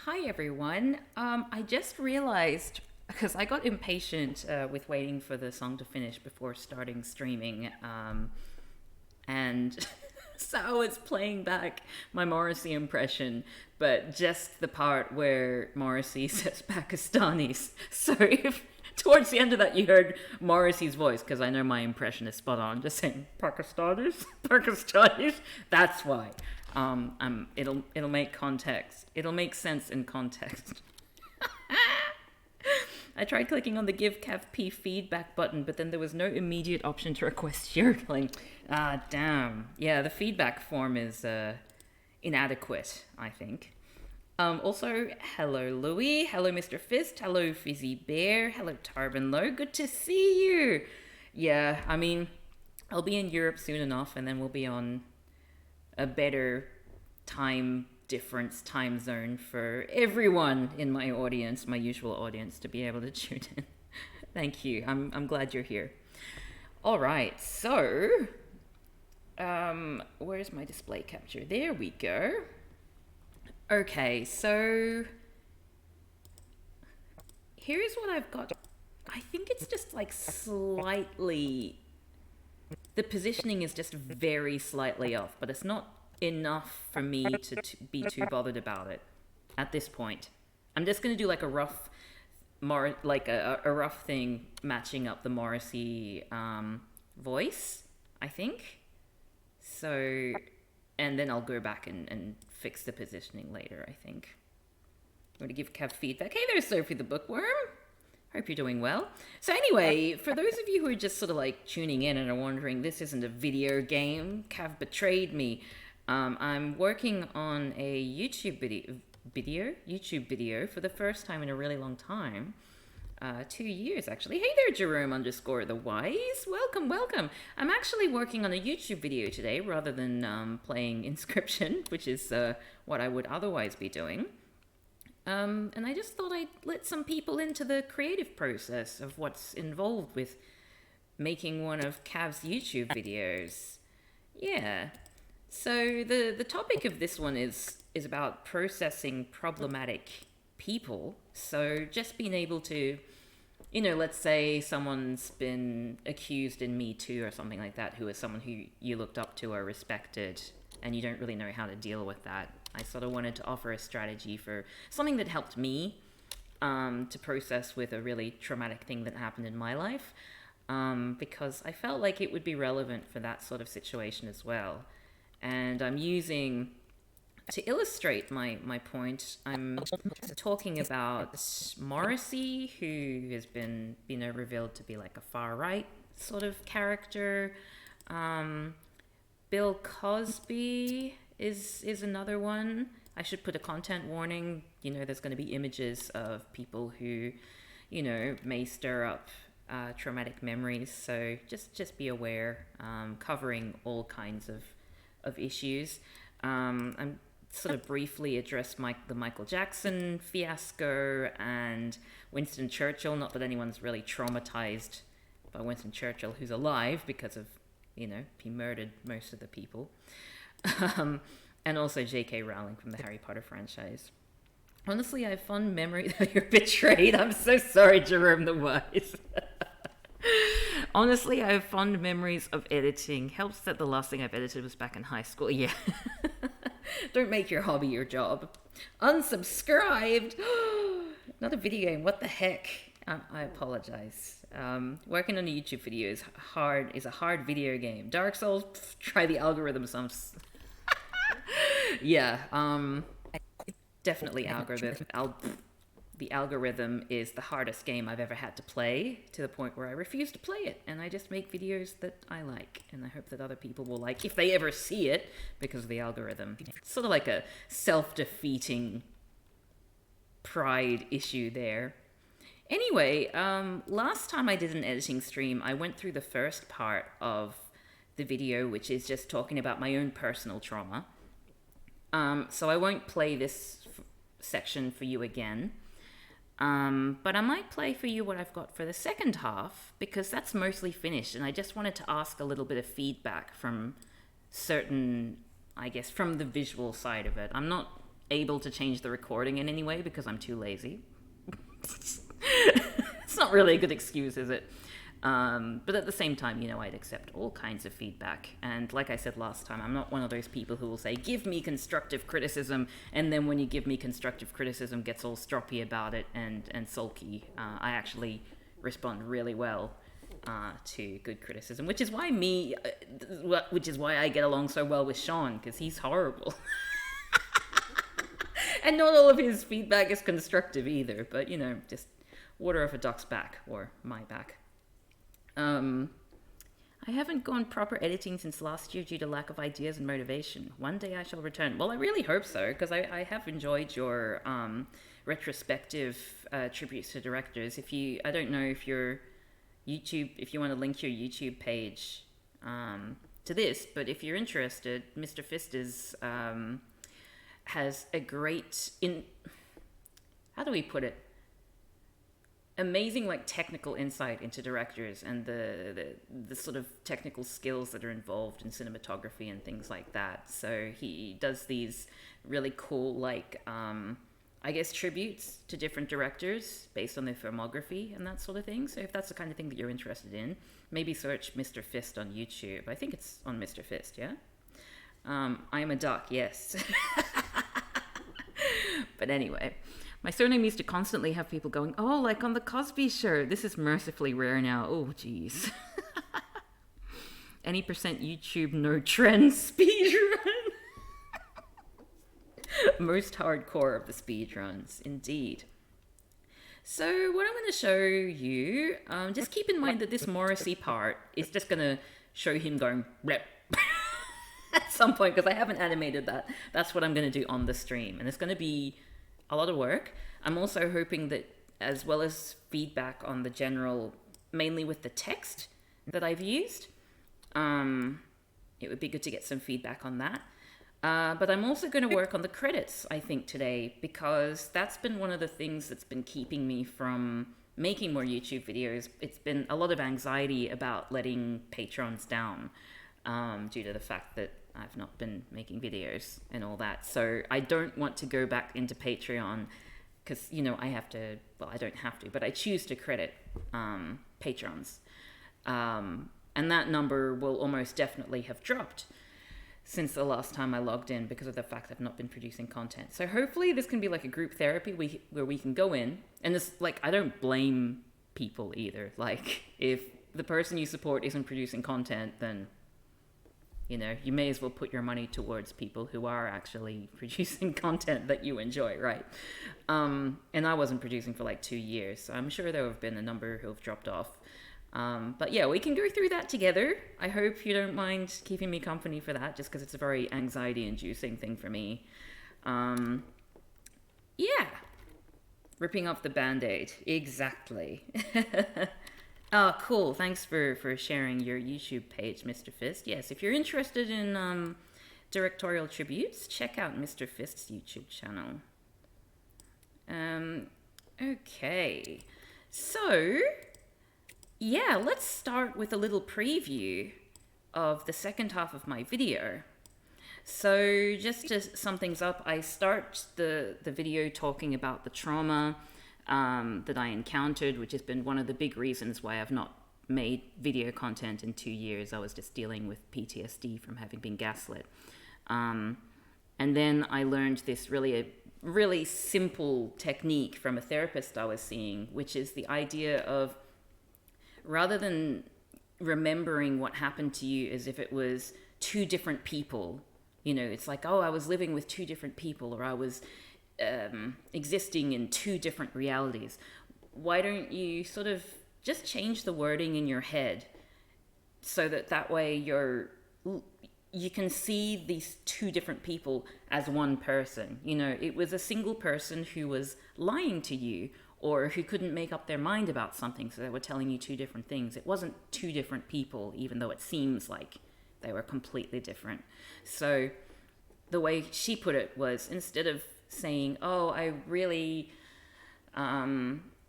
Hi everyone. I just realized because I got impatient with waiting for the song to finish before starting streaming, and so I was playing back my Morrissey impression, but just the part where Morrissey says Pakistanis. So if towards the end of that you heard Morrissey's voice, because I know my impression is spot on, just saying Pakistanis, Pakistanis. That's why. It'll make context. It'll make sense in context. I tried clicking on the Give Cav P feedback button, but then there was no immediate option to request journaling. Ah, damn. Yeah, the feedback form is inadequate, I think. Also, hello Louis, hello Mr. Fist, hello Fizzy Bear, hello Tarvin Low, good to see you. Yeah, I mean, I'll be in Europe soon enough, and then we'll be on a better time difference, time zone for everyone in my audience, my usual audience, to be able to tune in. Thank you. I'm glad you're here. All right, so where's my display capture? There we go. Okay, so here's what I've got. I think it's just like slightly, the positioning is just very slightly off, but it's not enough for me to be too bothered about it at this point. I'm just going to do like a rough, a rough thing matching up the Morrissey voice, I think. So, and then I'll go back and fix the positioning later, I think. I'm going to give Kev feedback. Hey there, Sophie the Bookworm. Hope you're doing well. So anyway, for those of you who are just sort of like tuning in and are wondering, this isn't a video game, Cav betrayed me. I'm working on a YouTube video for the first time in a really long time. 2 years actually. Hey there, Jerome underscore the wise. Welcome, welcome. I'm actually working on a YouTube video today rather than playing Inscription, which is what I would otherwise be doing. And I just thought I'd let some people into the creative process of what's involved with making one of Cav's YouTube videos. Yeah. So the topic of this one is about processing problematic people. So just being able to, let's say someone's been accused in Me Too or something like that, who is someone who you looked up to or respected, and you don't really know how to deal with that. I sort of wanted to offer a strategy for something that helped me to process with a really traumatic thing that happened in my life, because I felt like it would be relevant for that sort of situation as well. And I'm using, to illustrate my point, I'm talking about Morrissey, who has been, revealed to be like a far-right sort of character. Bill Cosby is another one. I should put a content warning. There's going to be images of people who, may stir up traumatic memories. So just be aware, covering all kinds of issues. I'm sort of briefly addressed the Michael Jackson fiasco and Winston Churchill. Not that anyone's really traumatized by Winston Churchill, who's alive, because of, he murdered most of the people. And also J.K. Rowling from the Harry Potter franchise. Honestly, I have fond memory that you're betrayed. I'm so sorry, Jerome the Wise. Honestly, I have fond memories of editing. Helps that the last thing I've edited was back in high school. Yeah. Don't make your hobby your job. Unsubscribed. Not a video game. What the heck? I apologize. Working on a YouTube video is a hard video game. Dark Souls, try the algorithm some. Yeah. Definitely algorithm. The algorithm is the hardest game I've ever had to play, to the point where I refuse to play it, and I just make videos that I like, and I hope that other people will like if they ever see it, because of the algorithm. It's sort of like a self-defeating pride issue there. Anyway, last time I did an editing stream, I went through the first part of the video, which is just talking about my own personal trauma. So I won't play this section for you again. But I might play for you what I've got for the second half, because that's mostly finished, and I just wanted to ask a little bit of feedback from certain, I guess, from the visual side of it. I'm not able to change the recording in any way because I'm too lazy. It's not really a good excuse, is it? But at the same time, I'd accept all kinds of feedback. And like I said last time, I'm not one of those people who will say, give me constructive criticism, and then when you give me constructive criticism, gets all stroppy about it and sulky. I actually respond really well to good criticism, which is why I get along so well with Sean, because he's horrible. And not all of his feedback is constructive either, but, just water off a duck's back, or my back. I haven't gone proper editing since last year due to lack of ideas and motivation. One day I shall return. Well, I really hope so, because I have enjoyed your retrospective tributes to directors. I don't know if your YouTube, if you want to link your YouTube page to this, but if you're interested, Mr. Fist has a great, how do we put it? Amazing technical insight into directors and the sort of technical skills that are involved in cinematography and things like that. So he does these really cool I guess tributes to different directors based on their filmography and that sort of thing. So if that's the kind of thing that you're interested in, maybe search Mr. Fist on YouTube. I think it's on Mr. Fist, yeah? I'm a duck, yes. But anyway, my surname used to constantly have people going, oh, like on the Cosby Show. This is mercifully rare now. Oh, geez. Any percent YouTube, no trend speedrun. Most hardcore of the speedruns, indeed. So what I'm going to show you, just keep in mind that this Morrissey part is just going to show him going rep at some point, because I haven't animated that. That's what I'm going to do on the stream, and it's going to be a lot of work. I'm also hoping that, as well as feedback on the general, mainly with the text that I've used, it would be good to get some feedback on that. But I'm also going to work on the credits, I think, today, because that's been one of the things that's been keeping me from making more YouTube videos. It's been a lot of anxiety about letting patrons down due to the fact that I've not been making videos and all that. So I don't want to go back into Patreon because, I have to, well, I don't have to, but I choose to credit patrons. And that number will almost definitely have dropped since the last time I logged in because of the fact I've not been producing content. So hopefully this can be like a group therapy where we can go in, and this, I don't blame people either. If the person you support isn't producing content, then you may as well put your money towards people who are actually producing content that you enjoy, right? And I wasn't producing for 2 years, so I'm sure there have been a number who have dropped off. But yeah, we can go through that together. I hope you don't mind keeping me company for that, just because it's a very anxiety-inducing thing for me. Yeah. Ripping off the Band-Aid. Exactly. Oh, cool. Thanks for sharing your YouTube page, Mr. Fist. Yes, if you're interested in directorial tributes, check out Mr. Fist's YouTube channel. Okay. So, yeah, let's start with a little preview of the second half of my video. So, just to sum things up, I start the video talking about the trauma that I encountered, which has been one of the big reasons why I've not made video content in 2 years. I was just dealing with PTSD from having been gaslit. And then I learned this really simple technique from a therapist I was seeing, which is the idea of, rather than remembering what happened to you as if it was two different people, it's like, oh, I was living with two different people, or I was existing in two different realities. Why don't you sort of just change the wording in your head so that way you can see these two different people as one person. It was a single person who was lying to you, or who couldn't make up their mind about something, so they were telling you two different things. It wasn't two different people, even though it seems like they were completely different. So the way she put it was, instead of saying, oh, I really,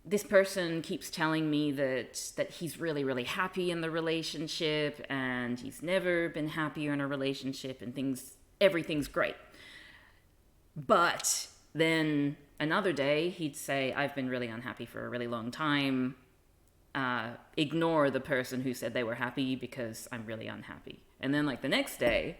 this person keeps telling me that he's really, really happy in the relationship, and he's never been happier in a relationship, and everything's great. But then another day, he'd say, I've been really unhappy for a really long time. Ignore the person who said they were happy because I'm really unhappy. And then, like, the next day,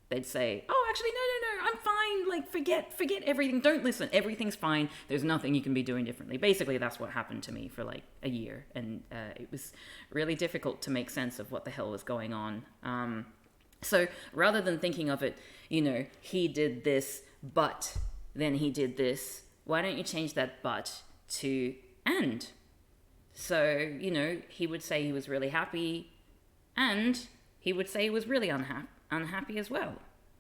they'd say, oh, actually, no, I'm fine. Like, forget everything. Don't listen. Everything's fine. There's nothing you can be doing differently. Basically, that's what happened to me for, like, a year. And it was really difficult to make sense of what the hell was going on. So rather than thinking of it, he did this, but then he did this, why don't you change that but to and? So, he would say he was really happy, and he would say he was really unhappy as well.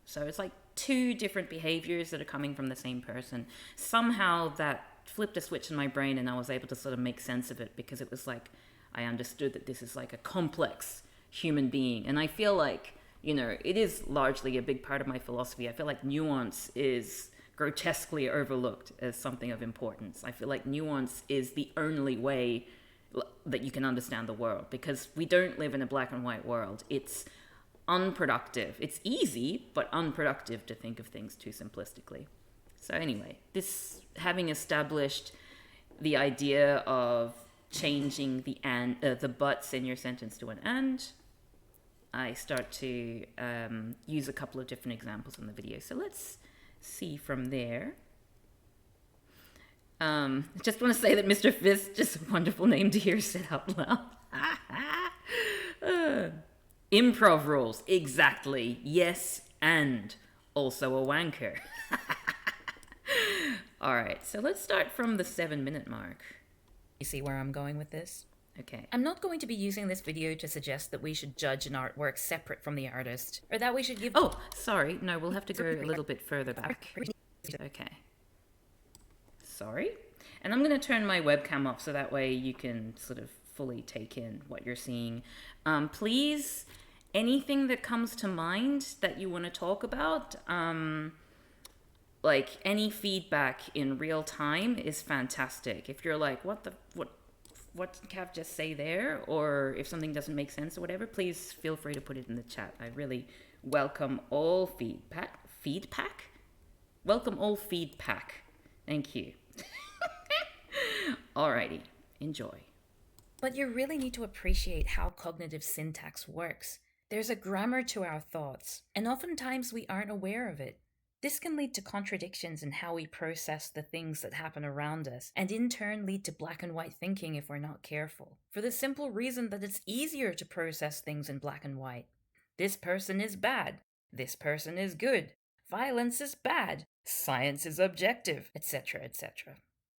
So it's like two different behaviors that are coming from the same person. Somehow that flipped a switch in my brain, and I was able to sort of make sense of it, because it was like I understood that this is like a complex human being. And I feel like, it is largely a big part of my philosophy. I feel like nuance is grotesquely overlooked as something of importance. I feel like nuance is the only way that you can understand the world, because we don't live in a black and white world. It's unproductive. It's easy, but unproductive to think of things too simplistically. So anyway, this, having established the idea of changing the buts in your sentence to an and, I start to use a couple of different examples in the video. So let's see from there. Just want to say that Mr. Fist, just a wonderful name to hear said out loud. Improv rules, exactly. Yes, and also a wanker. All right, so let's start from the 7-minute mark. You see where I'm going with this? Okay. I'm not going to be using this video to suggest that we should judge an artwork separate from the artist, or that we should give... Oh, sorry. No, we'll have to go a little bit further back. Okay. Sorry. And I'm going to turn my webcam off so that way you can sort of fully take in what you're seeing. Please, anything that comes to mind that you want to talk about, like any feedback in real time is fantastic. If you're like, what did Cav just say there? Or if something doesn't make sense or whatever, please feel free to put it in the chat. I really welcome all feedback. Welcome all feedback. Thank you. Alrighty, enjoy. But you really need to appreciate how cognitive syntax works. There's a grammar to our thoughts, and oftentimes we aren't aware of it. This can lead to contradictions in how we process the things that happen around us, and in turn lead to black and white thinking if we're not careful. For the simple reason that it's easier to process things in black and white. This person is bad. This person is good. Violence is bad. Science is objective, etc., etc.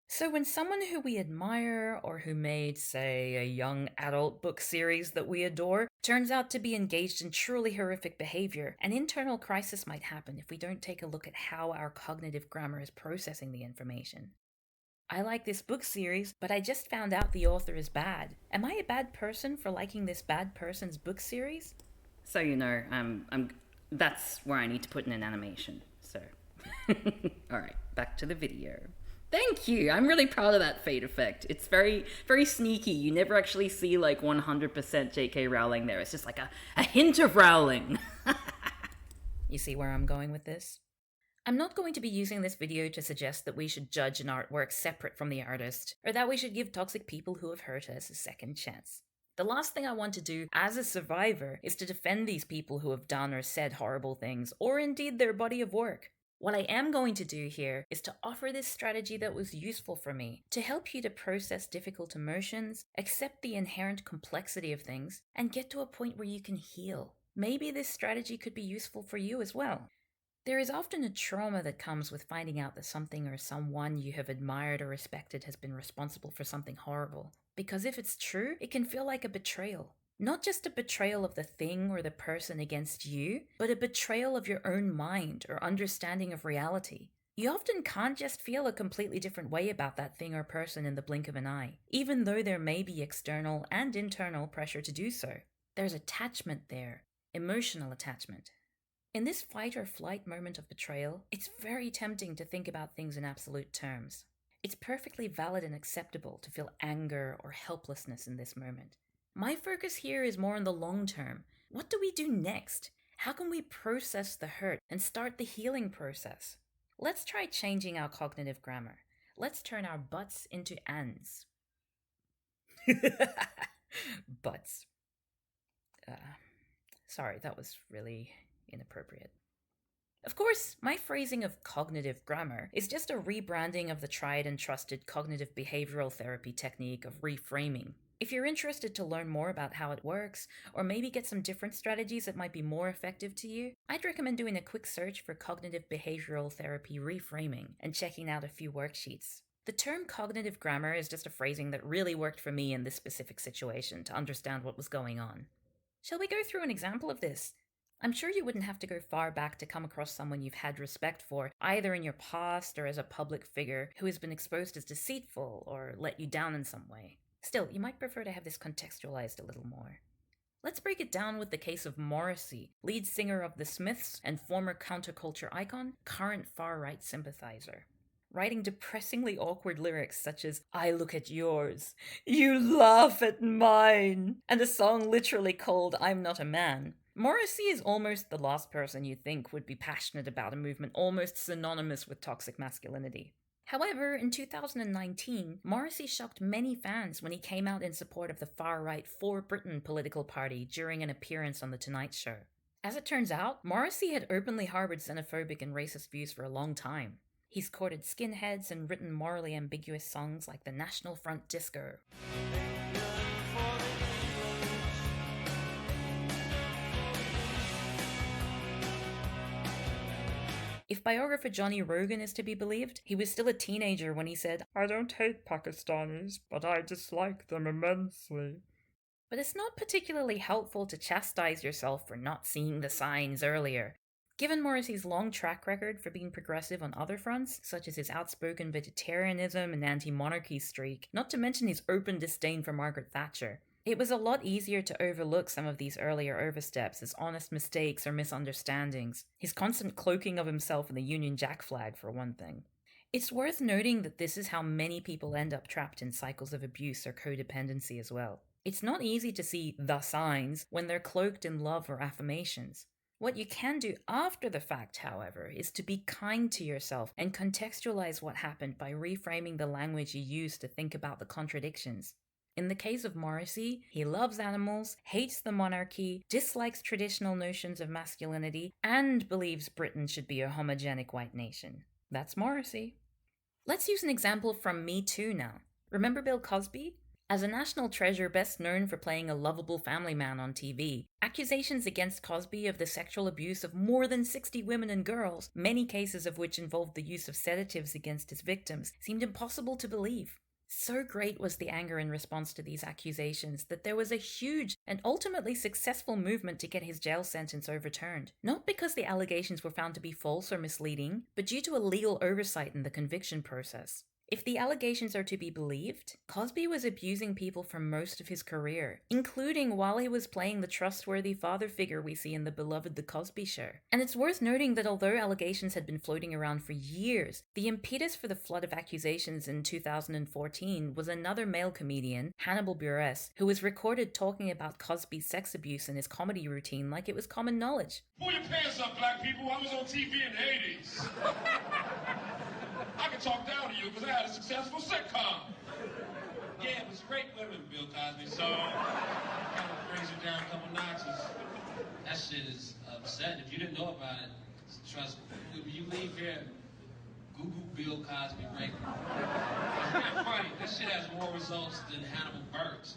So when someone who we admire, or who made, say, a young adult book series that we adore, turns out to be engaged in truly horrific behavior, an internal crisis might happen if we don't take a look at how our cognitive grammar is processing the information. I like this book series, but I just found out the author is bad. Am I a bad person for liking this bad person's book series? So that's where I need to put in an animation. So, all right, back to the video. Thank you. I'm really proud of that fade effect. It's very, very sneaky. You never actually see like 100% J.K. Rowling there. It's just like a hint of Rowling. You see where I'm going with this? I'm not going to be using this video to suggest that we should judge an artwork separate from the artist, or that we should give toxic people who have hurt us a second chance. The last thing I want to do as a survivor is to defend these people who have done or said horrible things, or indeed their body of work. What I am going to do here is to offer this strategy that was useful for me, to help you to process difficult emotions, accept the inherent complexity of things, and get to a point where you can heal. Maybe this strategy could be useful for you as well. There is often a trauma that comes with finding out that something or someone you have admired or respected has been responsible for something horrible. Because if it's true, it can feel like a betrayal. Not just a betrayal of the thing or the person against you, but a betrayal of your own mind or understanding of reality. You often can't just feel a completely different way about that thing or person in the blink of an eye, even though there may be external and internal pressure to do so. There's attachment there, emotional attachment. In this fight or flight moment of betrayal, it's very tempting to think about things in absolute terms. It's perfectly valid and acceptable to feel anger or helplessness in this moment. My focus here is more on the long term. What do we do next? How can we process the hurt and start the healing process? Let's try changing our cognitive grammar. Let's turn our butts into ands. Butts. Sorry, that was really inappropriate. Of course, my phrasing of cognitive grammar is just a rebranding of the tried and trusted cognitive behavioral therapy technique of reframing. If you're interested to learn more about how it works, or maybe get some different strategies that might be more effective to you, I'd recommend doing a quick search for cognitive behavioral therapy reframing and checking out a few worksheets. The term cognitive grammar is just a phrasing that really worked for me in this specific situation to understand what was going on. Shall we go through an example of this? I'm sure you wouldn't have to go far back to come across someone you've had respect for, either in your past or as a public figure who has been exposed as deceitful or let you down in some way. Still, you might prefer to have this contextualized a little more. Let's break it down with the case of Morrissey, lead singer of The Smiths and former counterculture icon, current far-right sympathizer. Writing depressingly awkward lyrics such as, "I look at yours, you laugh at mine," and a song literally called "I'm Not a Man." Morrissey is almost the last person you'd think would be passionate about a movement almost synonymous with toxic masculinity. However, in 2019, Morrissey shocked many fans when he came out in support of the far-right For Britain political party during an appearance on The Tonight Show. As it turns out, Morrissey had openly harbored xenophobic and racist views for a long time. He's courted skinheads and written morally ambiguous songs like the National Front Disco. If biographer Johnny Rogan is to be believed, he was still a teenager when he said, "I don't hate Pakistanis, but I dislike them immensely." But it's not particularly helpful to chastise yourself for not seeing the signs earlier. Given Morrissey's long track record for being progressive on other fronts, such as his outspoken vegetarianism and anti-monarchy streak, not to mention his open disdain for Margaret Thatcher, it was a lot easier to overlook some of these earlier oversteps as honest mistakes or misunderstandings. His constant cloaking of himself in the Union Jack flag, for one thing. It's worth noting that this is how many people end up trapped in cycles of abuse or codependency as well. It's not easy to see the signs when they're cloaked in love or affirmations. What you can do after the fact, however, is to be kind to yourself and contextualize what happened by reframing the language you use to think about the contradictions. In the case of Morrissey, he loves animals, hates the monarchy, dislikes traditional notions of masculinity, and believes Britain should be a homogenic white nation. That's Morrissey. Let's use an example from Me Too now. Remember Bill Cosby? As a national treasure best known for playing a lovable family man on TV, accusations against Cosby of the sexual abuse of more than 60 women and girls, many cases of which involved the use of sedatives against his victims, seemed impossible to believe. So great was the anger in response to these accusations that there was a huge and ultimately successful movement to get his jail sentence overturned. Not because the allegations were found to be false or misleading, but due to a legal oversight in the conviction process. If the allegations are to be believed, Cosby was abusing people for most of his career, including while he was playing the trustworthy father figure we see in the beloved The Cosby Show. And it's worth noting that although allegations had been floating around for years, the impetus for the flood of accusations in 2014 was another male comedian, Hannibal Buress, who was recorded talking about Cosby's sex abuse in his comedy routine like it was common knowledge. Pull your pants up, black people. I was on TV in the 80s. I can talk down to you because I had a successful sitcom. Yeah, it was rape women, Bill Cosby, so kind of brings it down a couple notches. That shit is upsetting. If you didn't know about it, trust me, when you leave here, Google Bill Cosby rape. It's not funny. This shit has more results than Hannibal Buress.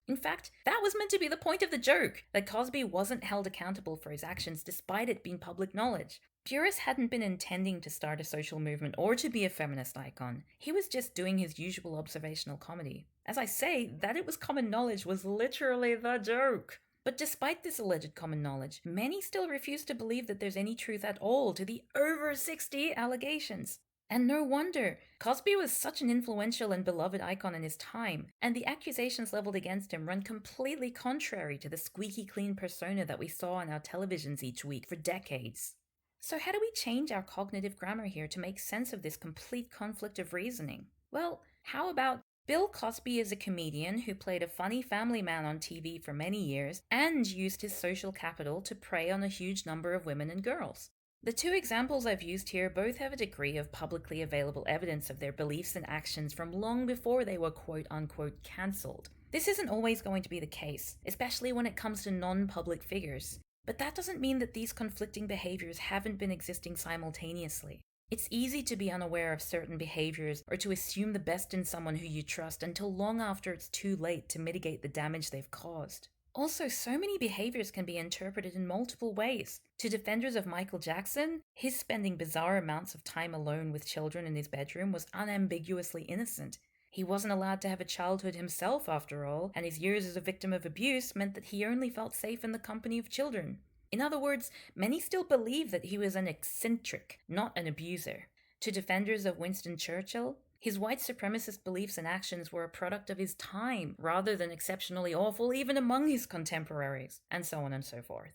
In fact, that was meant to be the point of the joke, that Cosby wasn't held accountable for his actions despite it being public knowledge. Buress hadn't been intending to start a social movement or to be a feminist icon. He was just doing his usual observational comedy. As I say, that it was common knowledge was literally the joke. But despite this alleged common knowledge, many still refuse to believe that there's any truth at all to the over 60 allegations. And no wonder. Cosby was such an influential and beloved icon in his time, and the accusations leveled against him run completely contrary to the squeaky clean persona that we saw on our televisions each week for decades. So how do we change our cognitive grammar here to make sense of this complete conflict of reasoning? Well, how about Bill Cosby is a comedian who played a funny family man on TV for many years and used his social capital to prey on a huge number of women and girls. The two examples I've used here both have a degree of publicly available evidence of their beliefs and actions from long before they were quote unquote cancelled. This isn't always going to be the case, especially when it comes to non-public figures. But that doesn't mean that these conflicting behaviors haven't been existing simultaneously. It's easy to be unaware of certain behaviors or to assume the best in someone who you trust until long after it's too late to mitigate the damage they've caused. Also, so many behaviors can be interpreted in multiple ways. To defenders of Michael Jackson, his spending bizarre amounts of time alone with children in his bedroom was unambiguously innocent. He wasn't allowed to have a childhood himself, after all, and his years as a victim of abuse meant that he only felt safe in the company of children. In other words, many still believe that he was an eccentric, not an abuser. To defenders of Winston Churchill, his white supremacist beliefs and actions were a product of his time, rather than exceptionally awful even among his contemporaries, and so on and so forth.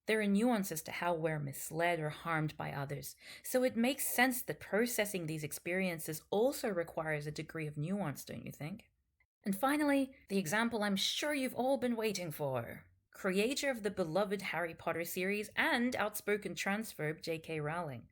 There are nuances to how we're misled or harmed by others, so it makes sense that processing these experiences also requires a degree of nuance, don't you think? And finally, the example I'm sure you've all been waiting for. Creator of the beloved Harry Potter series and outspoken transphobe J.K. Rowling.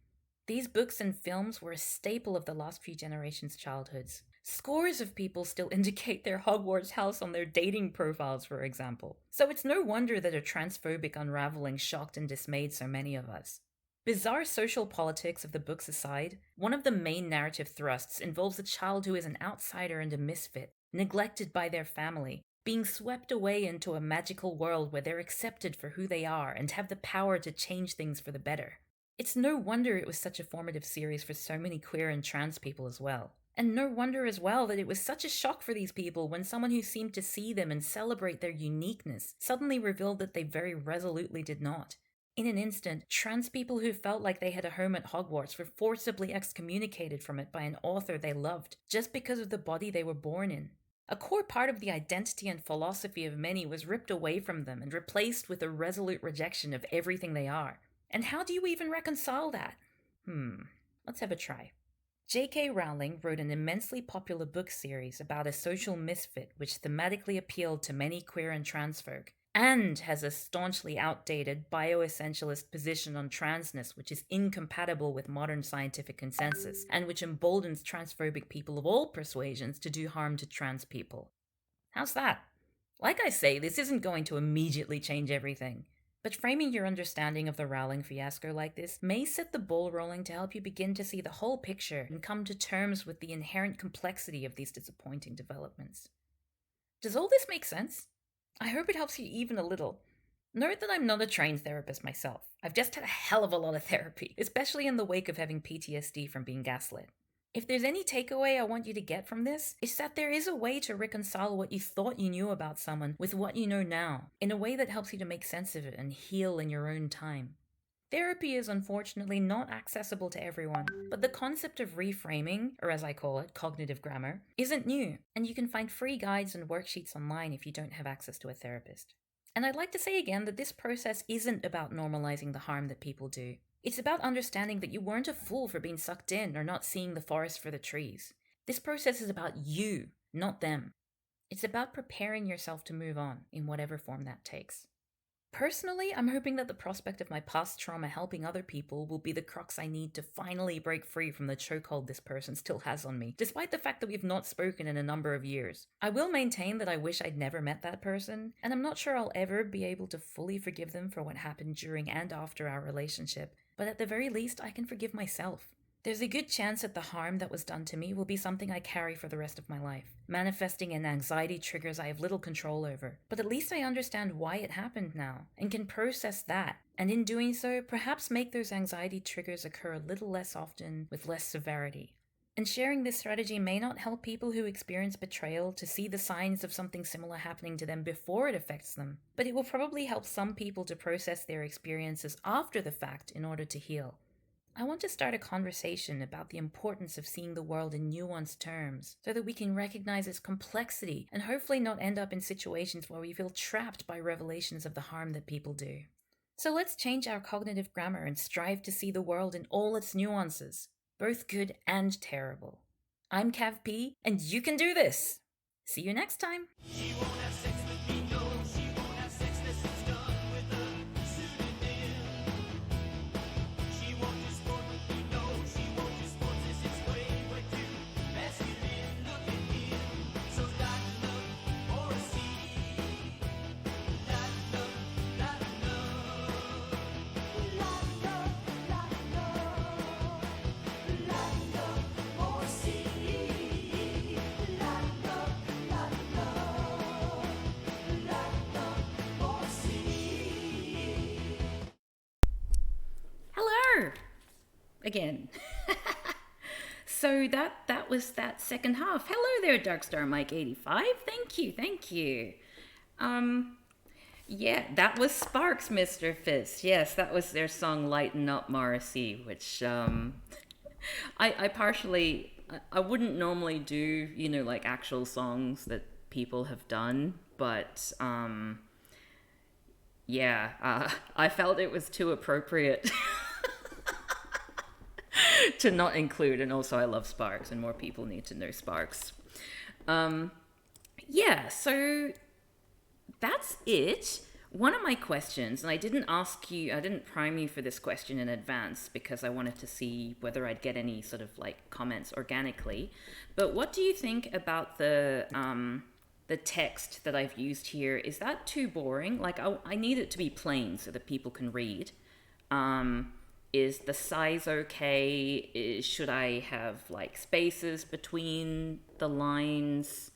These books and films were a staple of the last few generations' childhoods. Scores of people still indicate their Hogwarts house on their dating profiles, for example. So it's no wonder that a transphobic unraveling shocked and dismayed so many of us. Bizarre social politics of the books aside, one of the main narrative thrusts involves a child who is an outsider and a misfit, neglected by their family, being swept away into a magical world where they're accepted for who they are and have the power to change things for the better. It's no wonder it was such a formative series for so many queer and trans people as well. And no wonder as well that it was such a shock for these people when someone who seemed to see them and celebrate their uniqueness suddenly revealed that they very resolutely did not. In an instant, trans people who felt like they had a home at Hogwarts were forcibly excommunicated from it by an author they loved, just because of the body they were born in. A core part of the identity and philosophy of many was ripped away from them and replaced with a resolute rejection of everything they are. And how do you even reconcile that? Let's have a try. J.K. Rowling wrote an immensely popular book series about a social misfit which thematically appealed to many queer and trans folk, and has a staunchly outdated bioessentialist position on transness which is incompatible with modern scientific consensus, and which emboldens transphobic people of all persuasions to do harm to trans people. How's that? Like I say, this isn't going to immediately change everything. But framing your understanding of the Rowling fiasco like this may set the ball rolling to help you begin to see the whole picture and come to terms with the inherent complexity of these disappointing developments. Does all this make sense? I hope it helps you even a little. Note that I'm not a trained therapist myself. I've just had a hell of a lot of therapy, especially in the wake of having PTSD from being gaslit. If there's any takeaway I want you to get from this, it's that there is a way to reconcile what you thought you knew about someone with what you know now, in a way that helps you to make sense of it and heal in your own time. Therapy is unfortunately not accessible to everyone, but the concept of reframing, or as I call it, cognitive grammar, isn't new, and you can find free guides and worksheets online if you don't have access to a therapist. And I'd like to say again that this process isn't about normalizing the harm that people do. It's about understanding that you weren't a fool for being sucked in or not seeing the forest for the trees. This process is about you, not them. It's about preparing yourself to move on, in whatever form that takes. Personally, I'm hoping that the prospect of my past trauma helping other people will be the crux I need to finally break free from the chokehold this person still has on me, despite the fact that we've not spoken in a number of years. I will maintain that I wish I'd never met that person, and I'm not sure I'll ever be able to fully forgive them for what happened during and after our relationship, but at the very least, I can forgive myself. There's a good chance that the harm that was done to me will be something I carry for the rest of my life, manifesting in anxiety triggers I have little control over. But at least I understand why it happened now, and can process that, and in doing so, perhaps make those anxiety triggers occur a little less often with less severity. And sharing this strategy may not help people who experience betrayal to see the signs of something similar happening to them before it affects them, but it will probably help some people to process their experiences after the fact in order to heal. I want to start a conversation about the importance of seeing the world in nuanced terms so that we can recognize its complexity and hopefully not end up in situations where we feel trapped by revelations of the harm that people do. So let's change our cognitive grammar and strive to see the world in all its nuances, both good and terrible. I'm Cav P, and you can do this! See you next time! She won't again. So that was that second half. Hello there, Darkstar Mike 85. Thank you. Yeah, that was Sparks, Mr. Fist. Yes, that was their song "Lighten Up, Morrissey," which I partially I wouldn't normally do, you know, like actual songs that people have done, but yeah, I felt it was too appropriate to not include, and also I love Sparks, and more people need to know Sparks. Yeah, so that's it. One of my questions, and I didn't prime you for this question in advance because I wanted to see whether I'd get any sort of like comments organically. But what do you think about the text that I've used here? Is that too boring? Like I need it to be plain so that people can read. Is the size okay? Should I have like spaces between the lines?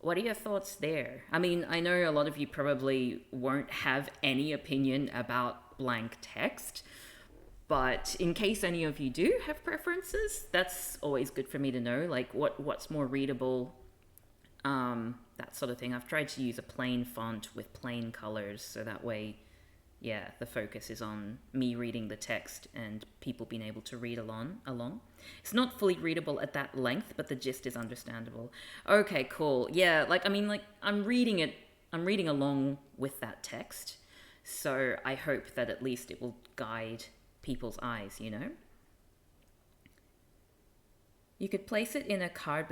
What are your thoughts there? I mean, I know a lot of you probably won't have any opinion about blank text, but in case any of you do have preferences, that's always good for me to know. Like, what's more readable, that sort of thing. I've tried to use a plain font with plain colors, so that way, yeah, the focus is on me reading the text and people being able to read along. It's not fully readable at that length, but the gist is understandable. Okay, cool. Yeah, like, I mean, like, I'm reading along with that text, so I hope that at least it will guide people's eyes, you know? You could place it in a card,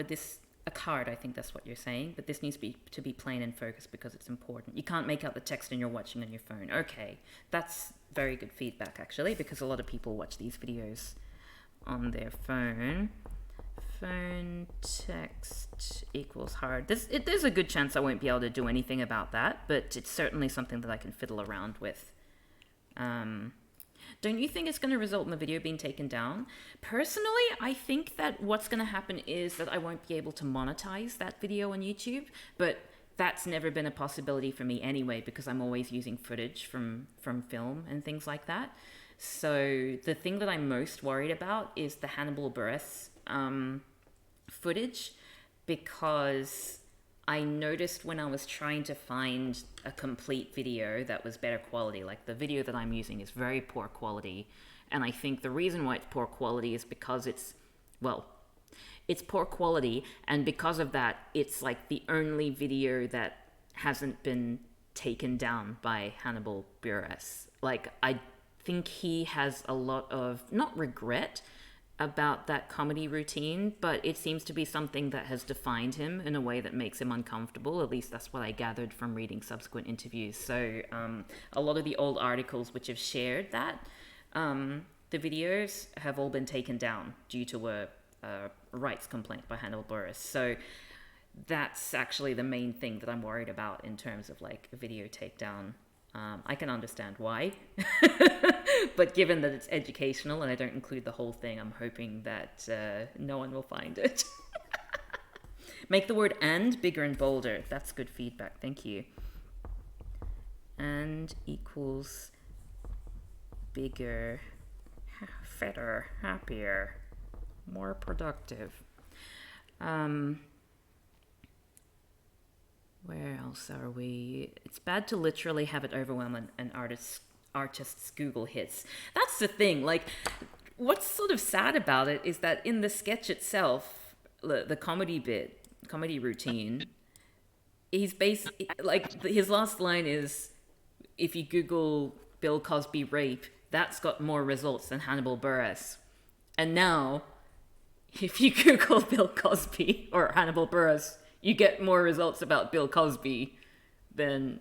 a card, I think that's what you're saying, but this needs to be plain and focused because it's important. You can't make out the text and you're watching on your phone. Okay, that's very good feedback, actually, because a lot of people watch these videos on their phone. Phone text equals hard. There's a good chance I won't be able to do anything about that, but it's certainly something that I can fiddle around with. Don't you think it's going to result in the video being taken down? Personally, I think that what's going to happen is that I won't be able to monetize that video on YouTube, but that's never been a possibility for me anyway, because I'm always using footage from film and things like that. So the thing that I'm most worried about is the Hannibal Buress footage, because I noticed when I was trying to find a complete video that was better quality, like the video that I'm using is very poor quality, and I think the reason why it's poor quality is because it's poor quality, and because of that, it's like the only video that hasn't been taken down by Hannibal Buress. Like, I think he has a lot of, not regret about that comedy routine, but it seems to be something that has defined him in a way that makes him uncomfortable. At least that's what I gathered from reading subsequent interviews. So a lot of the old articles which have shared that, the videos have all been taken down due to a rights complaint by Hannibal Buress. So that's actually the main thing that I'm worried about in terms of like a video takedown. I can understand why, but given that it's educational and I don't include the whole thing, I'm hoping that no one will find it. Make the word "and" bigger and bolder. That's good feedback. Thank you. And equals bigger, fitter, happier, more productive. Where else are we? It's bad to literally have it overwhelm an artist's Google hits. That's the thing. Like, what's sort of sad about it is that in the sketch itself, the comedy routine, he's like, his last line is, if you Google Bill Cosby rape, that's got more results than Hannibal Buress. And now, if you Google Bill Cosby or Hannibal Buress, you get more results about Bill Cosby than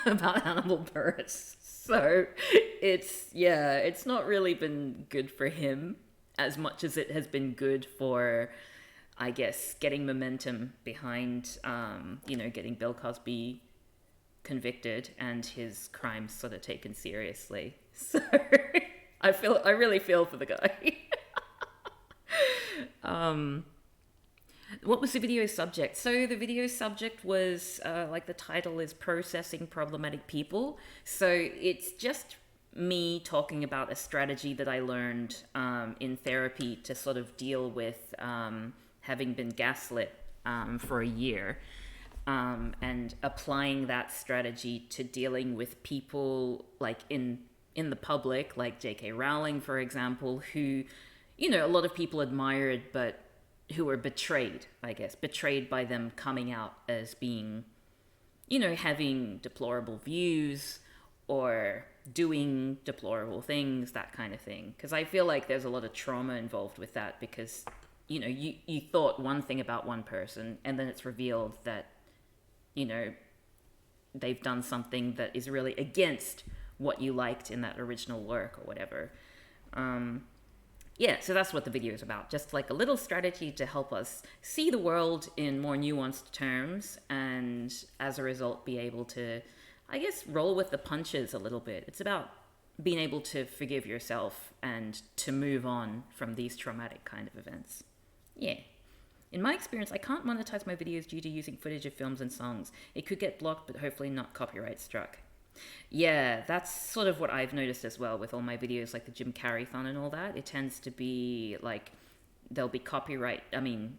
about Hannibal Buress. So it's not really been good for him as much as it has been good for, I guess, getting momentum behind, getting Bill Cosby convicted and his crimes sort of taken seriously. So I really feel for the guy. What was the video subject? So the video subject was, like the title is Processing Problematic People. So it's just me talking about a strategy that I learned in therapy to sort of deal with having been gaslit for a year, and applying that strategy to dealing with people like in the public, like J.K. Rowling, for example, who, you know, a lot of people admired, but who were betrayed, I guess, betrayed by them coming out as being, you know, having deplorable views or doing deplorable things, that kind of thing. Because I feel like there's a lot of trauma involved with that, because, you know, you thought one thing about one person, and then it's revealed that, you know, they've done something that is really against what you liked in that original work or whatever. Yeah, so that's what the video is about. Just like a little strategy to help us see the world in more nuanced terms, and as a result be able to, I guess, roll with the punches a little bit. It's about being able to forgive yourself and to move on from these traumatic kind of events. Yeah. In my experience, I can't monetize my videos due to using footage of films and songs. It could get blocked, but hopefully not copyright struck. Yeah, that's sort of what I've noticed as well with all my videos, like the Jim Carrey-thon and all that. It tends to be like, there'll be copyright. I mean,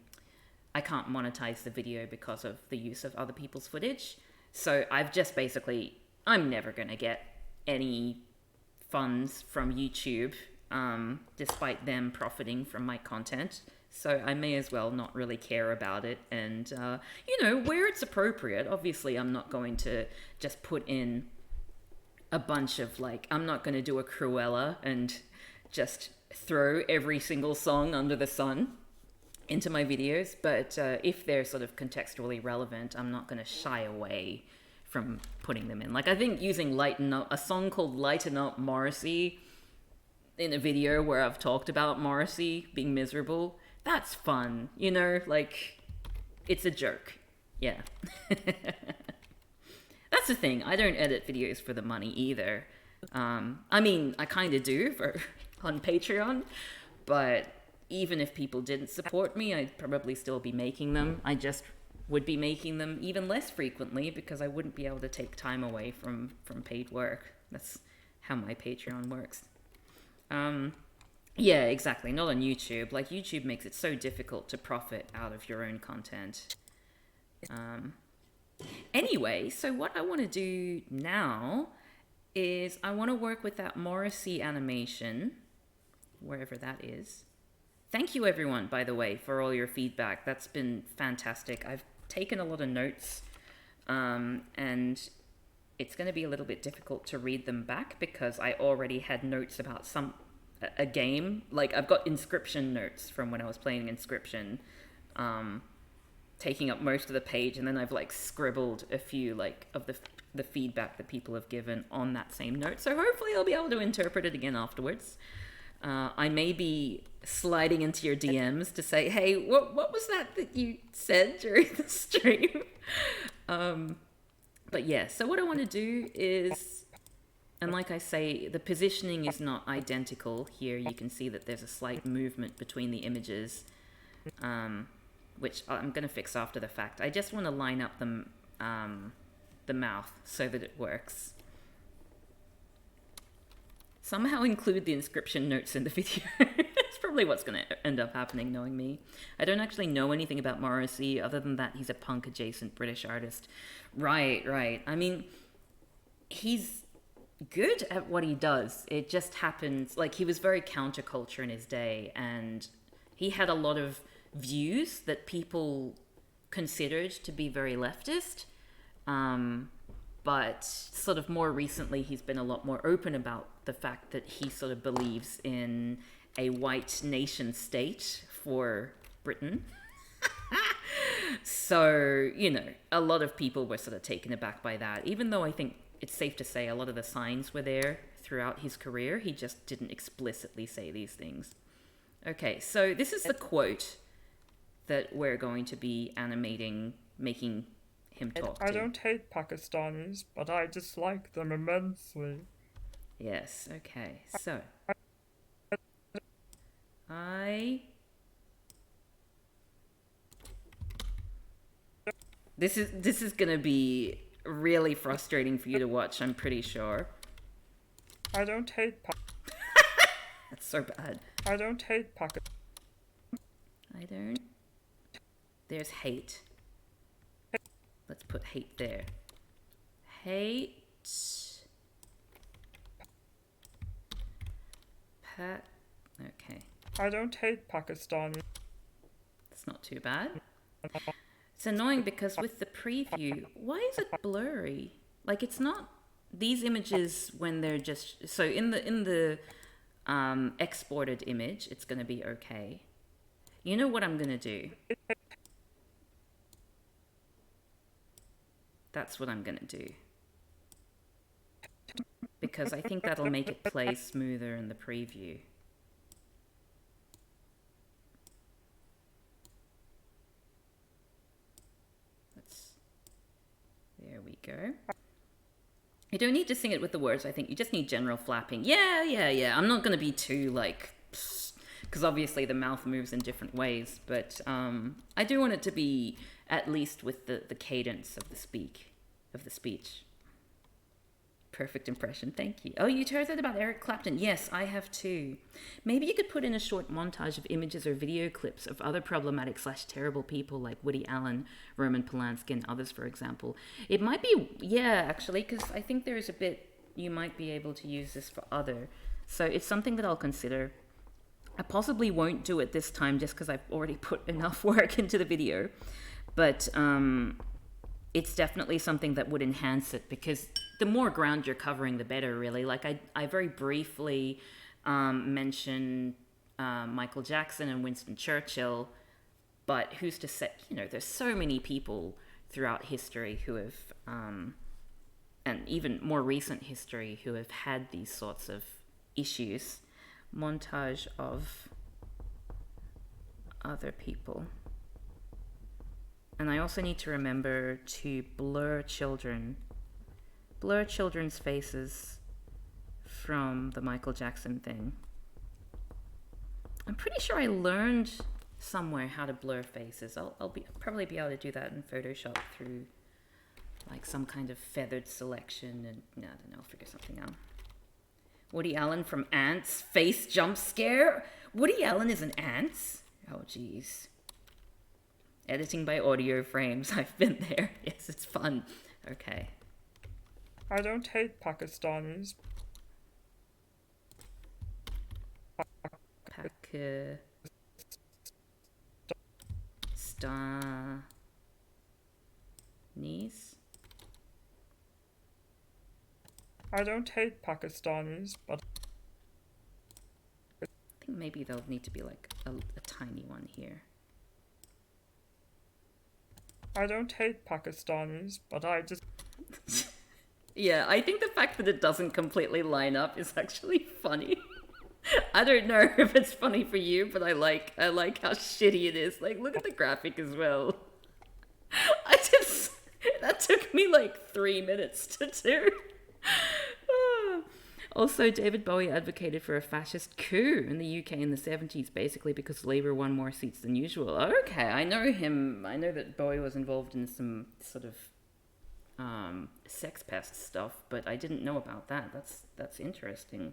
I can't monetize the video because of the use of other people's footage. So I've just basically, I'm never going to get any funds from YouTube, despite them profiting from my content. So I may as well not really care about it. And, you know, where it's appropriate, obviously I'm not going to just put in a bunch of, like, I'm not going to do a Cruella and just throw every single song under the sun into my videos. But if they're sort of contextually relevant, I'm not going to shy away from putting them in. Like, I think using Lighten Up, a song called Lighten Up Morrissey in a video where I've talked about Morrissey being miserable, that's fun, you know, like, it's a joke. Yeah. That's the thing. I don't edit videos for the money either. I mean, I kind of do on Patreon, but even if people didn't support me, I'd probably still be making them. I just would be making them even less frequently because I wouldn't be able to take time away from paid work. That's how my Patreon works. Yeah, exactly. Not on YouTube. Like, YouTube makes it so difficult to profit out of your own content. Anyway, so what I want to do now is I want to work with that Morrissey animation, wherever that is. Thank you, everyone, by the way, for all your feedback. That's been fantastic. I've taken a lot of notes, and it's going to be a little bit difficult to read them back because I already had notes about a game. Like, I've got Inscription notes from when I was playing Inscription, taking up most of the page, and then I've like scribbled a few like of the feedback that people have given on that same note. So hopefully I'll be able to interpret it again afterwards. I may be sliding into your DMs to say, hey, what was that you said during the stream? But yeah, so what I want to do is, and like I say, the positioning is not identical here. You can see that there's a slight movement between the images, which I'm going to fix after the fact. I just want to line up the mouth so that it works. Somehow include the Inscription notes in the video. It's probably what's going to end up happening, knowing me. I don't actually know anything about Morrissey, other than that he's a punk-adjacent British artist. Right. I mean, he's good at what he does. It just happens, like, he was very counterculture in his day, and he had a lot of views that people considered to be very leftist, but sort of more recently he's been a lot more open about the fact that he sort of believes in a white nation state for Britain. So, you know, a lot of people were sort of taken aback by that, even though I think it's safe to say a lot of the signs were there throughout his career. He just didn't explicitly say these things. Okay, so this is the quote that we're going to be animating, making him talk to. I don't hate Pakistanis, but I dislike them immensely. Yes, okay, so This is gonna be really frustrating for you to watch, I'm pretty sure. I don't hate That's so bad. I don't hate pocket. I don't. There's hate. Let's put hate there. Hate. Okay. I don't hate Pakistani. That's not too bad. It's annoying because with the preview, why is it blurry? Like it's not these images when they're just so in the exported image, it's going to be okay. You know what I'm going to do? That's what I'm going to do. Because I think that'll make it play smoother in the preview. There we go. You don't need to sing it with the words, I think. You just need general flapping. Yeah. I'm not going to be too, like... Because obviously the mouth moves in different ways. But I do want it to be at least with the cadence of the speech. Perfect impression, thank you. Oh, you heard that about Eric Clapton? Yes, I have too. Maybe you could put in a short montage of images or video clips of other problematic / terrible people like Woody Allen, Roman Polanski, and others, for example. It might be, yeah, actually, because I think there's a bit you might be able to use this for other. So it's something that I'll consider. I possibly won't do it this time just because I've already put enough work into the video. But it's definitely something that would enhance it because the more ground you're covering, the better, really. Like I very briefly mentioned Michael Jackson and Winston Churchill, but who's to say, there's so many people throughout history who have, and even more recent history, who have had these sorts of issues. Montage of other people. And I also need to remember to blur children's faces from the Michael Jackson thing. I'm pretty sure I learned somewhere how to blur faces. I'll probably be able to do that in Photoshop through like some kind of feathered selection and I don't know, I'll figure something out. Woody Allen from Ants, face jump scare. Woody Allen is an Ants? Oh, jeez. Editing by audio frames. I've been there. Yes, it's fun. Okay. I don't hate Pakistanis. Pakistanis? I don't hate Pakistanis, but... I think maybe there'll need to be like a tiny one here. I don't hate Pakistanis, but I just... Yeah, I think the fact that it doesn't completely line up is actually funny. I don't know if it's funny for you, but I like how shitty it is. Like, look at the graphic as well. That took me like 3 minutes to do. Also, David Bowie advocated for a fascist coup in the UK in the 70s, basically because Labour won more seats than usual. Okay, I know him. I know that Bowie was involved in some sort of sex pest stuff, but I didn't know about that. That's interesting.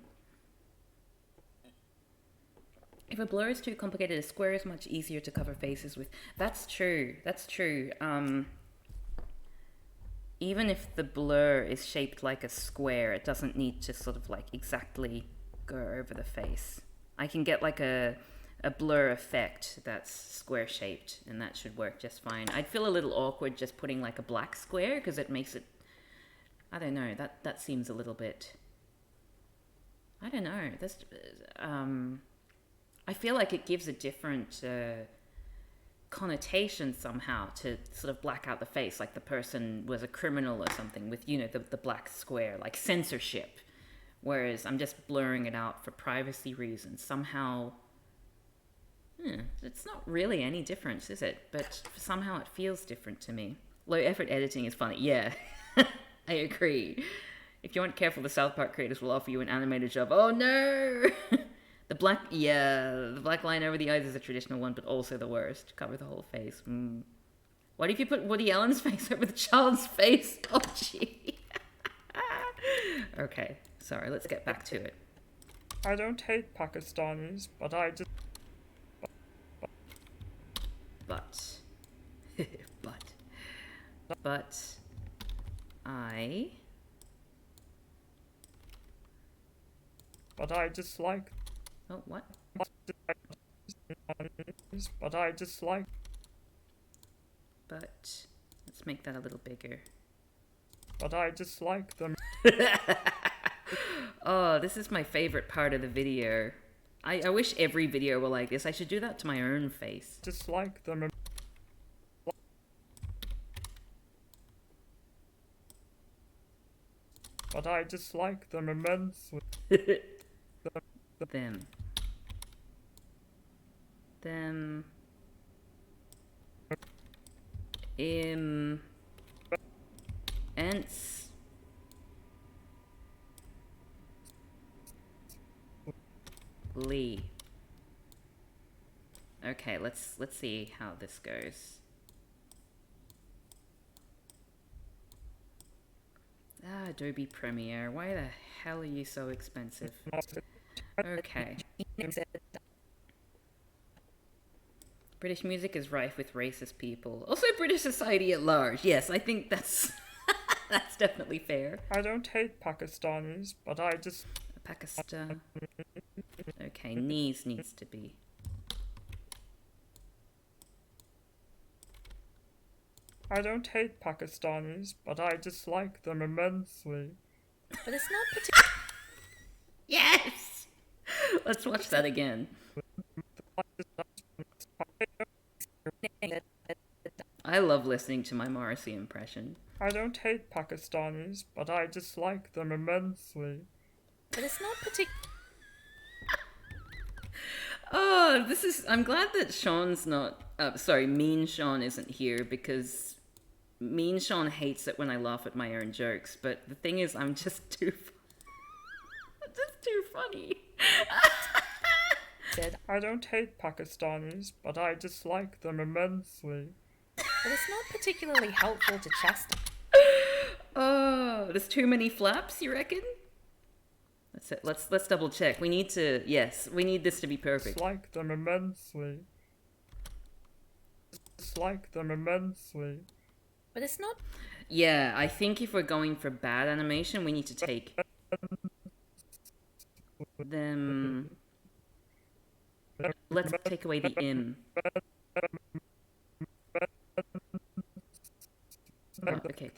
If a blur is too complicated, a square is much easier to cover faces with. That's true. Even if the blur is shaped like a square, it doesn't need to sort of like exactly go over the face. I can get like a blur effect that's square shaped, and that should work just fine. I'd feel a little awkward just putting like a black square because it makes it, I don't know, that seems a little bit, I don't know. I feel like it gives a different connotation somehow to sort of black out the face, like the person was a criminal or something with, the black square, like censorship. Whereas I'm just blurring it out for privacy reasons. Somehow, it's not really any difference, is it? But somehow it feels different to me. Low effort editing is funny. Yeah, I agree. If you aren't careful, the South Park creators will offer you an animated job. Oh no! The black line over the eyes is a traditional one, but also the worst. Cover the whole face. What if you put Woody Allen's face over the child's face? Oh, gee. Okay, Sorry, let's get back to it. I don't hate Pakistanis, but I just... But. But. I. But I dislike... Oh, what? But I dislike... But. Let's make that a little bigger. But I dislike them. Oh, this is my favorite part of the video. I wish every video were like this. I should do that to my own face. Dislike them. But I dislike them immensely. Them. Ants. Lee. Okay, let's see how this goes. Adobe Premiere. Why the hell are you so expensive? Okay. British music is rife with racist people. Also British society at large. Yes, I think that's that's definitely fair. I don't hate Pakistanis, but I just... Pakistan. Okay, knees needs to be. I don't hate Pakistanis, but I dislike them immensely. But it's not particular. Yes! Let's watch that again. I love listening to my Morrissey impression. I don't hate Pakistanis, but I dislike them immensely. But it's not particular. Oh, I'm glad that Sean's not... Mean Sean isn't here, because Mean Sean hates it when I laugh at my own jokes, but the thing is, I'm just too funny. I don't hate Pakistanis, but I dislike them immensely. But it's not particularly helpful to chastise. Oh, there's too many flaps, you reckon? That's it. Let's double check. We need this to be perfect. Dislike them immensely. Dislike them immensely. But it's not... Yeah, I think if we're going for bad animation, we need to take them... Let's take away the im. Oh, okay.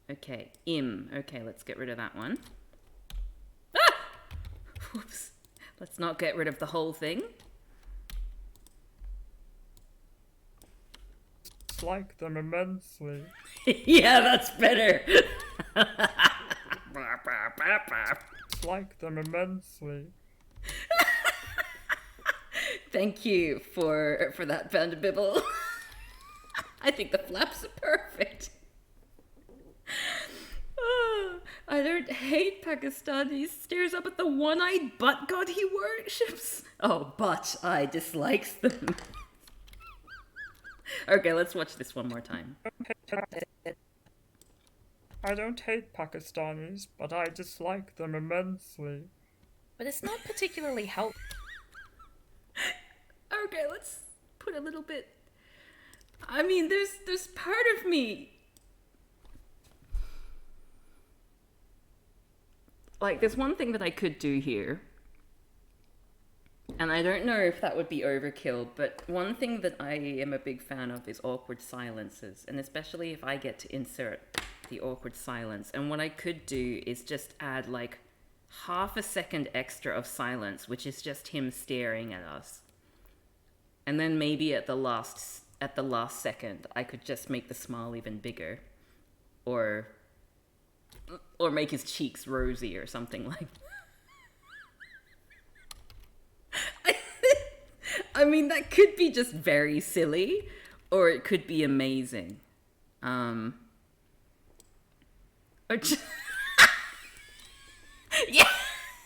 Okay, im. Okay, let's get rid of that one. Ah! Whoops. Let's not get rid of the whole thing. Dislike them immensely. Yeah, that's better. Dislike them immensely. Thank you for that, Panda Bibble. I think the flaps are perfect. Oh, I don't hate Pakistanis. Stares up at the one-eyed butt god he worships. Oh, but I dislikes them. Okay, let's watch this one more time. I don't hate Pakistanis, but I dislike them immensely. But it's not particularly helpful. Okay, let's put a little bit... I mean, there's part of me... Like, there's one thing that I could do here. And I don't know if that would be overkill, but one thing that I am a big fan of is awkward silences. And especially if I get to insert the awkward silence. And what I could do is just add, like, half a second extra of silence, which is just him staring at us. And then maybe at the last second, I could just make the smile even bigger, or make his cheeks rosy or something like that. I mean, that could be just very silly, or it could be amazing. Or just yes,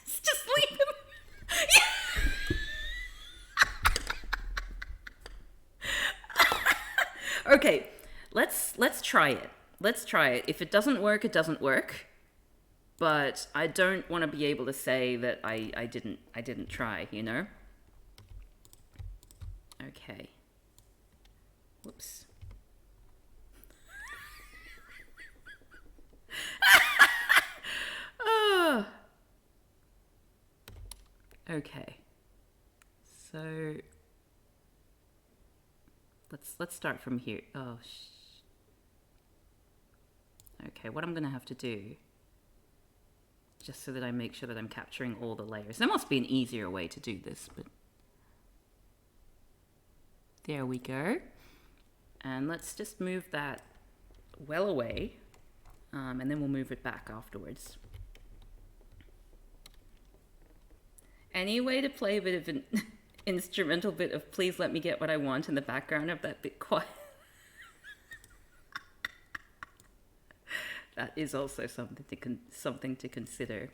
just leave him. Yeah. Okay, let's try it. Let's try it. If it doesn't work, it doesn't work. but I don't want to be able to say that I didn't try, you know? Okay. Whoops. Oh. Okay. So let's start from here. Oh, okay, what I'm gonna have to do, just so that I make sure that I'm capturing all the layers. There must be an easier way to do this, but there we go. And let's just move that well away, and then we'll move it back afterwards. Any way to play a bit of an instrumental bit of Please Let Me Get What I Want in the background of that bit quiet? That is also something to consider.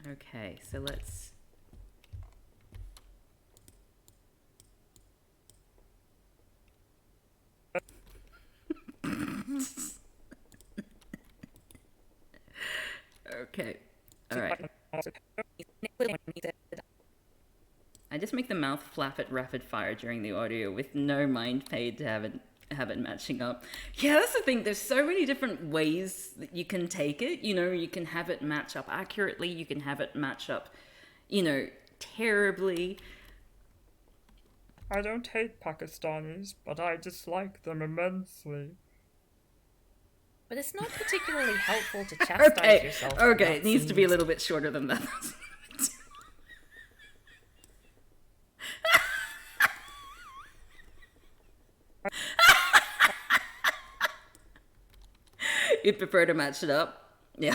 Okay, so let's... Okay, all right. I just make the mouth flap at rapid fire during the audio with no mind paid to have it matching up. Yeah, that's the thing. There's so many different ways that you can take it. You know, you can have it match up accurately. You can have it match up, you know, terribly. I don't hate Pakistanis, but I dislike them immensely. But it's not particularly helpful to chastise yourself. Okay, it needs to be a little bit shorter than that. You'd prefer to match it up? Yeah.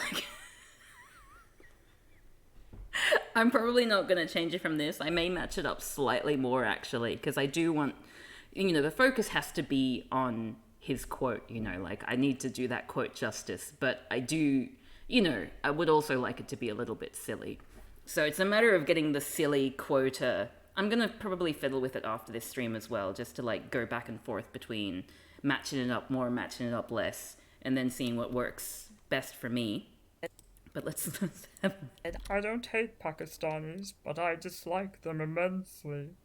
I'm probably not going to change it from this. I may match it up slightly more, actually, because I do want, you know, the focus has to be on his quote, you know, like I need to do that quote justice, but I do, you know, I would also like it to be a little bit silly. So it's a matter of getting the silly quota. I'm going to probably fiddle with it after this stream as well, just to like go back and forth between matching it up more, matching it up less, and then seeing what works best for me. But let's have... I don't hate Pakistanis, but I dislike them immensely.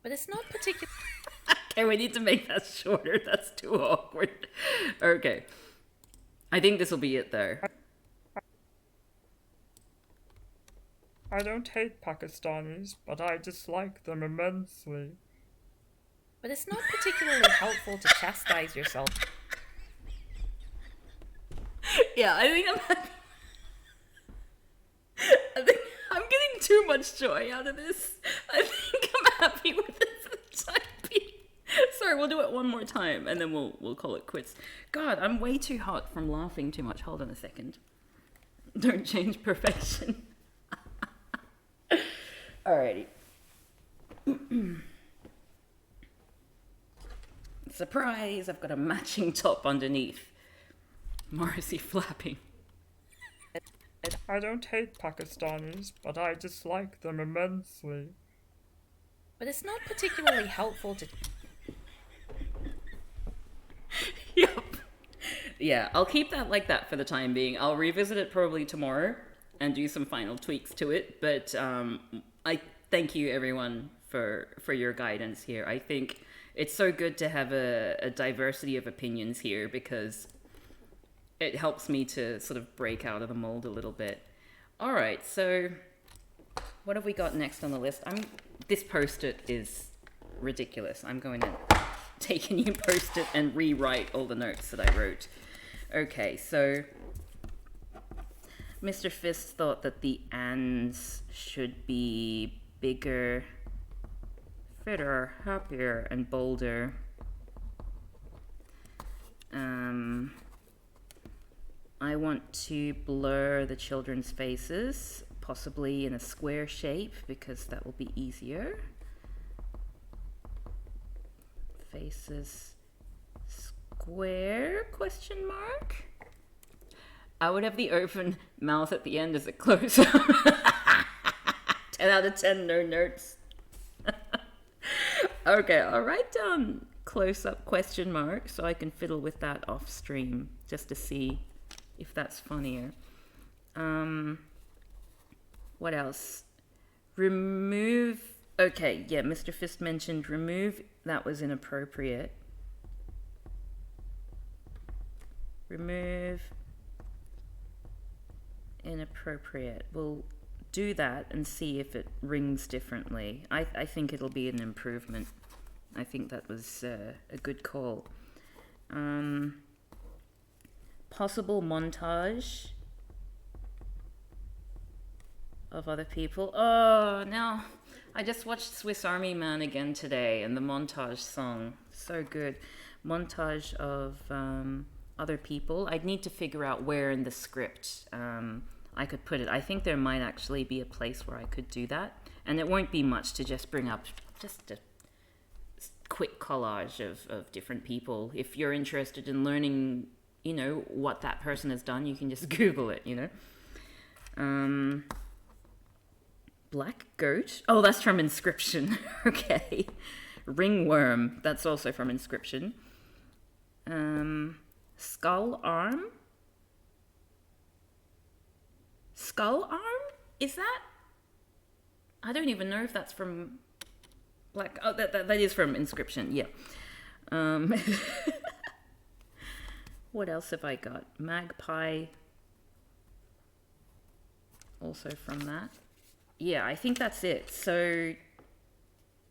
But it's not particularly... Okay, we need to make that shorter. That's too awkward. Okay. I think this will be it, though. I don't hate Pakistanis, but I dislike them immensely. But it's not particularly helpful to chastise yourself. Yeah, I think I'm getting too much joy out of this. I think I'm happy with it for the time being. Sorry, we'll do it one more time and then we'll call it quits. God, I'm way too hot from laughing too much. Hold on a second. Don't change perfection. Alrighty. Surprise! I've got a matching top underneath. Morrissey flapping. I don't hate Pakistanis, but I dislike them immensely. But it's not particularly helpful to... Yep. Yeah, I'll keep that like that for the time being. I'll revisit it probably tomorrow and do some final tweaks to it. But I thank you everyone for your guidance here. I think it's so good to have a diversity of opinions here because it helps me to sort of break out of the mold a little bit. All right, so what have we got next on the list? This post-it is ridiculous. I'm going to take a new post-it and rewrite all the notes that I wrote. Okay, so Mr. Fist thought that the ands should be bigger, fitter, happier, and bolder. I want to blur the children's faces, possibly in a square shape, because that will be easier. Faces square, question mark? I would have the open mouth at the end as a close-up. 10 out of 10, no notes. Okay, I'll write down close-up question mark so I can fiddle with that off stream just to see if that's funnier. What else? Remove. Okay, yeah, Mr. Fist mentioned remove. That was inappropriate. Remove. Inappropriate. We'll do that and see if it rings differently. I think it'll be an improvement. I think that was a good call. Possible montage of other people. Oh, no. I just watched Swiss Army Man again today, and the montage song, so good. Montage of other people. I'd need to figure out where in the script I could put it. I think there might actually be a place where I could do that, and it won't be much to just bring up just a quick collage of different people. If you're interested in learning, you know, what that person has done, you can just Google it, you know. Black goat? Oh, that's from Inscription. Okay. Ringworm. That's also from Inscription. Skull arm? Skull arm? Is that? I don't even know if that's from Black. Oh, that is from Inscription. Yeah. What else have I got? Magpie. Also from that. Yeah, I think that's it. So,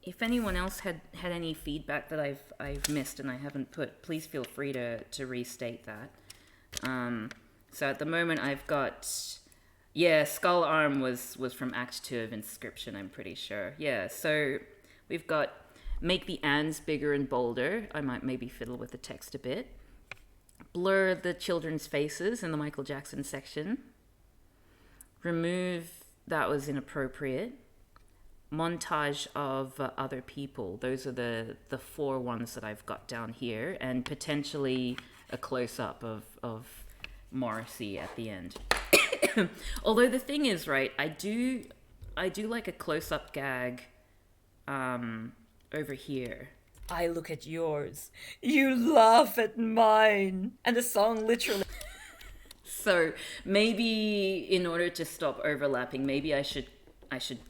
if anyone else had any feedback that I've missed and I haven't put, please feel free to restate that. So at the moment I've got, yeah, Skull Arm was from Act 2 of Inscription, I'm pretty sure. Yeah, so we've got make the ands bigger and bolder. I might maybe fiddle with the text a bit. Blur the children's faces in the Michael Jackson section. Remove. That was inappropriate. Montage of other people. Those are the 4 ones that I've got down here, and potentially a close-up of Morrissey at the end. Although the thing is, right, I do like a close-up gag over here. I look at yours. You laugh at mine. And the song literally... So maybe in order to stop overlapping, maybe I should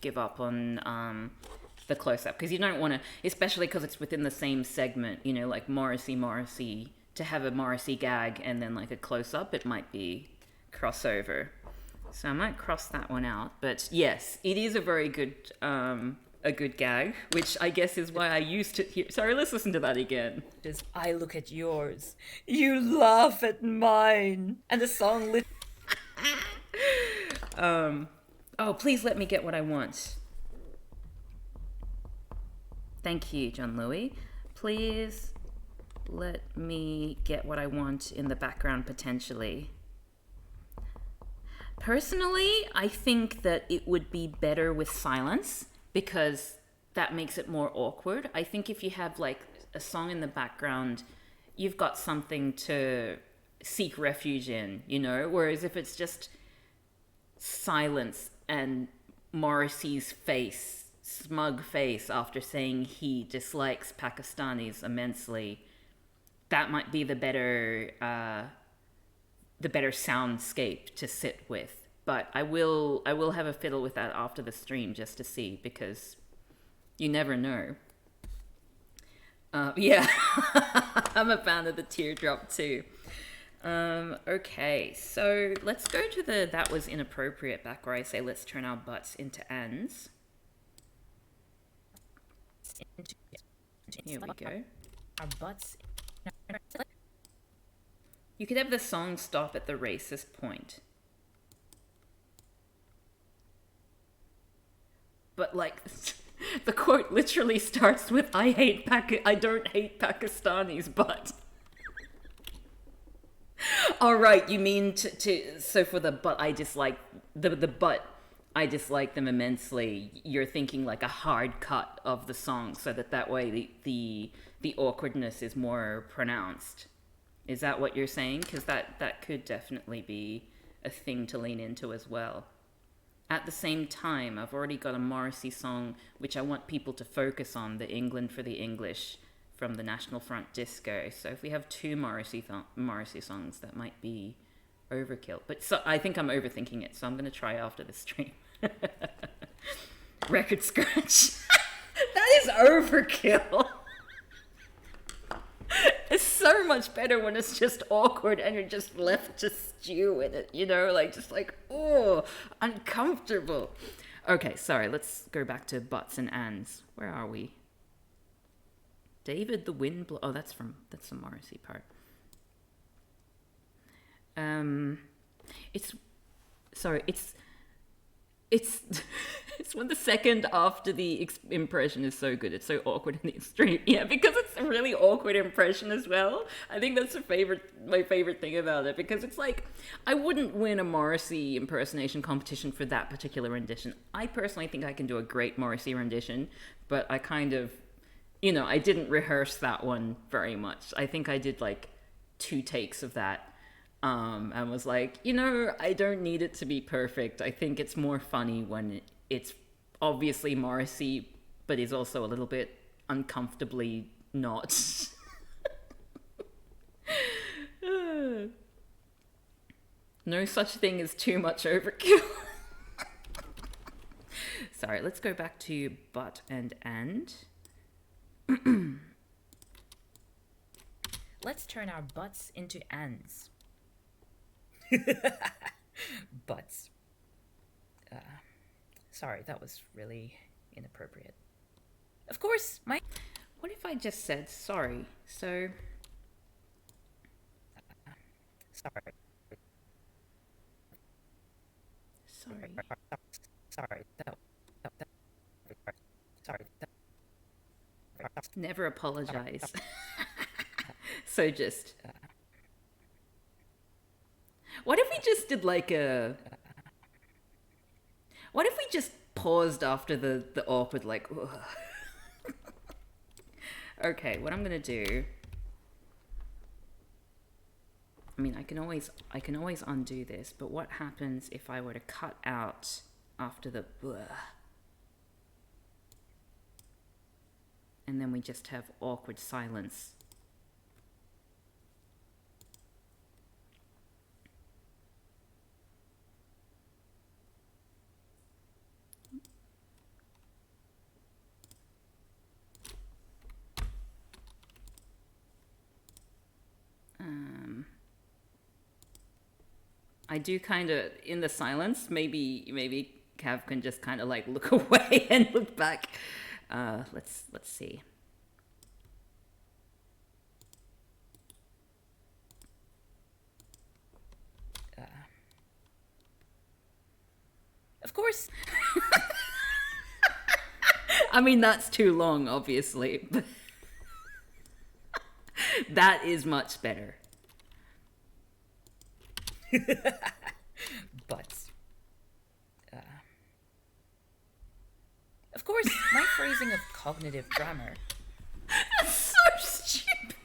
give up on the close-up, because you don't want to, especially because it's within the same segment, you know, like Morrissey, to have a Morrissey gag and then like a close-up, it might be crossover. So I might cross that one out. But yes, it is a very good gag, which I guess is why I used it here. Sorry, let's listen to that again. I look at yours. You laugh at mine. And the song Oh, please let me get what I want. Thank you, John Louis. Please let me get what I want in the background potentially. Personally, I think that it would be better with silence, because that makes it more awkward. I think if you have like a song in the background, you've got something to seek refuge in, you know? Whereas if it's just silence and Morrissey's face, smug face after saying he dislikes Pakistanis immensely, that might be the better soundscape to sit with. But I will have a fiddle with that after the stream just to see, because you never know. Yeah, I'm a fan of the teardrop too. Okay, so let's go to the that was inappropriate back where I say let's turn our butts into ands. Here we go. Our butts. You could have the song stop at the racist point. But like, the quote literally starts with I don't hate Pakistanis, but... All right, you mean so for the but I dislike the but I dislike them immensely. You're thinking like a hard cut of the song, so that way the awkwardness is more pronounced. Is that what you're saying? Because that could definitely be a thing to lean into as well. At the same time, I've already got a Morrissey song which I want people to focus on, the England for the English from the National Front Disco. So if we have 2 Morrissey songs, that might be overkill. But so I think I'm overthinking it, so I'm gonna try after the stream. Record scratch. That is overkill. It's so much better when it's just awkward and you're just left to stew in it, you know, like just like, oh, uncomfortable. Okay, sorry, let's go back to buts and ands. Where are we? David the Wind Blow. Oh, that's the Morrissey part. It's it's when the second after the impression is so good. It's so awkward in the extreme. Yeah, because it's a really awkward impression as well. I think that's my favorite thing about it, because it's like, I wouldn't win a Morrissey impersonation competition for that particular rendition. I personally think I can do a great Morrissey rendition, but I kind of, you know, I didn't rehearse that one very much. I think I did like 2 takes of that. And was like, you know, I don't need it to be perfect. I think it's more funny when it's obviously Morrissey, but is also a little bit uncomfortably not. No such thing as too much overkill. Sorry, let's go back to but and. Let's turn our butts into ands. Butts. Sorry, that was really inappropriate. Of course, my... What if I just said sorry? So... Sorry. Sorry. Sorry. Sorry. Never apologize. So just... What if we just did like a... What if we just paused after the awkward, like... Okay, what I'm gonna do... I mean, I can always undo this, but what happens if I were to cut out after the... And then we just have awkward silence. I do kind of, in the silence, maybe Cav can just kind of like look away and look back. Let's see. Of course. I mean, that's too long, obviously. But that is much better. Butts. Of course, my phrasing of cognitive grammar. That's so stupid.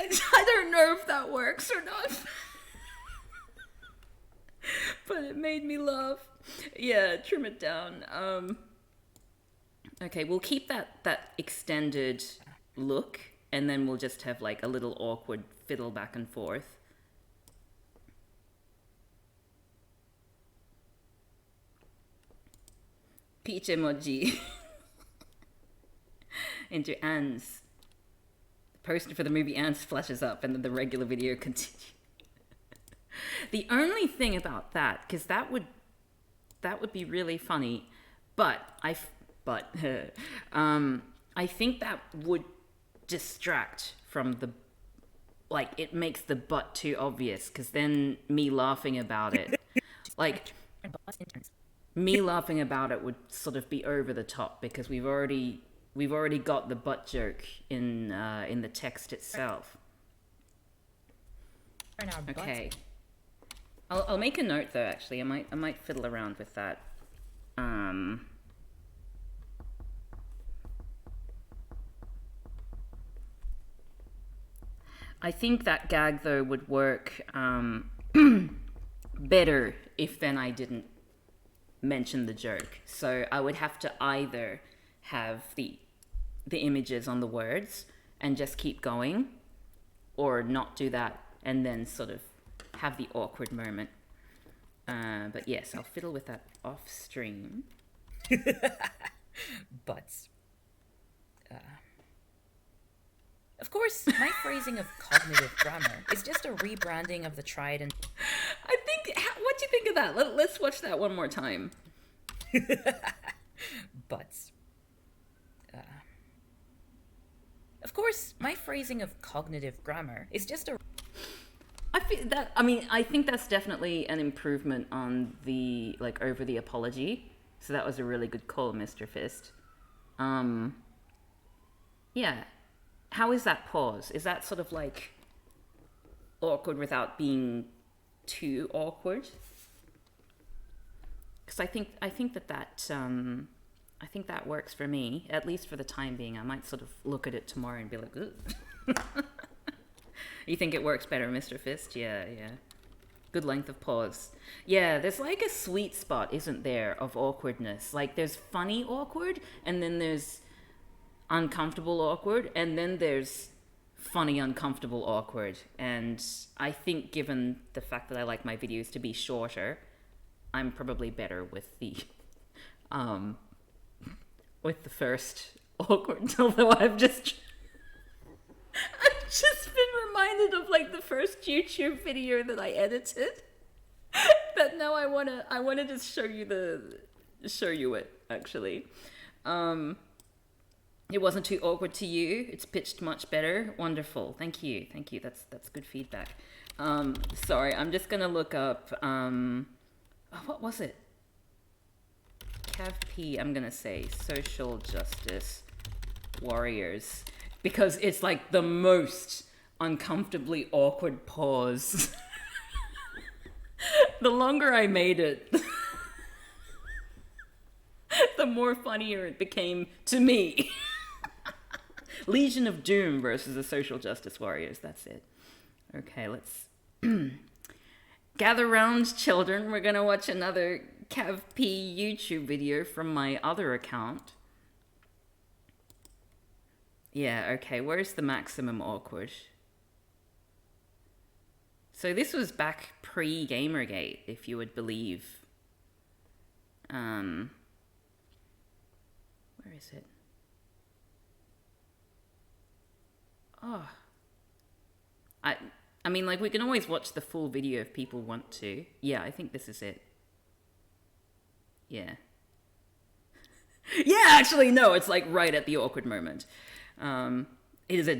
I don't know if that works or not. But it made me laugh. Yeah, trim it down. Okay, we'll keep that extended look, and then we'll just have like a little awkward fiddle back and forth. Peach emoji into Anne's. The poster for the movie Ants flashes up, and then the regular video continues. The only thing about that, because that would be really funny, but I think that would distract from the, like, it makes the butt too obvious, because then me laughing about it, like, me laughing about it would sort of be over the top, because we've already got the butt joke in the text itself. Okay. I'll make a note though. Actually, I might fiddle around with that. I think that gag though would work better if then I didn't mention the joke. So I would have to either have the the images on the words and just keep going, or not do that and then sort of have the awkward moment. But yes, I'll fiddle with that off stream. But, of course, my phrasing of cognitive grammar is just a rebranding of the tried and... I think, what do you think of that? Let's watch that one more time. But, of course, my phrasing of cognitive grammar is just a... I think that's definitely an improvement on the, like, over the apology. So that was a really good call, Mr. Fist. Yeah. How is that pause? Is that sort of like awkward without being too awkward? Because I think that works for me, at least for the time being. I might sort of look at it tomorrow and be like, ugh. You think it works better, Mr. Fist? Yeah. Good length of pause. Yeah, there's like a sweet spot, isn't there, of awkwardness. Like, there's funny awkward, and then there's uncomfortable awkward, and then there's funny uncomfortable awkward. And I think, given the fact that I like my videos to be shorter, I'm probably better with the first awkward, although I've just been reminded of like the first YouTube video that I edited. But now I wanna just show you it actually. It wasn't too awkward to you. It's pitched much better. Wonderful. Thank you. That's good feedback. Sorry, I'm just gonna look up what was it? CavP, I'm gonna say social justice warriors, because it's like the most uncomfortably awkward pause. The longer I made it, the more funnier it became to me. Legion of Doom versus the social justice warriors. That's it. Okay, let's gather round, children. We're gonna watch another CavP YouTube video from my other account. Yeah, okay, where's the maximum awkward? So this was back pre-Gamergate, if you would believe. Where is it? Oh. I mean, like, we can always watch the full video if people want to. Yeah, I think this is it. Yeah. Yeah, actually, no, it's like right at the awkward moment. It is a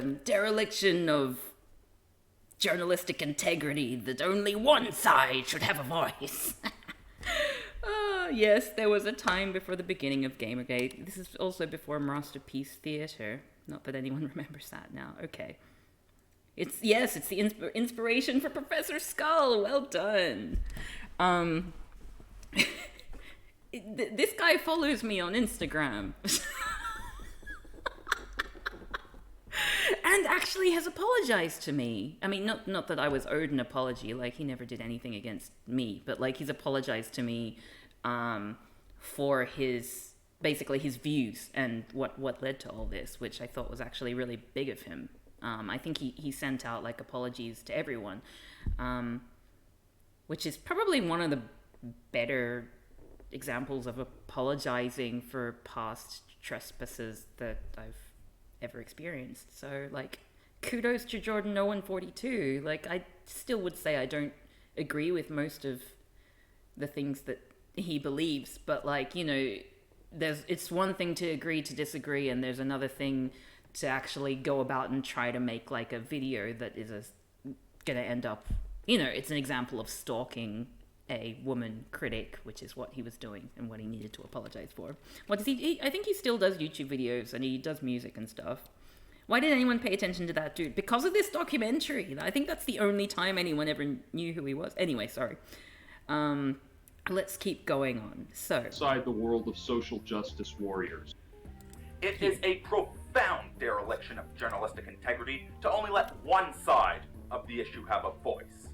dereliction of journalistic integrity that only one side should have a voice. Yes, there was a time before the beginning of Gamergate. This is also before Masterpiece Theatre. Not that anyone remembers that now. Okay. It's the inspiration for Professor Skull. Well done. This guy follows me on Instagram. And actually has apologized to me. I mean, not that I was owed an apology, like, he never did anything against me, but, like, he's apologized to me for his views and what led to all this, which I thought was actually really big of him. I think he sent out, like, apologies to everyone, which is probably one of the better examples of apologizing for past trespasses that I've ever experienced. So, like, kudos to Jordan Owen 42. Like, I still would say I don't agree with most of the things that he believes, but, like, you know, it's one thing to agree to disagree, and there's another thing to actually go about and try to make, like, a video that is gonna end up, you know, it's an example of stalking a woman critic, which is what he was doing and what he needed to apologize for. What does he I think he still does YouTube videos and he does music and stuff. Why did anyone pay attention to that dude? Because of this documentary. I think that's the only time anyone ever knew who he was. Anyway, sorry. Let's keep going on. So, inside the world of social justice warriors. It is a profound dereliction of journalistic integrity to only let one side of the issue have a voice.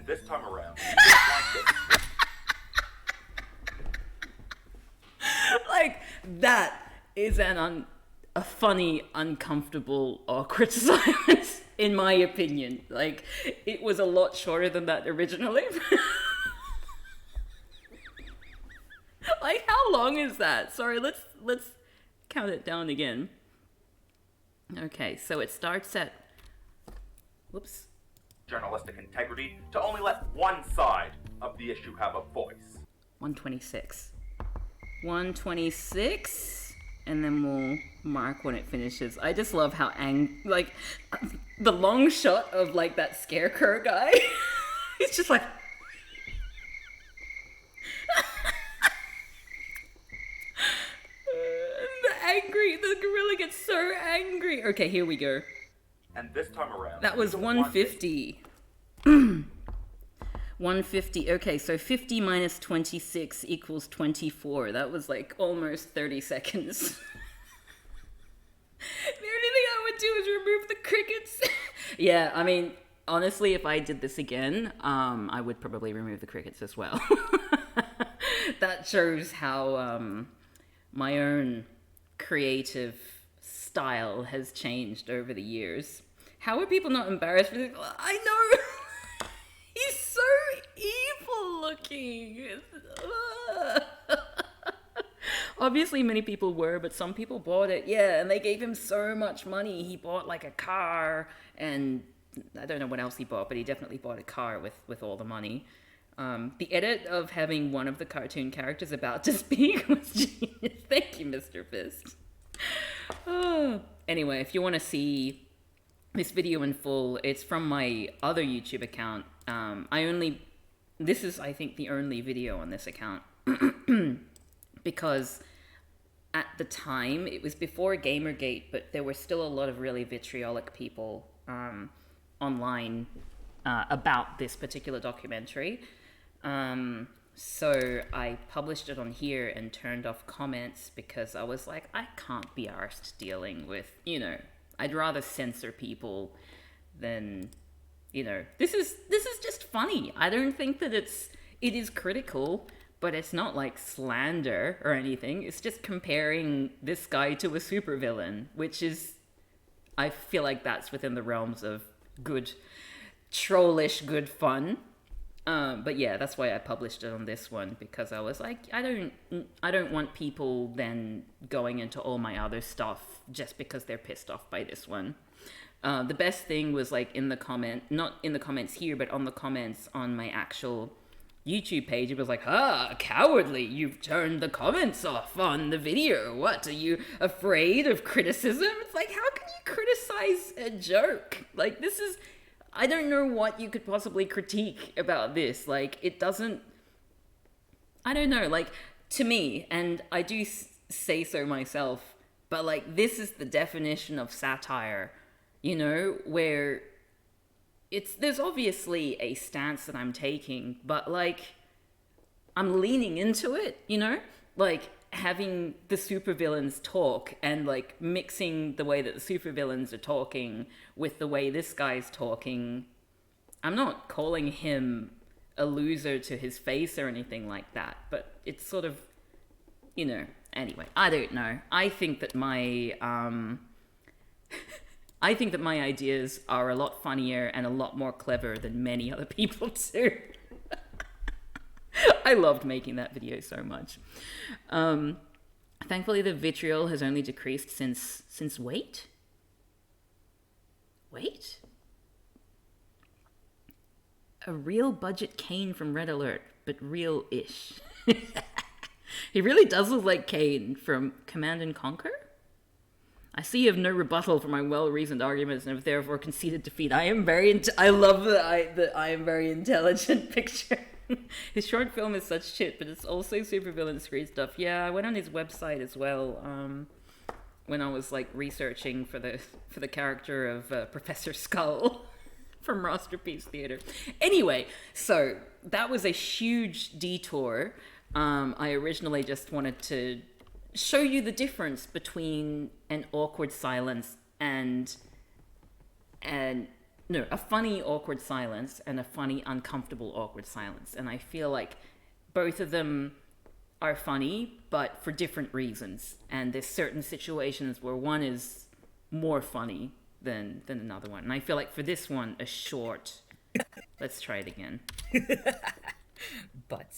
And this time around, you just want this. Like, that is a funny, uncomfortable, awkward silence, in my opinion. Like, it was a lot shorter than that originally. Like, how long is that? Sorry, let's count it down again. Okay, so it starts at... Whoops. Journalistic integrity to only let one side of the issue have a voice. 126. 126, and then we'll mark when it finishes. I just love how like, the long shot of, like, that scarecrow guy. He's just like... the gorilla gets so angry. Okay, here we go. And this time around, That was you don't want 150. 150. Okay, so 50 minus 26 equals 24. That was like almost 30 seconds. The only thing I would do is remove the crickets. Yeah, I mean, honestly, if I did this again, I would probably remove the crickets as well. That shows how my own creative style has changed over the years. How are people not embarrassed for this? I know! He's so evil looking! Obviously many people were, but some people bought it. Yeah, and they gave him so much money. He bought like a car, and I don't know what else he bought, but he definitely bought a car with all the money. The edit of having one of the cartoon characters about to speak was genius. Thank you, Mr. Fist. Anyway, if you want to see this video in full, it's from my other YouTube account. This is, I think, the only video on this account. Because at the time, it was before Gamergate, but there were still a lot of really vitriolic people online about this particular documentary. So I published it on here and turned off comments because I was like, I can't be arsed dealing with, I'd rather censor people than, this is just funny. I don't think that it is critical, but it's not like slander or anything. It's just comparing this guy to a supervillain, which is, I feel like that's within the realms of good, trollish, good fun. But yeah, that's why I published it on this one, because I was like, I don't want people then going into all my other stuff just because they're pissed off by this one. The best thing was like not in the comments here, but on the comments on my actual YouTube page, it was like, cowardly, you've turned the comments off on the video. What, are you afraid of criticism? It's like, how can you criticize a joke? Like, this is... I don't know what you could possibly critique about this. Like, it doesn't... I don't know, like, to me, and I do say so myself, but, like, this is the definition of satire, where there's obviously a stance that I'm taking, but, like, I'm leaning into it, Like, having the supervillains talk and, like, mixing the way that the supervillains are talking with the way this guy's talking. I'm not calling him a loser to his face or anything like that, but it's sort of, anyway, I don't know. I think that my ideas are a lot funnier and a lot more clever than many other people do. I loved making that video so much. Thankfully, the vitriol has only decreased since Wait? A real budget Kane from Red Alert, but real-ish. He really does look like Kane from Command and Conquer. I see you have no rebuttal for my well-reasoned arguments and have therefore conceded defeat. I love the I am very intelligent picture. His short film is such shit, but it's also supervillain screen stuff. Yeah, I went on his website as well when I was like researching for the character of Professor Skull from Masterpiece Theater. Anyway, so that was a huge detour. I originally just wanted to show you the difference between an awkward silence and no, a funny awkward silence and a funny uncomfortable awkward silence. And I feel like both of them are funny, but for different reasons. And there's certain situations where one is more funny than another one. And I feel like for this one, a short... Let's try it again. But...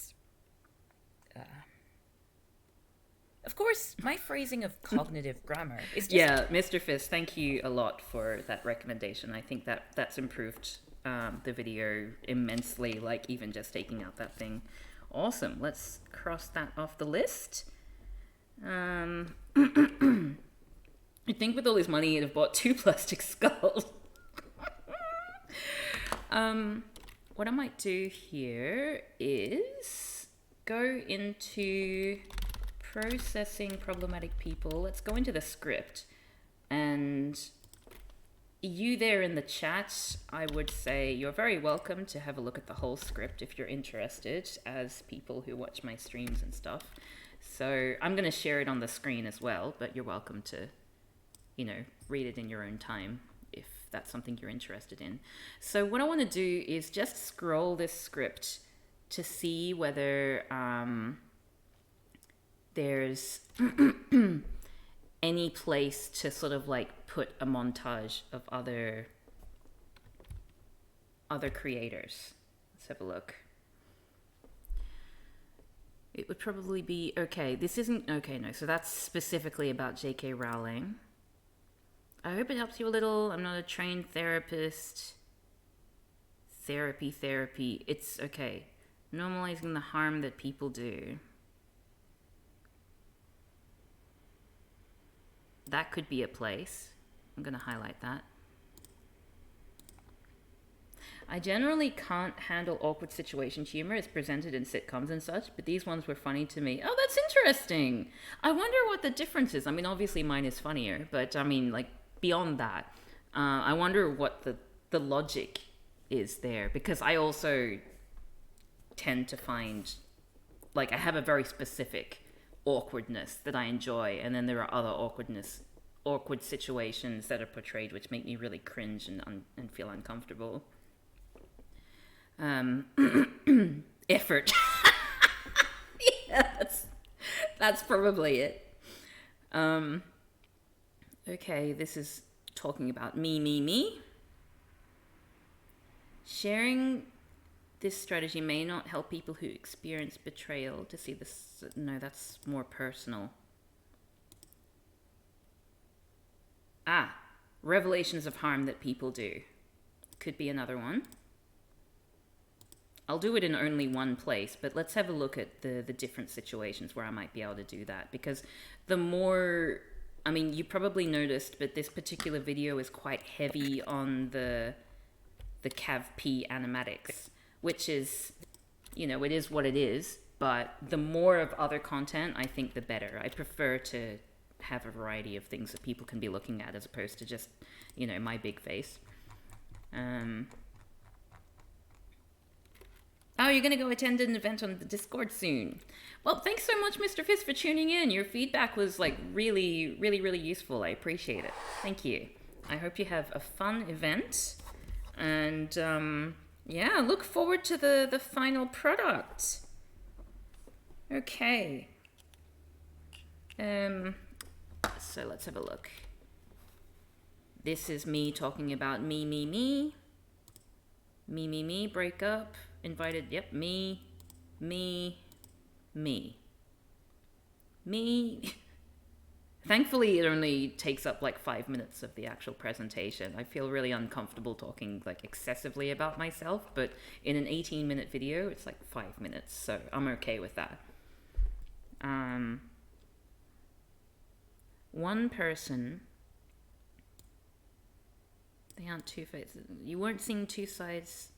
of course, my phrasing of cognitive grammar is just... Yeah, Mr. Fist, thank you a lot for that recommendation. I think that's improved the video immensely, like even just taking out that thing. Awesome. Let's cross that off the list. I think with all this money, I'd have bought 2 plastic skulls. What I might do here is go into processing problematic people. Let's go into the script. And you there in the chat, I would say you're very welcome to have a look at the whole script if you're interested, as people who watch my streams and stuff. So I'm going to share it on the screen as well, but you're welcome to, you know, read it in your own time if that's something you're interested in. So what I want to do is just scroll this script to see whether there's any place to sort of like put a montage of other creators. Let's have a look. It would probably be, okay, this isn't, okay, no, so that's specifically about J.K. Rowling. I hope it helps you a little. I'm not a trained therapist. Therapy. It's okay. Normalizing the harm that people do. That could be a place. I'm going to highlight that. I generally can't handle awkward situation humor as presented in sitcoms and such, but these ones were funny to me. Oh, that's interesting. I wonder what the difference is. I mean, obviously mine is funnier, but I mean, like, beyond that, I wonder what the logic is there, because I also tend to find, like, I have a very specific awkwardness that I enjoy, and then there are other awkward situations that are portrayed which make me really cringe and feel uncomfortable. Effort. Yeah, that's probably it. Okay, this is talking about me. Sharing this strategy may not help people who experience betrayal to see this. No, that's more personal. Revelations of harm that people do. Could be another one. I'll do it in only one place, but let's have a look at the different situations where I might be able to do that. Because the more, I mean, you probably noticed, but this particular video is quite heavy on the CavP animatics, which is, you know, it is what it is, but the more of other content, I think the better. I prefer to have a variety of things that people can be looking at as opposed to just, you know, my big face. Oh, you're going to go attend an event on the Discord soon. Well, thanks so much, Mr. Fist, for tuning in. Your feedback was, like, really, really, really useful. I appreciate it. Thank you. I hope you have a fun event. And, yeah, look forward to the final product. Okay. So let's have a look. This is me talking about me. Me, break up. Invited, yep, me. Thankfully, it only takes up like 5 minutes of the actual presentation. I feel really uncomfortable talking like excessively about myself, but in an 18-minute video, it's like 5 minutes, so I'm okay with that. One person, they aren't two faces. You weren't seeing two sides.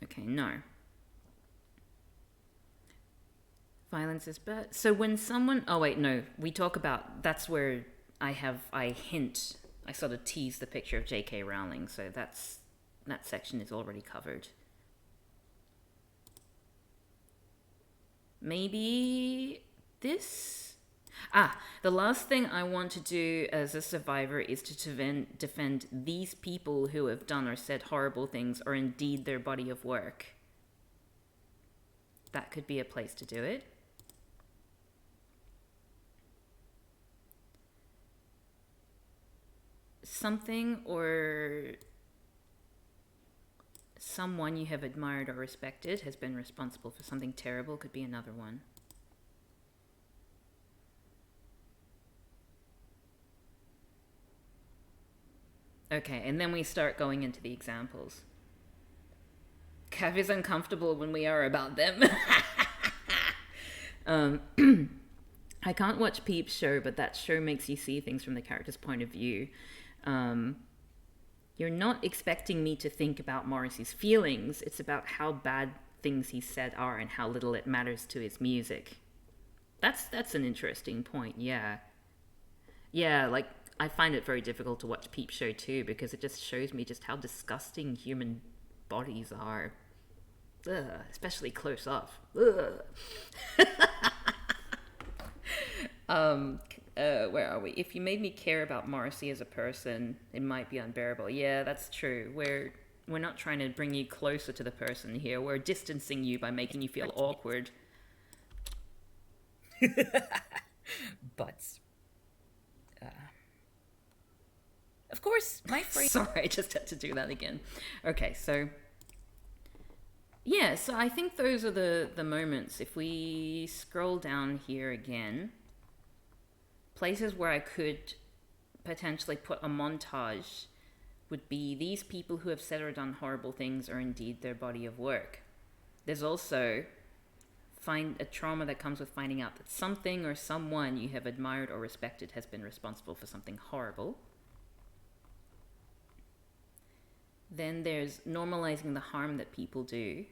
Okay, no. Violence is bad. So when someone... Oh, wait, no. We talk about... That's where I hint. I sort of tease the picture of J.K. Rowling. So that section is already covered. Maybe this... The last thing I want to do as a survivor is to defend these people who have done or said horrible things, or indeed their body of work. That could be a place to do it. Something or someone you have admired or respected has been responsible for something terrible could be another one. Okay, and then we start going into the examples. Cav is uncomfortable when we are about them. I can't watch Peep's show, but that show makes you see things from the character's point of view. You're not expecting me to think about Morrissey's feelings. It's about how bad things he said are and how little it matters to his music. That's an interesting point, yeah. Yeah, like, I find it very difficult to watch Peep Show too, because it just shows me just how disgusting human bodies are. Ugh, especially close up. Ugh. Where are we? If you made me care about Morrissey as a person, it might be unbearable. Yeah, that's true. We're not trying to bring you closer to the person here. We're distancing you by making you feel awkward. But, of course, my phrase... Sorry, I just had to do that again. Okay, so... Yeah, so I think those are the moments. If we scroll down here again, places where I could potentially put a montage would be these people who have said or done horrible things, or indeed their body of work. There's also find a trauma that comes with finding out that something or someone you have admired or respected has been responsible for something horrible. Then there's normalizing the harm that people do.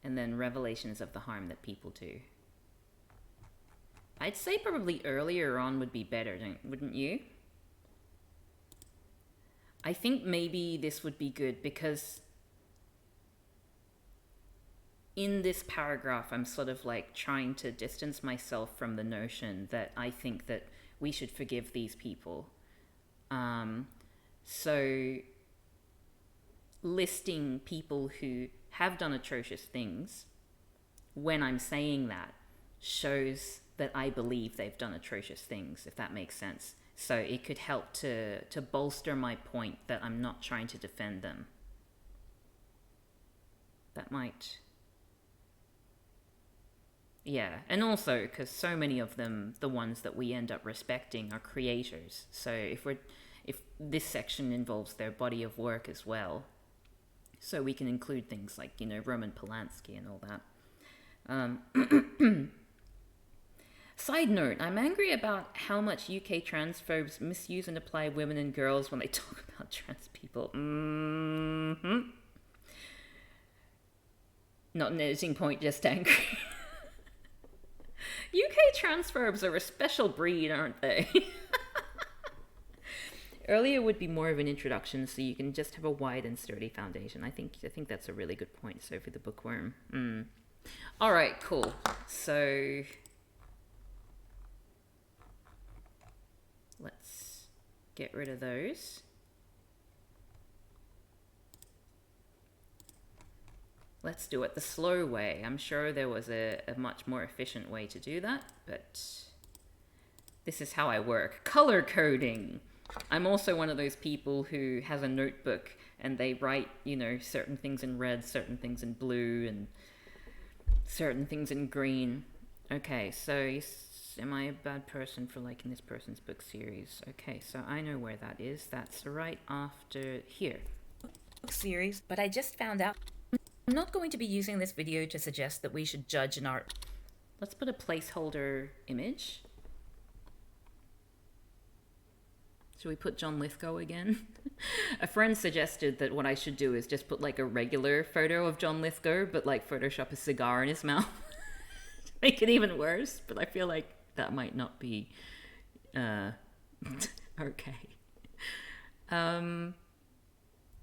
And then revelations of the harm that people do. I'd say probably earlier on would be better, wouldn't you? I think maybe this would be good because in this paragraph, I'm sort of like trying to distance myself from the notion that I think that we should forgive these people. So listing people who have done atrocious things, when I'm saying that, shows that I believe they've done atrocious things, if that makes sense. So it could help to bolster my point that I'm not trying to defend them. That might... Yeah, and also, because so many of them, the ones that we end up respecting, are creators. So if this section involves their body of work as well, so we can include things like, you know, Roman Polanski and all that. Side note, I'm angry about how much UK transphobes misuse and apply women and girls when they talk about trans people. Not an editing point, just angry. UK transphobes are a special breed, aren't they? Earlier would be more of an introduction, so you can just have a wide and sturdy foundation. I think that's a really good point, Sophie the Bookworm. All right, cool. So let's get rid of those. Let's do it the slow way. I'm sure there was a much more efficient way to do that, but this is how I work. Color coding. I'm also one of those people who has a notebook and they write, you know, certain things in red, certain things in blue, and certain things in green. Okay, so am I a bad person for liking this person's book series? Okay, so I know where that is. That's right after here. Book series, but I just found out I'm not going to be using this video to suggest that we should judge an art. Let's put a placeholder image. Should we put John Lithgow again? A friend suggested that what I should do is just put like a regular photo of John Lithgow, but like Photoshop a cigar in his mouth. To make it even worse, but I feel like that might not be okay.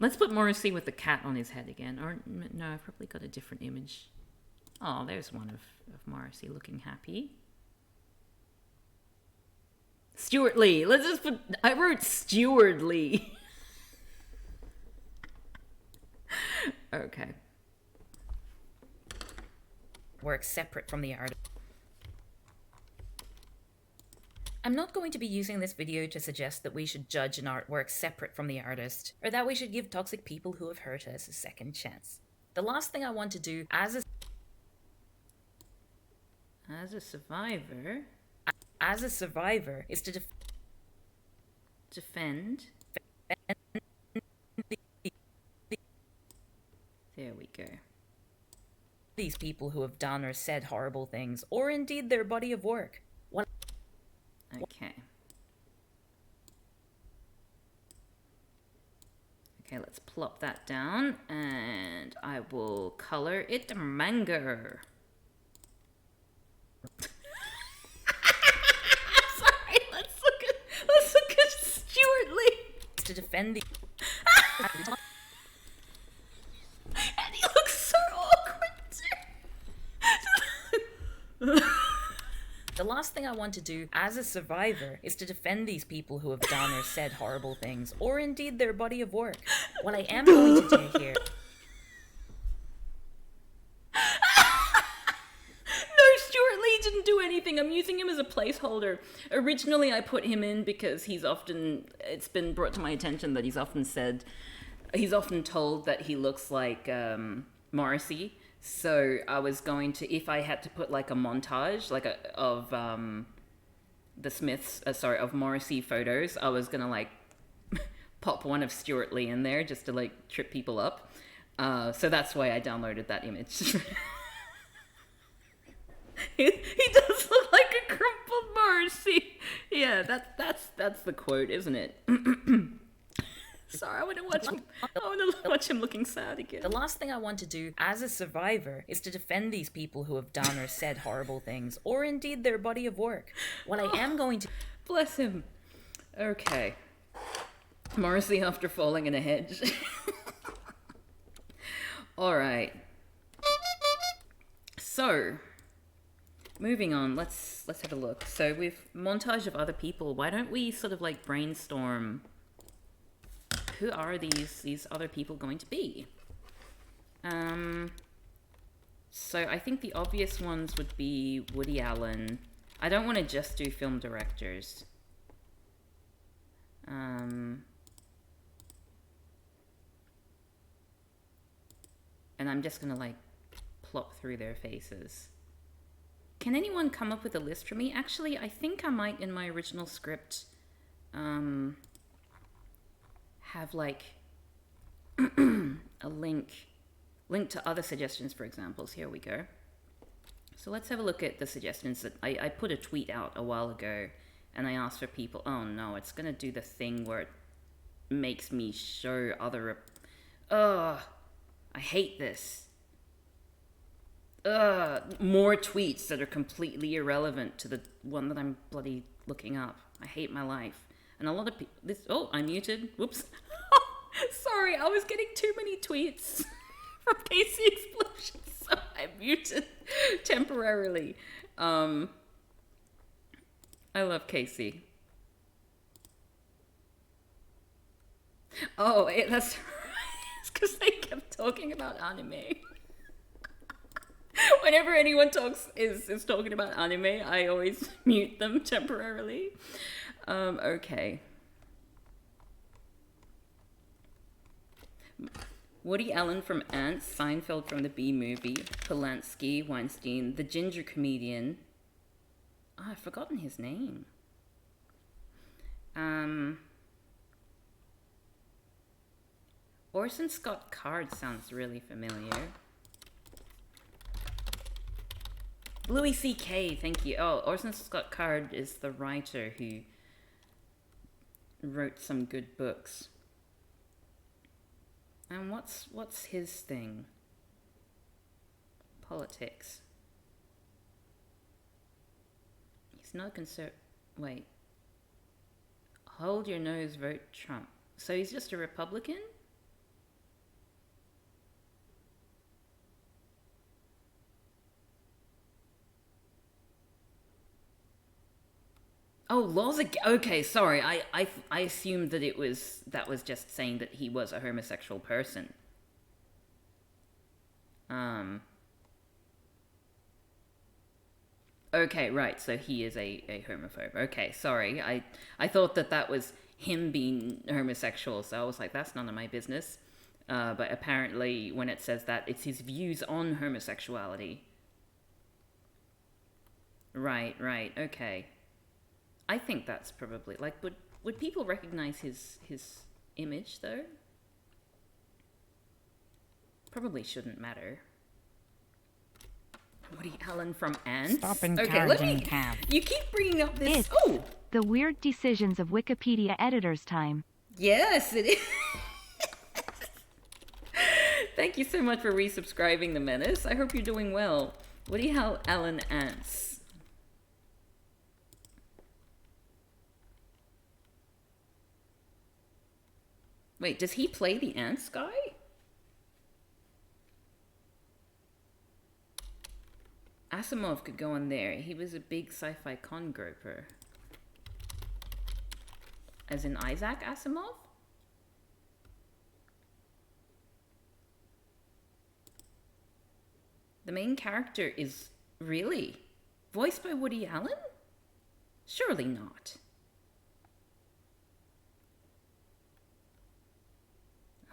Let's put Morrissey with the cat on his head again. Or no, I've probably got a different image. Oh, there's one of Morrissey looking happy. Stuart Lee. Let's just put... I wrote Stuart Lee. Okay. Work separate from the artist. I'm not going to be using this video to suggest that we should judge an artwork separate from the artist, or that we should give toxic people who have hurt us a second chance. The last thing I want to do as a survivor is to defend. There we go. These people who have done or said horrible things, or indeed their body of work. Okay. Okay, let's plop that down, and I will color it mango. Sorry, let's look at Stuart Lee. To defend the... And he looks so awkward too. The last thing I want to do as a survivor is to defend these people who have done or said horrible things, or indeed their body of work. What I am going to do here... No, Stuart Lee didn't do anything. I'm using him as a placeholder. Originally, I put him in because it's been brought to my attention that he's often told that he looks like Morrissey. So I was going to, if I had to put like a montage, of Morrissey photos, I was gonna like pop one of Stuart Lee in there just to like trip people up. So that's why I downloaded that image. he does look like a crumpled Morrissey. Yeah, that's the quote, isn't it? Sorry, I want to watch him looking sad again. The last thing I want to do as a survivor is to defend these people who have done or said horrible things, or indeed their body of work. What I am going to... Bless him. Okay. Morrissey after falling in a hedge. Alright. So, moving on, let's have a look. So with montage of other people, why don't we sort of like brainstorm... Who are these other people going to be? So I think the obvious ones would be Woody Allen. I don't want to just do film directors. And I'm just gonna like plop through their faces. Can anyone come up with a list for me? Actually, I think I might in my original script have like a link to other suggestions for examples. Here we go. So let's have a look at the suggestions that I put a tweet out a while ago, and I asked for people. Oh no, it's gonna do the thing where it makes me show other. I hate this. More tweets that are completely irrelevant to the one that I'm bloody looking up. I hate my life. And a lot of people... Oh, I muted. Whoops. Sorry, I was getting too many tweets from Casey Explosion, so I muted temporarily. I love Casey. Oh, that's right. It's because they kept talking about anime. Whenever anyone is talking about anime, I always mute them temporarily. Okay. Woody Allen from Ants, Seinfeld from the Bee Movie, Polanski, Weinstein, the ginger comedian. Oh, I've forgotten his name. Orson Scott Card sounds really familiar. Louis C.K., thank you. Oh, Orson Scott Card is the writer who wrote some good books. And what's his thing? Politics. He's not Wait. Hold your nose, vote Trump. So he's just a Republican? Oh, laws okay, sorry. I assumed that that was just saying that he was a homosexual person. Okay, right. So he is a homophobe. Okay, sorry. I thought that was him being homosexual. So I was like, that's none of my business. But apparently, when it says that, it's his views on homosexuality. Right. Okay. I think that's probably like would people recognize his image though? Probably shouldn't matter. Woody Allen from Ants. Stop encouraging Cav. You keep bringing up this. It's the weird decisions of Wikipedia editors time. Yes, it is. Thank you so much for resubscribing, The Menace. I hope you're doing well. Woody Allen Ants. Wait, does he play the Ants guy? Asimov could go on there. He was a big sci-fi con groper. As in Isaac Asimov? The main character is really voiced by Woody Allen? Surely not.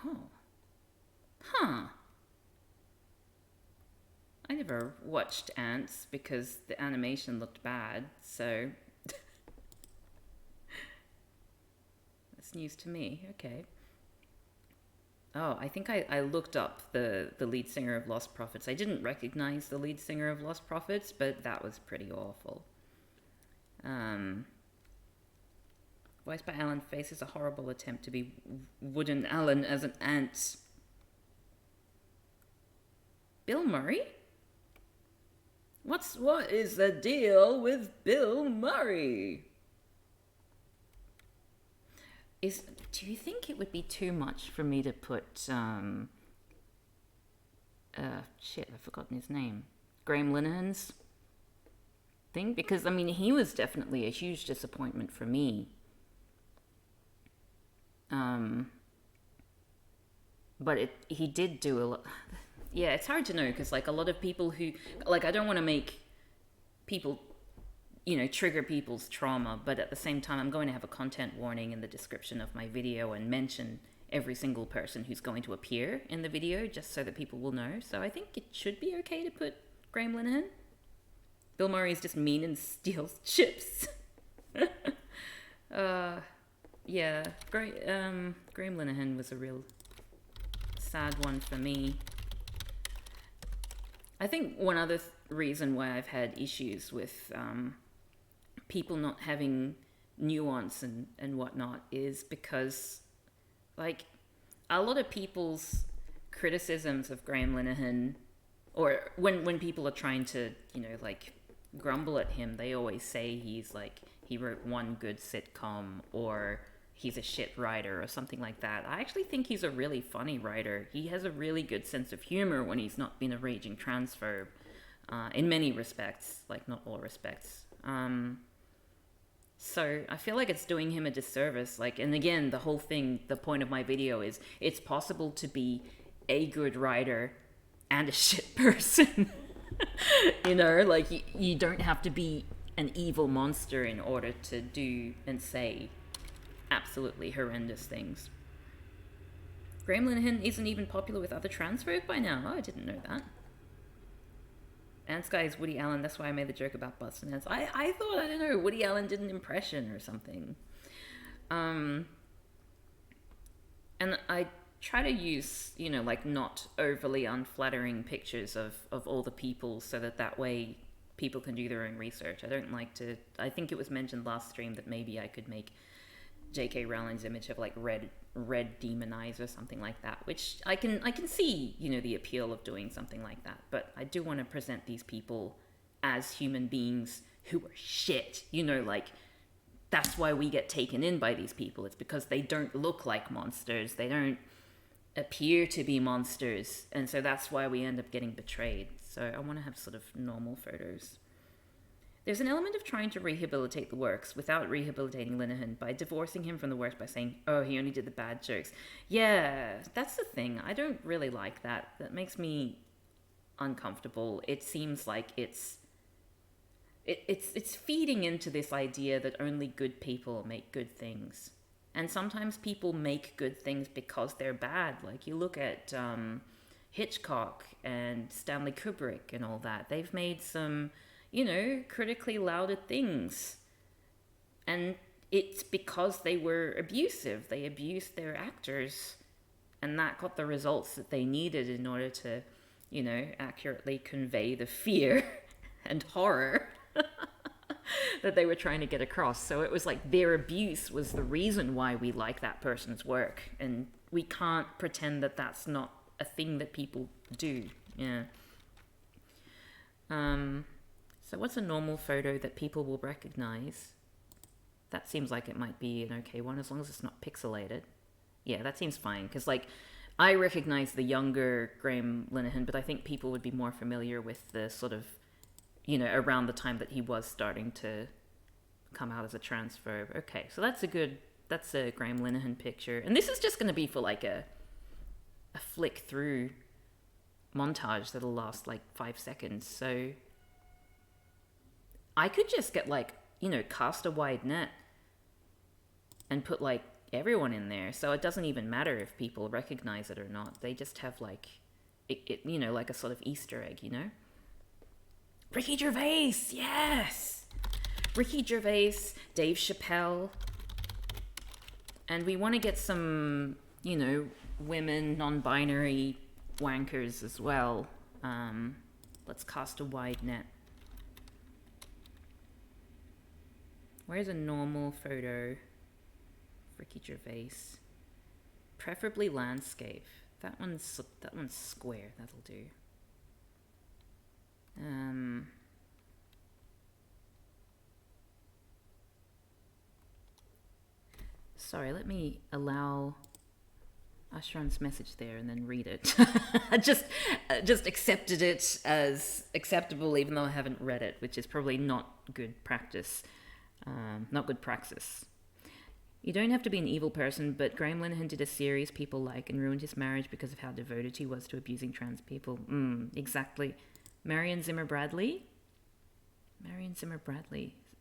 Oh. Huh. I never watched Ants because the animation looked bad, so that's news to me. Okay. Oh, I think I looked up the lead singer of Lost Prophets. I didn't recognize the lead singer of Lost Prophets, but that was pretty awful. Voiced by Alan faces a horrible attempt to be Wooden Allen as an ant. Bill Murray? What is the deal with Bill Murray? Do you think it would be too much for me to put shit, I've forgotten his name. Graham Linehan's thing? Because I mean he was definitely a huge disappointment for me. But he did do a lot. Yeah, it's hard to know because like a lot of people who like I don't want to make people trigger people's trauma, but at the same time I'm going to have a content warning in the description of my video and mention every single person who's going to appear in the video just so that people will know. So I think it should be okay to put Graham Linehan. Bill Murray is just mean and steals chips. Yeah, Graham Linehan was a real sad one for me. I think one other reason why I've had issues with people not having nuance and whatnot is because, like, a lot of people's criticisms of Graham Linehan, or when people are trying to, like, grumble at him, they always say he's, like, he wrote one good sitcom, or he's a shit writer, or something like that. I actually think he's a really funny writer. He has a really good sense of humor when he's not been a raging transphobe, in many respects, like, not all respects. So I feel like it's doing him a disservice. Like, and again, the whole thing, the point of my video is it's possible to be a good writer and a shit person. Like you don't have to be an evil monster in order to do and say absolutely horrendous things. Graham Linehan isn't even popular with other trans folk by now. Oh, I didn't know that. Ants guy is Woody Allen. That's why I made the joke about butts and ants. I thought, I don't know, Woody Allen did an impression or something. And I try to use, like not overly unflattering pictures of all the people so that way people can do their own research. I don't like to, I think it was mentioned last stream that maybe I could make J.K. Rowling's image of like red demonized or something like that, which I can see, the appeal of doing something like that. But I do want to present these people as human beings who are shit, like that's why we get taken in by these people. It's because they don't look like monsters. They don't appear to be monsters. And so that's why we end up getting betrayed. So I want to have sort of normal photos. There's an element of trying to rehabilitate the works without rehabilitating Linehan by divorcing him from the works by saying, oh, he only did the bad jokes. Yeah, that's the thing. I don't really like that. That makes me uncomfortable. It seems like it's feeding into this idea that only good people make good things. And sometimes people make good things because they're bad. Like you look at Hitchcock and Stanley Kubrick and all that. They've made some, critically lauded things. And it's because they were abusive. They abused their actors. And that got the results that they needed in order to, accurately convey the fear and horror that they were trying to get across. So it was like their abuse was the reason why we like that person's work. And we can't pretend that that's not a thing that people do. Yeah. So what's a normal photo that people will recognize? That seems like it might be an okay one, as long as it's not pixelated. Yeah, that seems fine. Because, I recognize the younger Graham Linehan, but I think people would be more familiar with the sort of, around the time that he was starting to come out as a transphobe. Okay, so that's a Graham Linehan picture. And this is just going to be for, a flick through montage that'll last, 5 seconds. So I could just get, cast a wide net and put, everyone in there. So it doesn't even matter if people recognize it or not. They just have, it like a sort of Easter egg, Ricky Gervais, yes! Ricky Gervais, Dave Chappelle. And we want to get some, women, non-binary wankers as well. Let's cast a wide net. Where's a normal photo? Ricky Gervais. Preferably landscape. That one's square. That'll do. Sorry, let me allow Ashran's message there and then read it. I just accepted it as acceptable even though I haven't read it, which is probably not good practice. Not good praxis. You don't have to be an evil person, but Graham Linehan did a series people like and ruined his marriage because of how devoted he was to abusing trans people. Exactly. Marion Zimmer Bradley?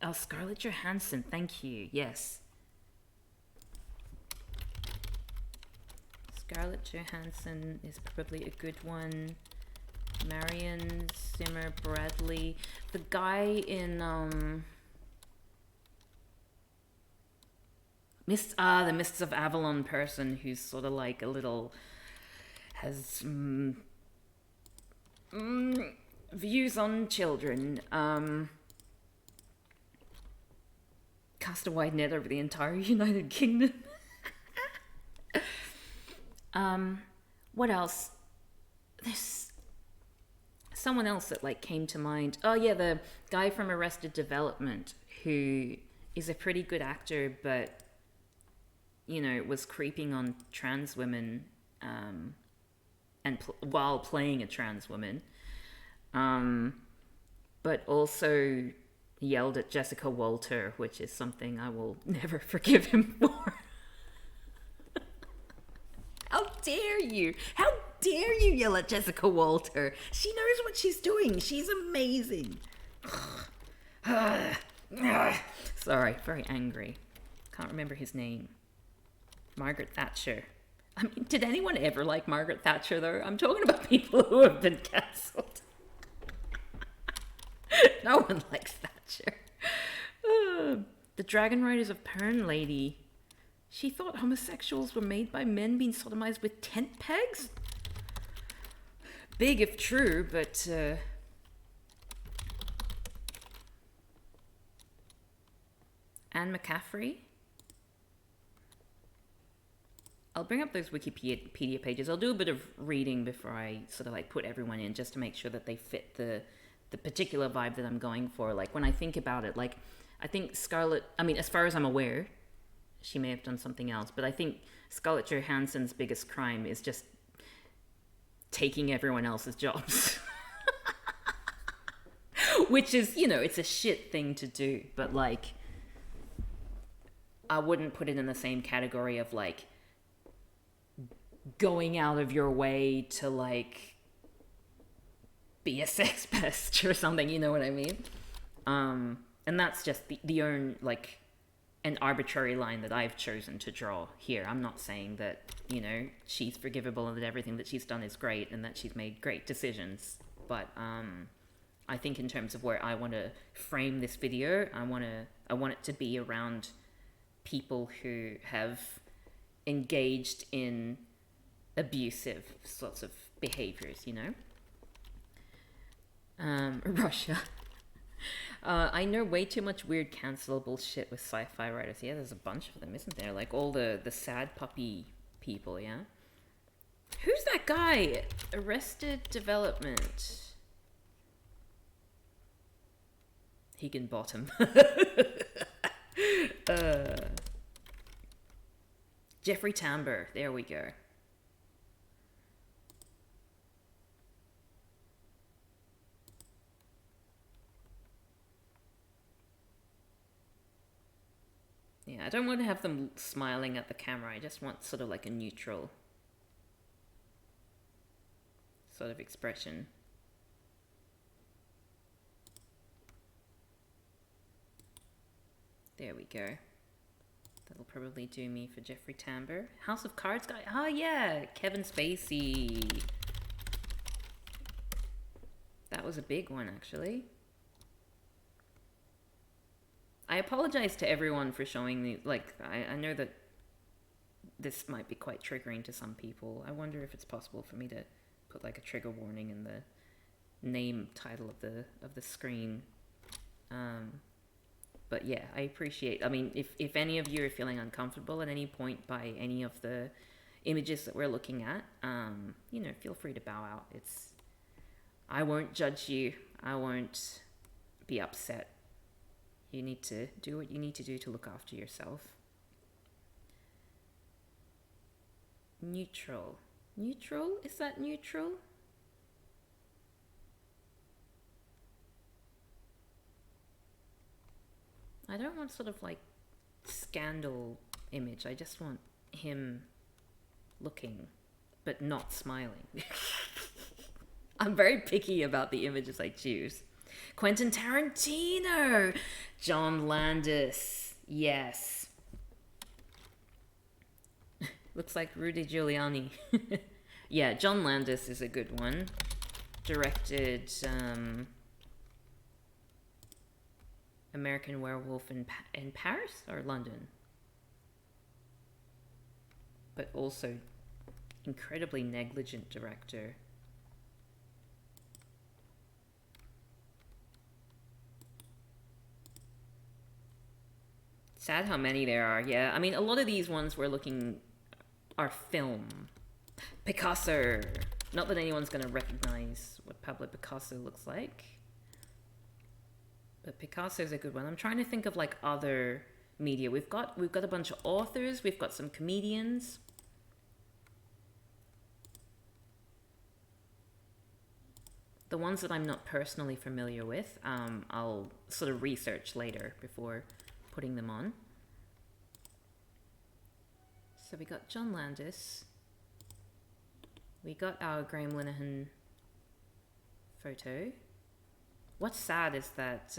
Oh, Scarlett Johansson. Thank you. Yes. Scarlett Johansson is probably a good one. Marion Zimmer Bradley. The guy in the Mists of Avalon person who's sort of a little has views on children. Cast a wide net over the entire United Kingdom. What else? There's someone else that came to mind. Oh yeah, the guy from Arrested Development who is a pretty good actor, but was creeping on trans women, and while playing a trans woman, but also yelled at Jessica Walter, which is something I will never forgive him for. How dare you? How dare you yell at Jessica Walter? She knows what she's doing. She's amazing. Sorry, very angry. Can't remember his name. Margaret Thatcher. I mean, did anyone ever like Margaret Thatcher, though? I'm talking about people who have been cancelled. No one likes Thatcher. The Dragon Riders of Pern lady. She thought homosexuals were made by men being sodomized with tent pegs? Big if true, but... Anne McCaffrey? I'll bring up those Wikipedia pages. I'll do a bit of reading before I sort of put everyone in, just to make sure that they fit the particular vibe that I'm going for. When I think about it, I think Scarlett, as far as I'm aware, she may have done something else, but I think Scarlett Johansson's biggest crime is just taking everyone else's jobs. Which is, you know, it's a shit thing to do, but like, I wouldn't put it in the same category of like going out of your way to like be a sex pest or something, you know what I mean? And that's just the own, like, an arbitrary line that I've chosen to draw here. I'm not saying that, you know, she's forgivable and that everything that she's done is great and that she's made great decisions. But I think in terms of where I want to frame this video, I want it to be around people who have engaged in abusive sorts of behaviors, you know? Russia. I know way too much weird cancelable shit with sci-fi writers. Yeah, there's a bunch of them, isn't there? Like all the sad puppy people, yeah? Who's that guy? Arrested Development. Higginbottom. Jeffrey Tambor. There we go. Yeah, I don't want to have them smiling at the camera. I just want sort of like a neutral sort of expression. There we go. That'll probably do me for Jeffrey Tambor. House of Cards guy. Oh yeah, Kevin Spacey. That was a big one, actually. I apologize to everyone for showing the, like, I know that this might be quite triggering to some people. I wonder if it's possible for me to put like a trigger warning in the name title of the screen. But yeah, I appreciate, I mean, if any of you are feeling uncomfortable at any point by any of the images that we're looking at, you know, feel free to bow out. I won't judge you. I won't be upset. You need to do what you need to do to look after yourself. Neutral. Neutral? Is that neutral? I don't want sort of like scandal image. I just want him looking, but not smiling. I'm very picky about the images I choose. Quentin Tarantino! John Landis. Yes. Looks like Rudy Giuliani. Yeah, John Landis is a good one. Directed American Werewolf in Paris or London? But also incredibly negligent director. Sad how many there are, yeah. I mean, a lot of these ones we're looking are film. Picasso. Not that anyone's going to recognize what Pablo Picasso looks like. But Picasso's a good one. I'm trying to think of like other media. We've got a bunch of authors. We've got some comedians. The ones that I'm not personally familiar with, I'll sort of research later before putting them on. So we got John Landis. We got our Graham Linehan photo. What's sad is that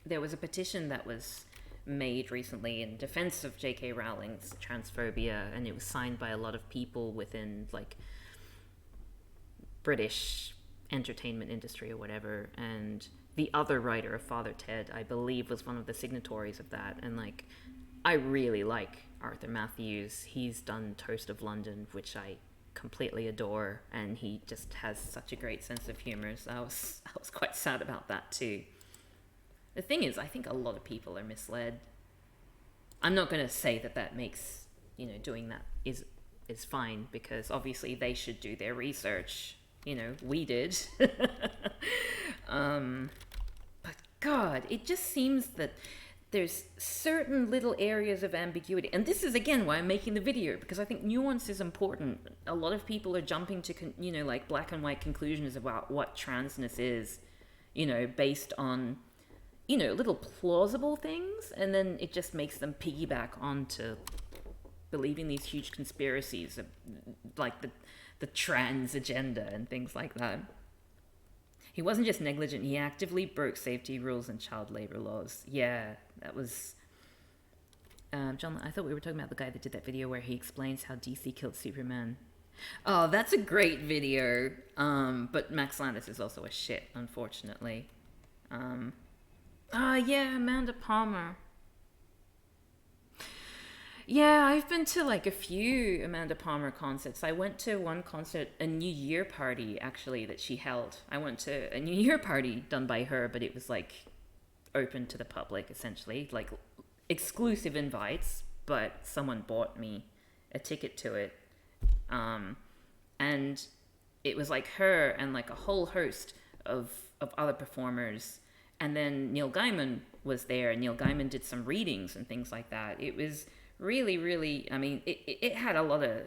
there was a petition that was made recently in defense of J.K. Rowling's transphobia, and it was signed by a lot of people within like British entertainment industry or whatever, and the other writer of Father Ted, I believe, was one of the signatories of that. And like, I really like Arthur Matthews. He's done Toast of London, which I completely adore, and he just has such a great sense of humor. So I was quite sad about that too. The thing is, I think a lot of people are misled. I'm not going to say that makes, you know, doing that is fine, because obviously they should do their research. You know, we did. But God, it just seems that there's certain little areas of ambiguity. And this is, again, why I'm making the video, because I think nuance is important. A lot of people are jumping to, you know, like black and white conclusions about what transness is based on, little plausible things, and then it just makes them piggyback onto believing these huge conspiracies of, like the trans agenda and things like that. He wasn't just negligent, he actively broke safety rules and child labor laws. Yeah, that was... John, I thought we were talking about the guy that did that video where he explains how DC killed Superman. Oh, that's a great video. But Max Landis is also a shit, unfortunately. Yeah, Amanda Palmer. Yeah, I've been to like a few Amanda Palmer concerts. I went to one concert, a New Year party actually that she held. I went to a New Year party done by her, but it was like open to the public essentially, like exclusive invites, but someone bought me a ticket to it. And it was like her and like a whole host of other performers. And then Neil Gaiman was there, and Neil Gaiman did some readings and things like that. It was really, really, I mean, it had a lot of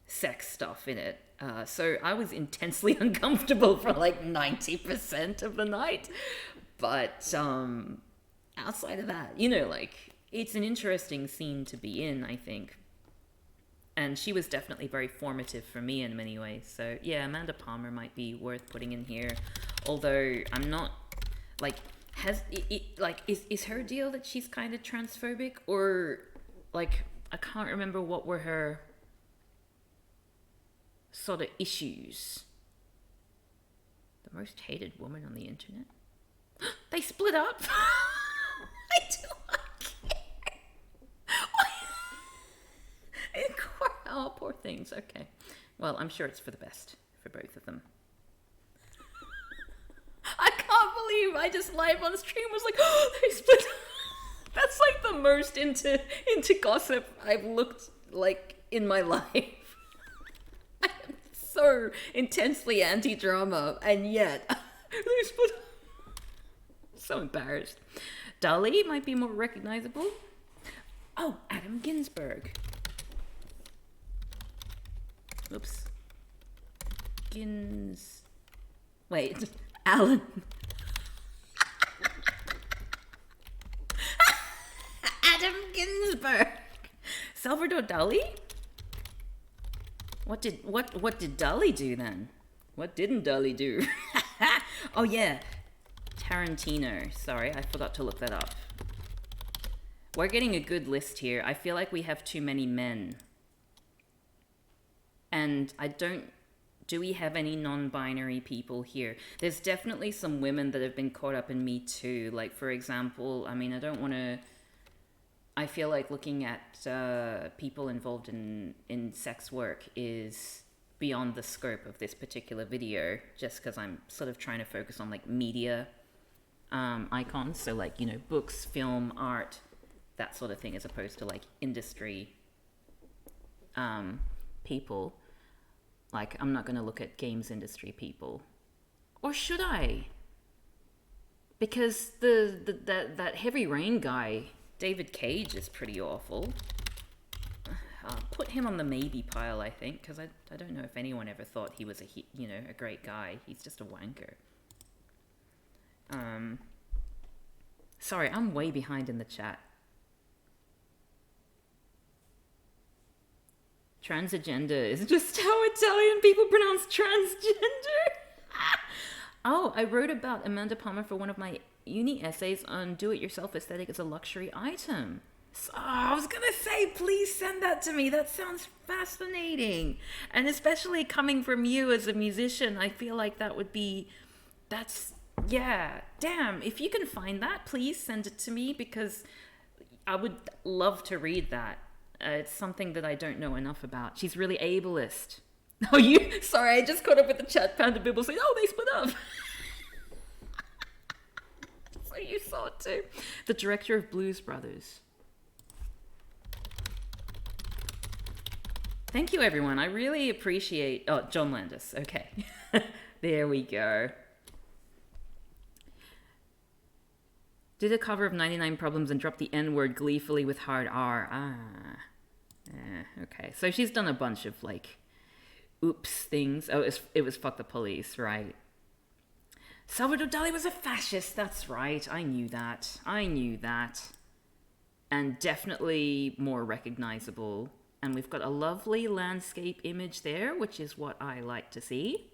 sex stuff in it. So I was intensely uncomfortable for like 90% of the night. But outside of that, like, it's an interesting scene to be in, I think. And she was definitely very formative for me in many ways. So yeah, Amanda Palmer might be worth putting in here. Although I'm not, like, is her deal that she's kind of transphobic? Or, like, I can't remember what were her sort of issues. The most hated woman on the internet. They split up? I do not care. Oh, poor things. Okay. Well, I'm sure it's for the best for both of them. I can't believe I just live on stream was like, oh, they split up. That's like the most into gossip I've looked like in my life. I am so intensely anti-drama, and yet they split up. So embarrassed. Dali might be more recognizable. Oh, Adam Ginsberg. Oops. Wait, Alan. Adam Ginsberg. Salvador Dali? What did Dali do then? What didn't Dali do? Oh yeah, Tarantino. Sorry, I forgot to look that up. We're getting a good list here. I feel like we have too many men. And do we have any non-binary people here? There's definitely some women that have been caught up in Me Too. Like, for example, I mean, I feel like looking at people involved in sex work is beyond the scope of this particular video, just because I'm sort of trying to focus on, like, media icons. So, like, books, film, art, that sort of thing, as opposed to, like, industry people. Like, I'm not going to look at games industry people. Or should I? Because that Heavy Rain guy, David Cage, is pretty awful. I'll put him on the maybe pile, I think, because I don't know if anyone ever thought he was a great guy. He's just a wanker. Sorry, I'm way behind in the chat. Transagender is just how Italian people pronounce transgender. Oh, I wrote about Amanda Palmer for one of my uni essays on do-it-yourself aesthetic as a luxury item. So, I was gonna say, please send that to me. That sounds fascinating. And especially coming from you as a musician, I feel like yeah, damn. If you can find that, please send it to me, because I would love to read that. It's something that I don't know enough about. She's really ableist. Oh, sorry, I just caught up with the chat. Panda Bibble saying, oh, they split up. So you saw it too. The director of Blues Brothers. Thank you, everyone. I really appreciate... Oh, John Landis. Okay. There we go. Did a cover of 99 Problems and dropped the N-word gleefully with hard R. Okay. So she's done a bunch of, like, oops things. Oh, it was Fuck the Police, right? Salvador Dali was a fascist, that's right. I knew that. And definitely more recognizable. And we've got a lovely landscape image there, which is what I like to see.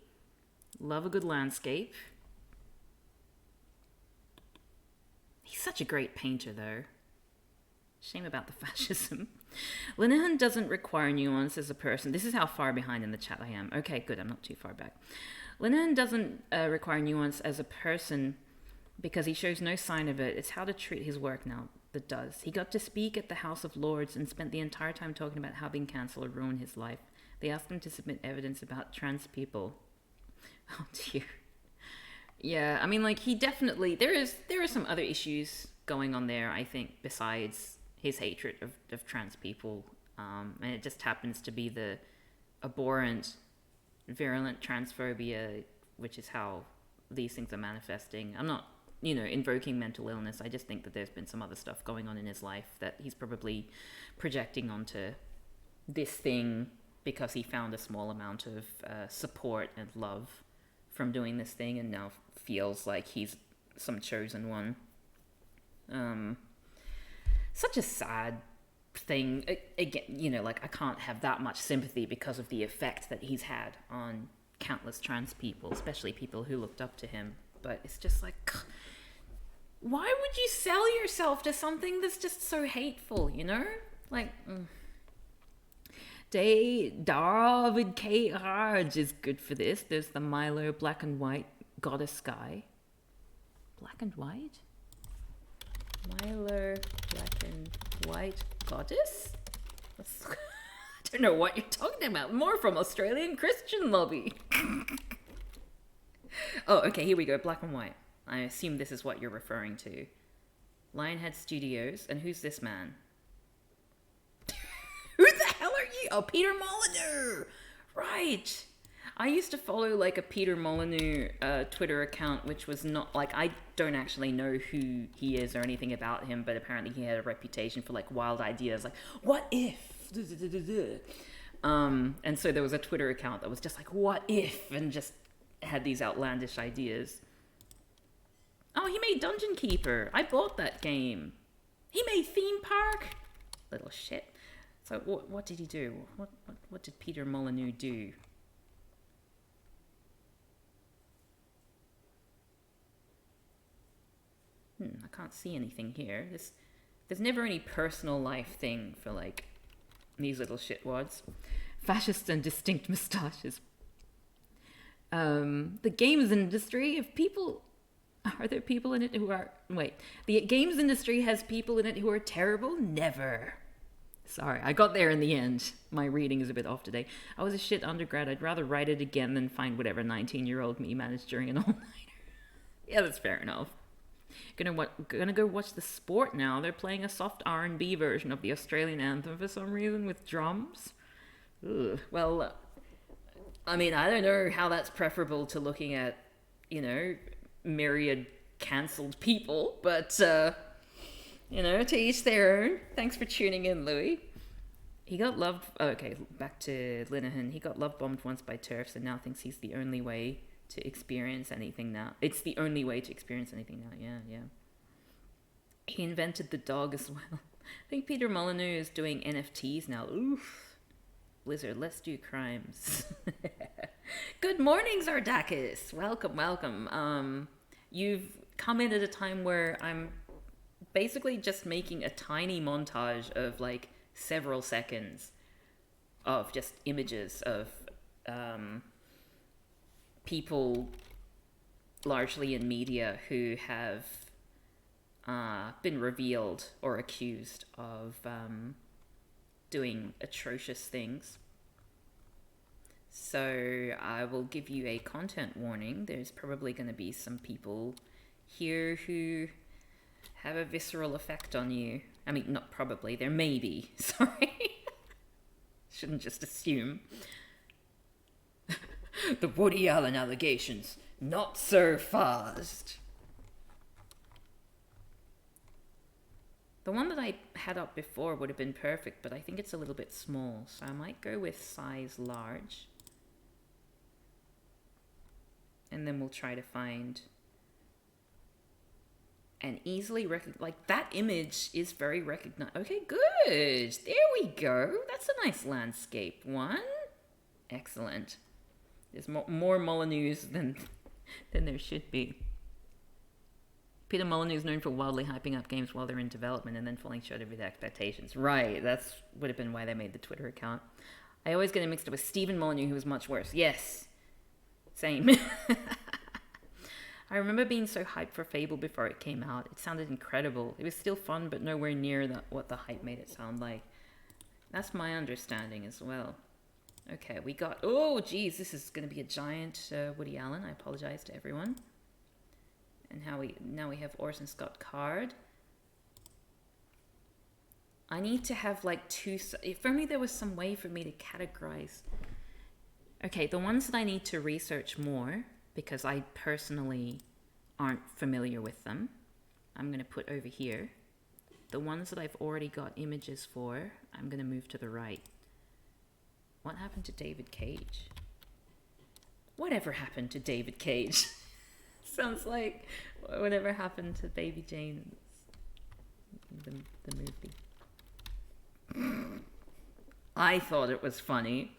Love a good landscape. He's such a great painter, though. Shame about the fascism. Linehan doesn't require nuance as a person. This is how far behind in the chat I am. Okay, good, I'm not too far back. Linehan doesn't require nuance as a person because he shows no sign of it. It's how to treat his work now that does. He got to speak at the House of Lords and spent the entire time talking about how being cancelled ruined his life. They asked him to submit evidence about trans people. Oh dear. Yeah, I mean, like, he definitely... There are some other issues going on there, I think, besides his hatred of trans people. And it just happens to be the abhorrent, virulent transphobia, which is how these things are manifesting. I'm not, invoking mental illness. I just think that there's been some other stuff going on in his life that he's probably projecting onto this thing because he found a small amount of support and love from doing this thing and now feels like he's some chosen one. Such a sad thing. Again, like, I can't have that much sympathy because of the effect that he's had on countless trans people, especially people who looked up to him. But it's just like, why would you sell yourself to something that's just so hateful, Like, David K. Harge is good for this. There's the Milo black and white goddess sky. Black and white? Milo black and white goddess? I don't know what you're talking about. More from Australian Christian lobby. Oh, okay, here we go. Black and white. I assume this is what you're referring to. Lionhead Studios. And who's this man? Who the hell are you? Oh, Peter Molyneux! Right! I used to follow, like, a Peter Molyneux Twitter account, which was not, like, I don't actually know who he is or anything about him, but apparently he had a reputation for, like, wild ideas, like, what if? And so there was a Twitter account that was just like, what if? And just had these outlandish ideas. Oh, he made Dungeon Keeper. I bought that game. He made Theme Park. Little shit. So what did he do? What did Peter Molyneux do? I can't see anything here. There's never any personal life thing for, like, these little shitwads. Fascist and distinct moustaches. The games industry, are there people in it who are... Wait. The games industry has people in it who are terrible? Never. Sorry, I got there in the end. My reading is a bit off today. I was a shit undergrad. I'd rather write it again than find whatever 19-year-old me managed during an all-nighter. Yeah, that's fair enough. Gonna go watch the sport now. They're playing a soft R&B version of the Australian anthem for some reason with drums. Ugh. Well, I mean, I don't know how that's preferable to looking at, myriad cancelled people, but, to each their own. Thanks for tuning in, Louis. He got loved... Okay, back to Linehan. He got love bombed once by TERFs and now thinks he's the only way to experience anything now. It's the only way to experience anything now. Yeah. He invented the dog as well. I think Peter Molyneux is doing NFTs now. Oof. Blizzard, let's do crimes. Good morning, Zardakis. Welcome. You've come in at a time where I'm basically just making a tiny montage of, like, several seconds of just images of people largely in media who have been revealed or accused of doing atrocious things. So I will give you a content warning. There's probably going to be some people here who have a visceral effect on you. I mean, not probably. There may be. Sorry. Shouldn't just assume. The Woody Allen allegations. Not so fast. The one that I had up before would have been perfect, but I think it's a little bit small, so I might go with size large. And then we'll try to find and easily like that image is very recognized. Okay, good. There we go. That's a nice landscape one. Excellent. There's more Molyneux than there should be. Peter Molyneux is known for wildly hyping up games while they're in development and then falling short of his expectations. Right, that's would have been why they made the Twitter account. I always get it mixed up with Stephen Molyneux, who was much worse. Yes, same. I remember being so hyped for Fable before it came out. It sounded incredible. It was still fun, but nowhere near what the hype made it sound like. That's my understanding as well. Okay, we got... Oh, geez, this is going to be a giant Woody Allen. I apologize to everyone. And now we have Orson Scott Card. I need to have like two... If only there was some way for me to categorize... Okay, the ones that I need to research more, because I personally aren't familiar with them, I'm going to put over here. The ones that I've already got images for, I'm going to move to the right. What happened to David Cage? Whatever happened to David Cage? Sounds like whatever happened to Baby Jane, the movie. I thought it was funny.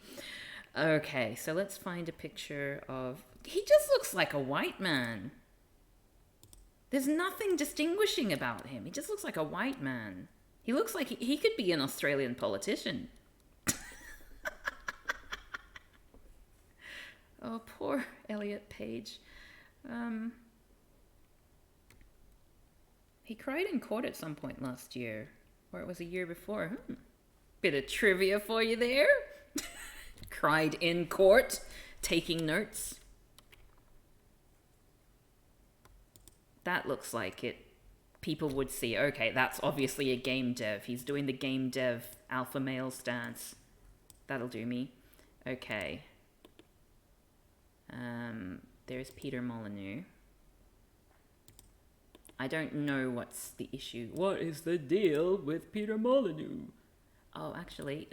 Okay, so let's find a picture of... He just looks like a white man. There's nothing distinguishing about him. He just looks like a white man. He looks like he could be an Australian politician. Oh, poor Elliot Page. He cried in court at some point last year. Or it was a year before. Bit of trivia for you there. Cried in court, taking notes. That looks like it. People would see, okay, that's obviously a game dev. He's doing the game dev alpha male stance. That'll do me. Okay. There's Peter Molyneux. I don't know what's the issue. What is the deal with Peter Molyneux? Oh, actually,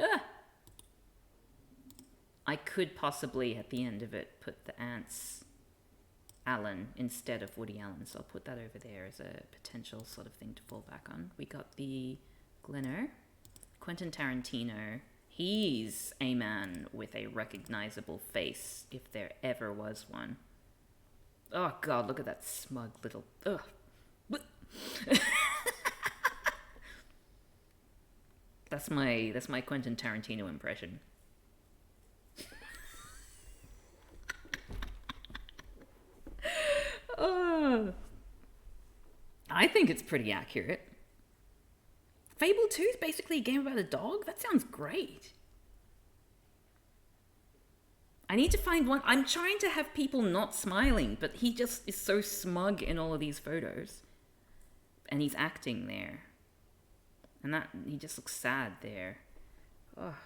I could possibly, at the end of it, put the ants Allen instead of Woody Allen. So I'll put that over there as a potential sort of thing to fall back on. We got the Glenner. Quentin Tarantino. He's a man with a recognizable face, if there ever was one. Oh god, look at that smug little... Ugh. That's my Quentin Tarantino impression. I think it's pretty accurate. Fable 2 is basically a game about a dog? That sounds great. I need to find one. I'm trying to have people not smiling, but he just is so smug in all of these photos. And he's acting there. And that he just looks sad there. Oh.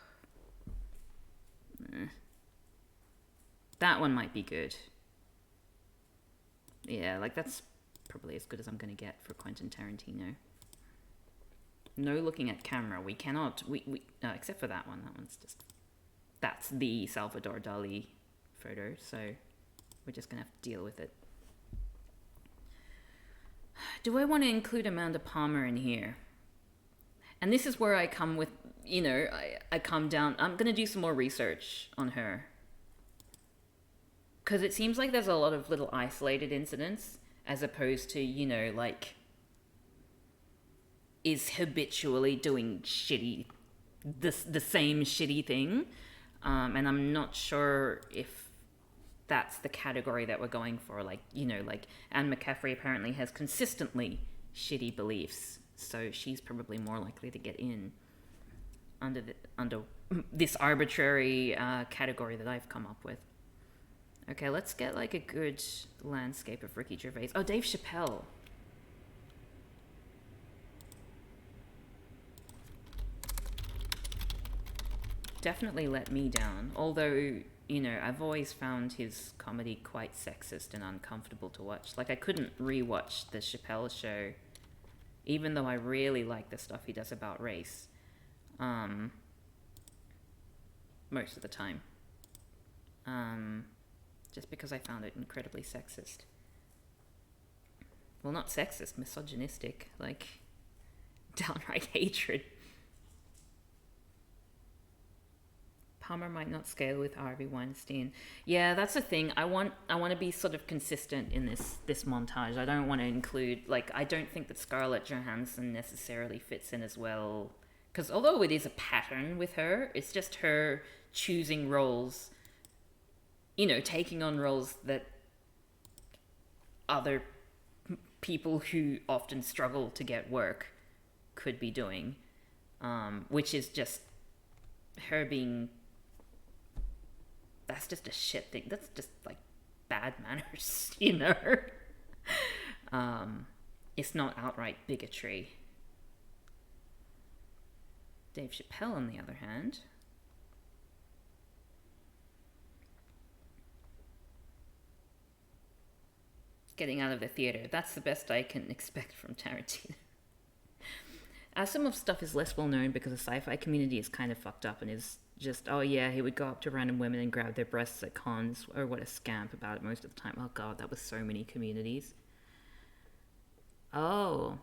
That one might be good. Yeah, like that's probably as good as I'm going to get for Quentin Tarantino. No looking at camera. We cannot... No, except for that one. That one's just... That's the Salvador Dali photo, so we're just going to have to deal with it. Do I want to include Amanda Palmer in here? And this is where I come with, you know, I come down... I'm going to do some more research on her. Because it seems like there's a lot of little isolated incidents, as opposed to, you know, like... is habitually doing the same shitty thing. And I'm not sure if that's the category that we're going for. Like, you know, like Anne McCaffrey apparently has consistently shitty beliefs. So she's probably more likely to get in under this arbitrary category that I've come up with. Okay, let's get like a good landscape of Ricky Gervais. Oh, Dave Chappelle. Definitely let me down. Although, you know, I've always found his comedy quite sexist and uncomfortable to watch. Like, I couldn't rewatch the Chappelle Show, even though I really like the stuff he does about race. Most of the time. Just because I found it incredibly sexist. well, not sexist, misogynistic, like downright hatred. Palmer might not scale with Harvey Weinstein. Yeah, that's the thing. I want to be sort of consistent in this montage. I don't want to include, like, I don't think that Scarlett Johansson necessarily fits in as well, because although it is a pattern with her, it's just her choosing roles, you know, taking on roles that other people who often struggle to get work could be doing, which is just her being, that's just a shit thing. That's just like bad manners, you know? It's not outright bigotry. Dave Chappelle, on the other hand, getting out of the theater. That's the best I can expect from Tarantino. Asimov's stuff is less well known because the sci-fi community is kind of fucked up and is just, oh yeah, he would go up to random women and grab their breasts at cons, or what a scamp about it most of the time. Oh god, that was so many communities. Oh,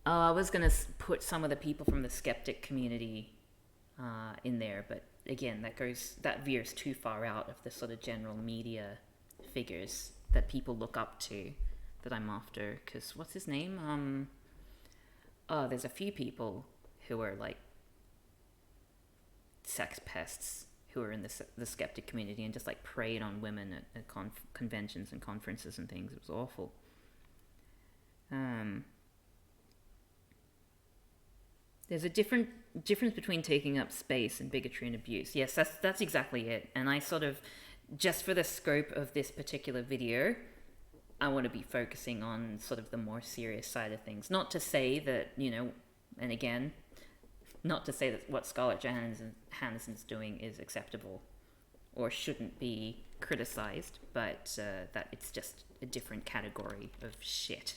I was gonna put some of the people from the skeptic community in there, but again, that veers too far out of the sort of general media figures that people look up to that I'm after. Because what's his name? There's a few people who are like sex pests who are in the skeptic community and just like preyed on women at conventions and conferences and things. It was awful. There's a difference between taking up space and bigotry and abuse. Yes, that's exactly it. And I sort of, just for the scope of this particular video, I want to be focusing on sort of the more serious side of things. Not to say that, you know, and again, not to say that what Scarlett Johansson's doing is acceptable or shouldn't be criticized, but that it's just a different category of shit.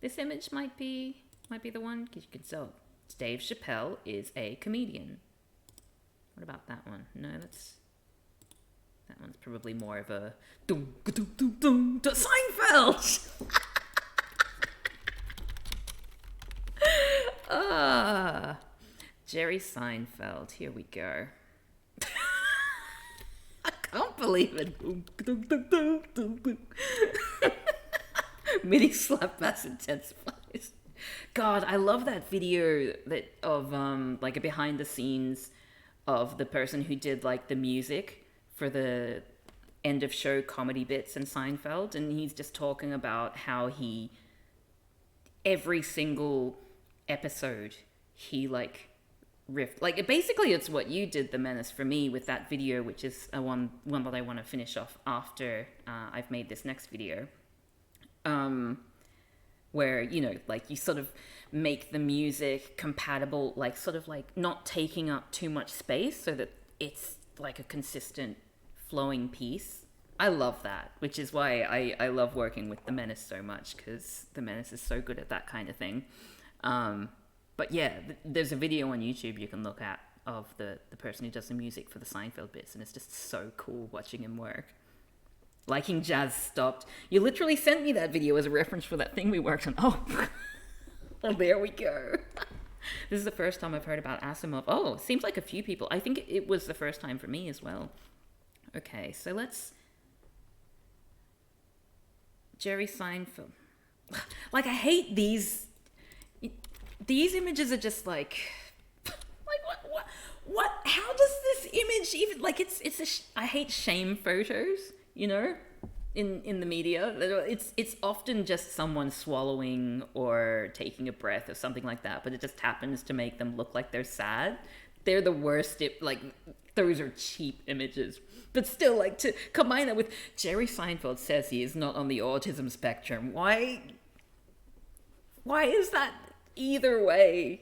This image might be the one, because you can tell Dave Chappelle is a comedian. What about that one? No, that one's probably more of a Seinfeld. Jerry Seinfeld. Here we go. I can't believe it. MIDI slap bass intensifies. God, I love that video of like a behind the scenes of the person who did like the music for the end of show comedy bits in Seinfeld, and he's just talking about how every single episode he like riffed, like basically it's what you did, The Menace, for me with that video, which is one that I want to finish off after I've made this next video, where, you know, like you sort of make the music compatible, like sort of like not taking up too much space so that it's like a consistent flowing piece. I love that, which is why I love working with The Menace so much, because The Menace is so good at that kind of thing. But yeah, there's a video on YouTube you can look at of the person who does the music for the Seinfeld bits, and it's just so cool watching him work. Liking Jazz Stopped. You literally sent me that video as a reference for that thing we worked on. Oh, well, there we go. This is the first time I've heard about Asimov. Oh, seems like a few people. I think it was the first time for me as well. Okay, so let's... Jerry Seinfeld. Like, I hate these... These images are just like... What? How does this image even... Like, I hate shame photos, you know, in the media. It's often just someone swallowing or taking a breath or something like that, but it just happens to make them look like they're sad. They're the worst. Those are cheap images. But still, like, to combine that with Jerry Seinfeld says he is not on the autism spectrum. Why is that either way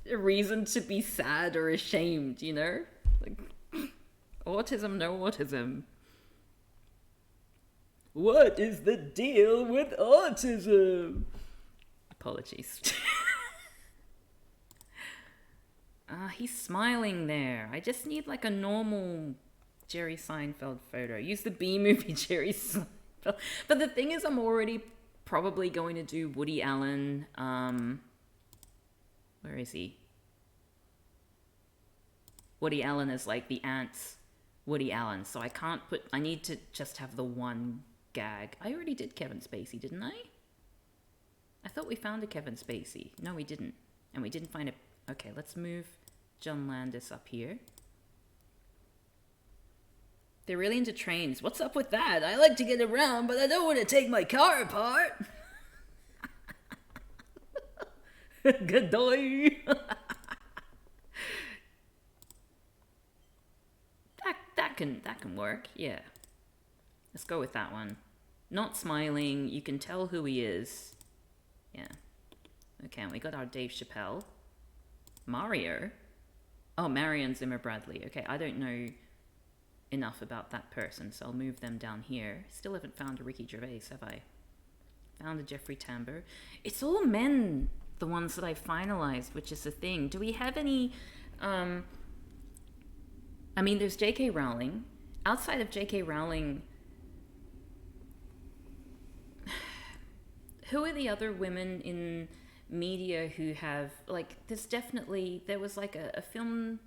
a reason to be sad or ashamed, you know? Like, autism, no autism. What is the deal with autism? Apologies. He's smiling there. I just need like a normal Jerry Seinfeld photo. Use the B-movie Jerry Seinfeld. But the thing is, I'm already probably going to do Woody Allen. Where is he? Woody Allen is like the ant's Woody Allen, so I can't put... I need to just have the one gag. I already did Kevin Spacey, didn't I? I thought we found a Kevin Spacey. No, we didn't. And we didn't find a... Okay, let's move John Landis up here. They're really into trains. What's up with that? I like to get around, but I don't want to take my car apart. Good day. that can work. Yeah. Let's go with that one. Not smiling. You can tell who he is. Yeah. Okay, and we got our Dave Chappelle. Mario. Oh, Marion Zimmer Bradley. Okay, I don't know enough about that person, so I'll move them down here. Still haven't found a Ricky Gervais, have I? Found a Jeffrey Tambor. It's all men, the ones that I finalized, which is the thing. Do we have any... I mean, there's J.K. Rowling. Outside of J.K. Rowling, who are the other women in media who have... Like, there was like a film...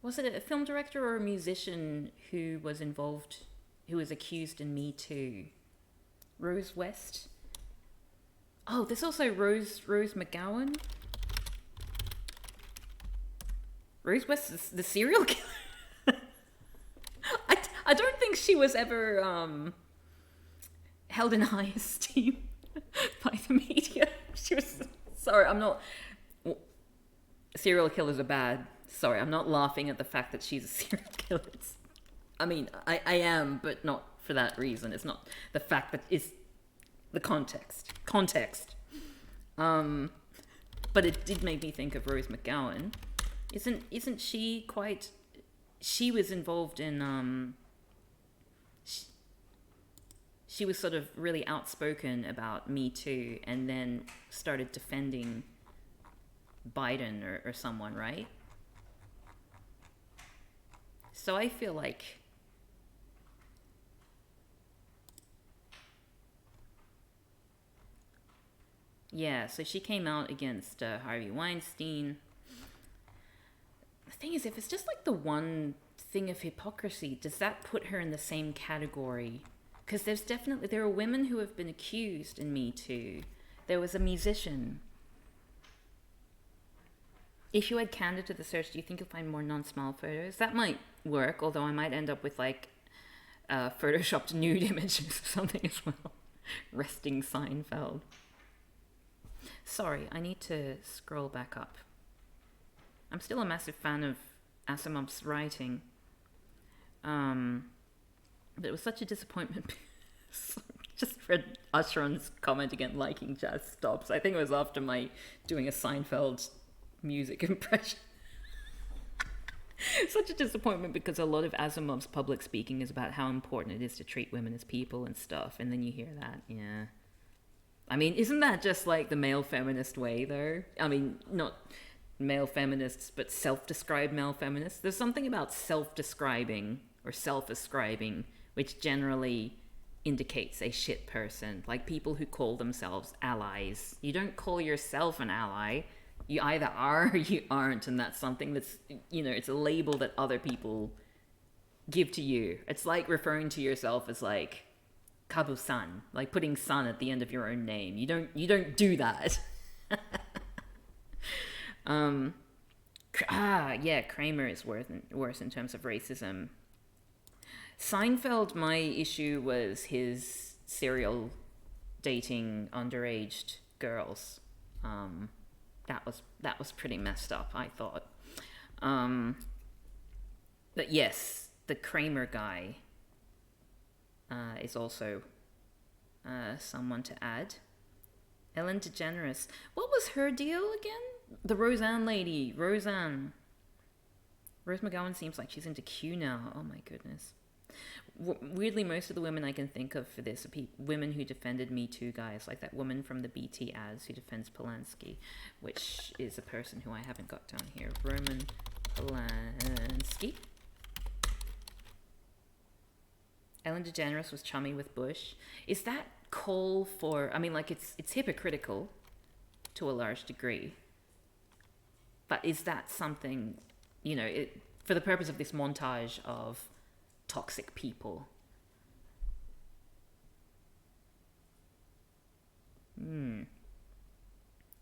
Was it a film director or a musician who was involved, who was accused in Me Too? Rose West? Oh, there's also Rose McGowan. Rose West is the serial killer. I don't think she was ever held in high esteem by the media. She was... Sorry, I'm not... Serial killers are bad. Sorry, I'm not laughing at the fact that she's a serial killer. I mean, I am, but not for that reason. It's not the fact that it's the context. But it did make me think of Rose McGowan. Isn't she quite... She was involved in... She was sort of really outspoken about Me Too and then started defending Biden or someone, right? So I feel like... Yeah, so she came out against Harvey Weinstein. The thing is, if it's just like the one thing of hypocrisy, does that put her in the same category? Because there are women who have been accused in Me Too. There was a musician. If you add candid to the search, do you think you'll find more non-smile photos? That might work, although I might end up with like photoshopped nude images or something as well. Resting Seinfeld. Sorry, I need to scroll back up. I'm still a massive fan of Asimov's writing. But it was such a disappointment. Just read Usheron's comment again, liking jazz stops. I think it was after my doing a Seinfeld music impression. Such a disappointment because a lot of Asimov's public speaking is about how important it is to treat women as people and stuff, and then you hear that, yeah. I mean, isn't that just like the male feminist way, though? I mean, not male feminists, but self-described male feminists. There's something about self-describing or self-ascribing which generally indicates a shit person, like people who call themselves allies. You don't call yourself an ally. You either are or you aren't, and that's something that's, you know, it's a label that other people give to you. It's like referring to yourself as like Kabu-san, like putting san at the end of your own name. You don't do that. Yeah, Kramer is worse in terms of racism. Seinfeld, my issue was his serial dating underage girls. That was pretty messed up, I thought. But yes, the Kramer guy is also someone to add. Ellen DeGeneres. What was her deal again? The Roseanne lady. Roseanne. Rose McGowan seems like she's into Q now. Oh my goodness. Weirdly, most of the women I can think of for this are women who defended Me Too guys, like that woman from the BT ads who defends Polanski, which is a person who I haven't got down here. Roman Polanski. Ellen DeGeneres was chummy with Bush. Is that call for... I mean, like, it's hypocritical to a large degree. But is that something, you know, for the purpose of this montage of toxic people?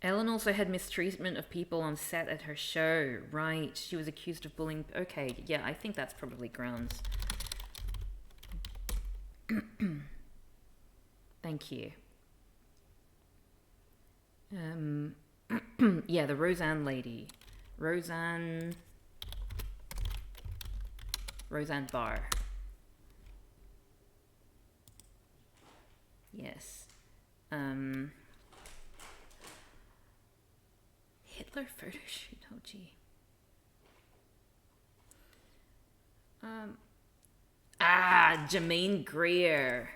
Ellen also had mistreatment of people on set at her show. Right, she was accused of bullying. Okay, yeah, I think that's probably grounds. Thank you. Yeah, the Roseanne lady. Roseanne Barr. Yes. Hitler photo shoot. Oh, gee. Jermaine Greer.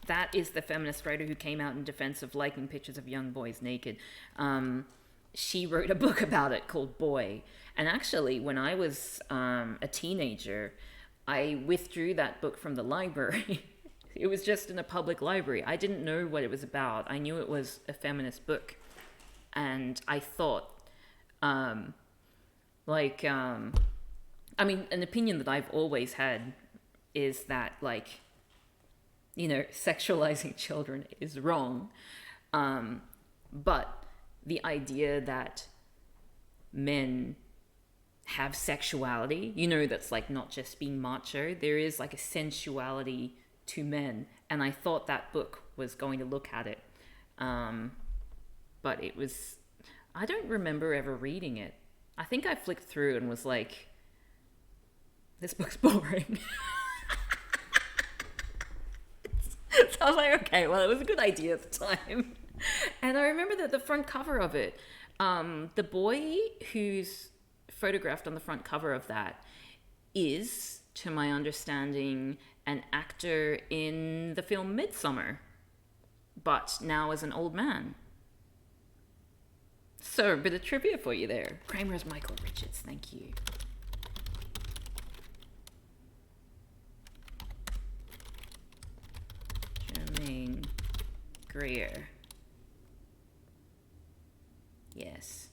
That is the feminist writer who came out in defense of liking pictures of young boys naked. She wrote a book about it called Boy. And actually, when I was a teenager, I withdrew that book from the library. It was just in a public library. I didn't know what it was about. I knew it was a feminist book. And I thought, I mean, an opinion that I've always had is that, like, you know, sexualizing children is wrong. But the idea that men have sexuality, you know, that's like not just being macho, there is like a sensuality to men. And I thought that book was going to look at it. But it was, I don't remember ever reading it. I think I flicked through and was like, this book's boring. So I was like, okay, well, it was a good idea at the time. And I remember that the front cover of it, the boy who's photographed on the front cover of that is, to my understanding, an actor in the film Midsummer, but now as an old man. So, a bit of trivia for you there. Kramer's Michael Richards, thank you. Jermaine Greer. Yes.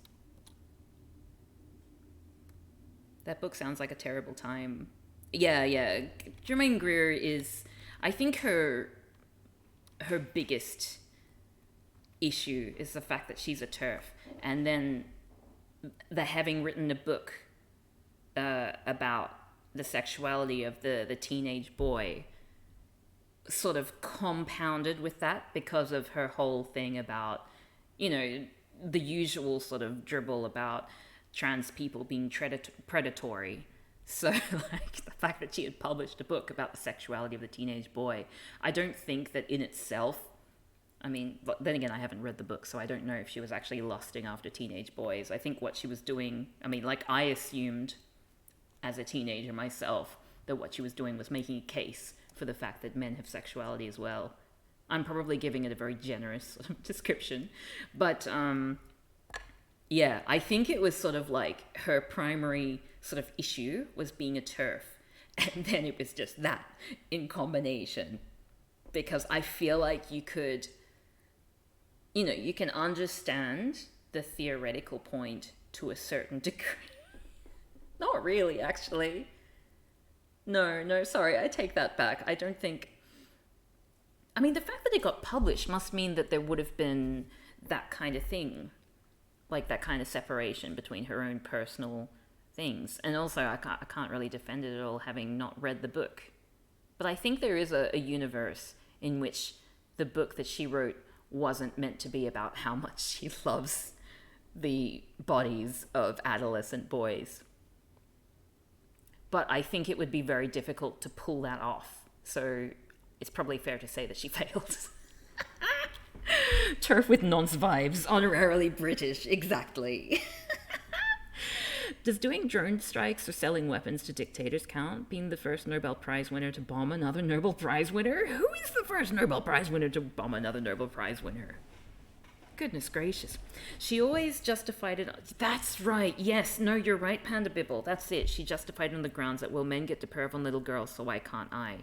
That book sounds like a terrible time. Yeah. Jermaine Greer is, I think her biggest issue is the fact that she's a TERF, and then the having written a book about the sexuality of the teenage boy sort of compounded with that because of her whole thing about, you know, the usual sort of dribble about trans people being predatory. So, like, the fact that she had published a book about the sexuality of the teenage boy, I don't think that in itself, I mean, but then again, I haven't read the book, so I don't know if she was actually lusting after teenage boys. I think what she was doing, I mean, like, I assumed as a teenager myself that what she was doing was making a case for the fact that men have sexuality as well. I'm probably giving it a very generous sort of description. But, yeah, I think it was sort of like her primary sort of issue was being a TERF. And then it was just that in combination. Because I feel like you could, you know, you can understand the theoretical point to a certain degree. Not really, actually. No, sorry, I take that back. I don't think... I mean, the fact that it got published must mean that there would have been that kind of thing. Like that kind of separation between her own personal things. And also, I can't really defend it at all, having not read the book. But I think there is a universe in which the book that she wrote wasn't meant to be about how much she loves the bodies of adolescent boys. But I think it would be very difficult to pull that off. So it's probably fair to say that she failed. TERF with nonce vibes, honorarily British, exactly. Does doing drone strikes or selling weapons to dictators count? Being the first Nobel Prize winner to bomb another Nobel Prize winner? Who is the first Nobel Prize winner to bomb another Nobel Prize winner? Goodness gracious. She always justified it. That's right. Yes. No, you're right, Panda Bibble. That's it. She justified it on the grounds that, well, men get to perv on little girls, so why can't I?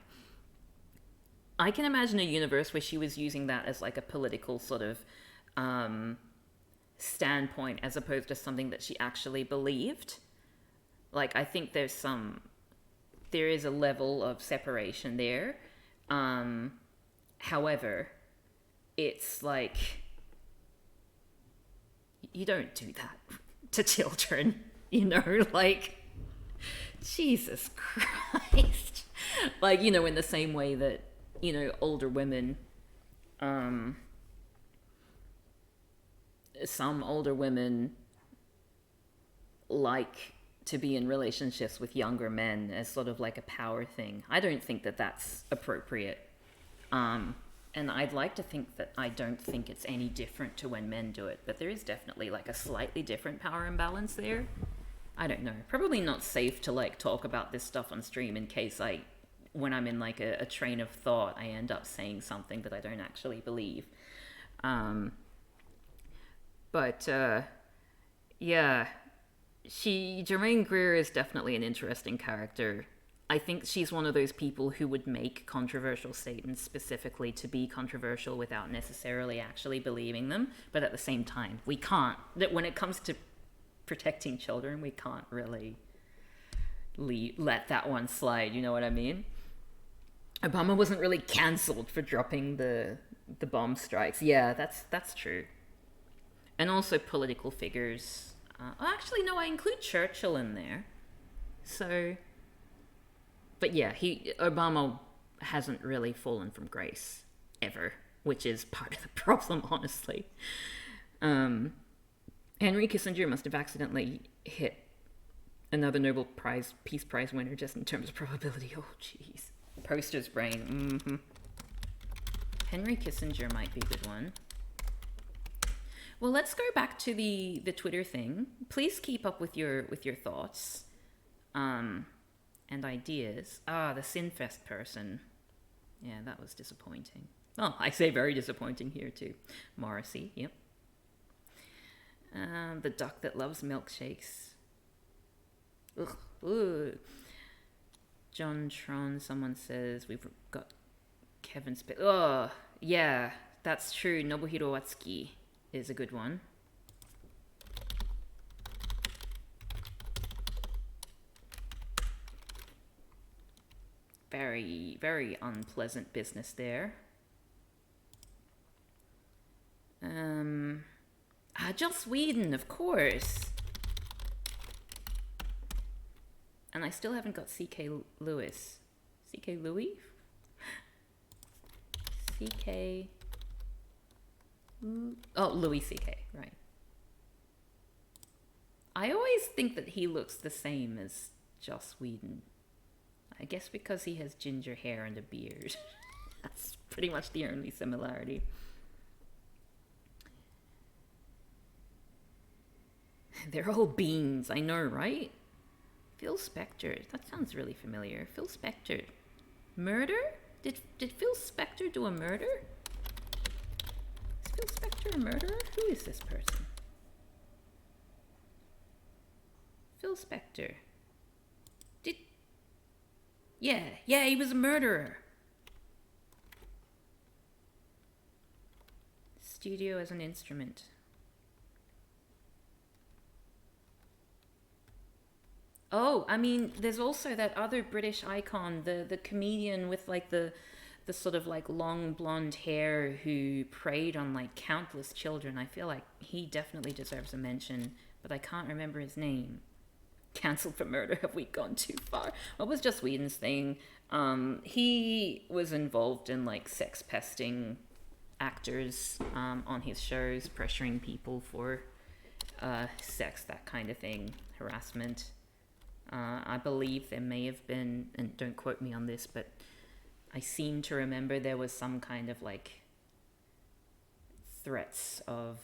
I can imagine a universe where she was using that as like a political sort of standpoint as opposed to something that she actually believed. Like, I think there is a level of separation there. However, it's like, you don't do that to children, like, Jesus Christ. Like, in the same way that, older women, some older women like to be in relationships with younger men as sort of like a power thing. I don't think that that's appropriate. And I'd like to think that I don't think it's any different to when men do it, but there is definitely like a slightly different power imbalance there. I don't know. Probably not safe to like talk about this stuff on stream in case when I'm in like a train of thought, I end up saying something that I don't actually believe. Yeah, Germaine Greer is definitely an interesting character. I think she's one of those people who would make controversial statements specifically to be controversial without necessarily actually believing them. But at the same time, we can't. When it comes to protecting children, we can't really let that one slide. You know what I mean? Obama wasn't really cancelled for dropping the bomb strikes. Yeah, that's true. And also political figures. Actually, no, I include Churchill in there. So, but yeah, Obama hasn't really fallen from grace ever, which is part of the problem, honestly. Henry Kissinger must have accidentally hit another Nobel Peace Prize winner just in terms of probability. Oh, jeez. Poster's brain. Mm-hmm. Henry Kissinger might be a good one. Well, let's go back to the Twitter thing. Please keep up with your thoughts and ideas. The Sinfest person. Yeah, that was disappointing. Oh, I say very disappointing here too. Morrissey, yep. The duck that loves milkshakes. Ugh. Ooh. John Tron, someone says we've got Kevin Spacey. Oh, yeah, that's true. Nobuhiro Watsuki is a good one. Very, very unpleasant business there. Joss Whedon, of course. And I still haven't got C.K. Lewis. C.K. Louis? C.K. Oh, Louis C.K., right. I always think that he looks the same as Joss Whedon. I guess because he has ginger hair and a beard. That's pretty much the only similarity. They're all beans, I know, right? Phil Spector. That sounds really familiar. Phil Spector. Murder? Did Phil Spector do a murder? Is Phil Spector a murderer? Who is this person? Phil Spector. Yeah, he was a murderer. Studio as an instrument. Oh, I mean, there's also that other British icon, the comedian with like the sort of like long blonde hair who preyed on like countless children. I feel like he definitely deserves a mention, but I can't remember his name. Cancelled for murder. Have we gone too far? What was Joss Whedon's thing? He was involved in like sex pesting actors on his shows, pressuring people for sex, that kind of thing, harassment. I believe there may have been, and don't quote me on this, but I seem to remember there was some kind of like threats of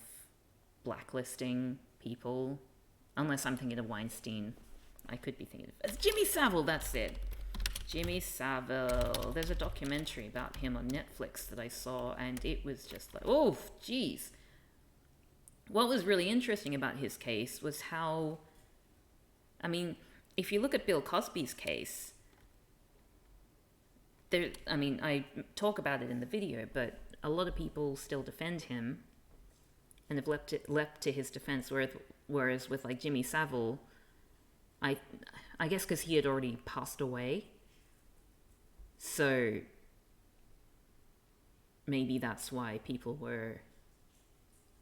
blacklisting people, unless I'm thinking of Weinstein. I could be thinking of Jimmy Savile, that's it. Jimmy Savile. There's a documentary about him on Netflix that I saw, and it was just like, oh, geez. What was really interesting about his case was how, I mean, if you look at Bill Cosby's case, I mean, I talk about it in the video, but a lot of people still defend him and have leapt to his defense, whereas with like Jimmy Savile, I guess because he had already passed away, so maybe that's why people were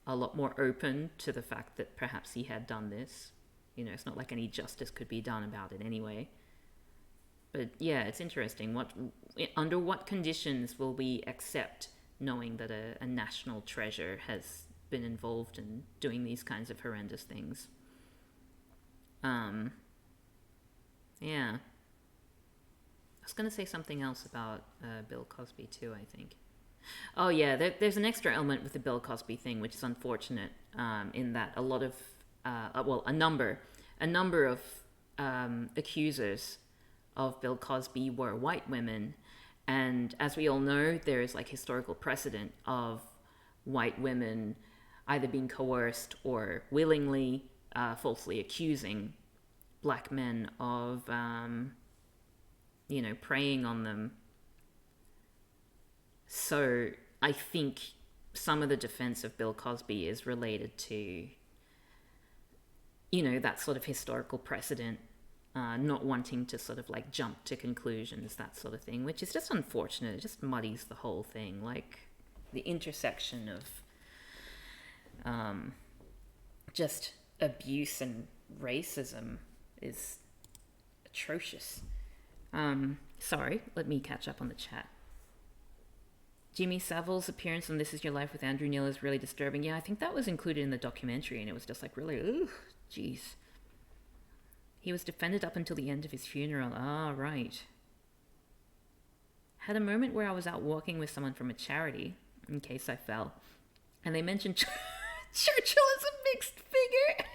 a lot more open to the fact that perhaps he had done this. You know, it's not like any justice could be done about it anyway. But yeah, it's interesting. Under what conditions will we accept knowing that a national treasure has been involved in doing these kinds of horrendous things? Yeah. I was going to say something else about Bill Cosby too, I think. Oh yeah, there's an extra element with the Bill Cosby thing, which is unfortunate, in that a lot of, a number of accusers of Bill Cosby were white women, and as we all know, there is like historical precedent of white women either being coerced or willingly falsely accusing black men of, preying on them. So I think some of the defense of Bill Cosby is related to, that sort of historical precedent, not wanting to sort of like jump to conclusions, that sort of thing, which is just unfortunate. It just muddies the whole thing. Like the intersection of just abuse and racism is atrocious. Sorry, let me catch up on the chat. Jimmy Savile's appearance on This Is Your Life with Andrew Neil is really disturbing. Yeah, I think that was included in the documentary, and it was just like really, jeez. He was defended up until the end of his funeral. Ah, right. Had a moment where I was out walking with someone from a charity, in case I fell, and they mentioned Churchill as a mixed figure.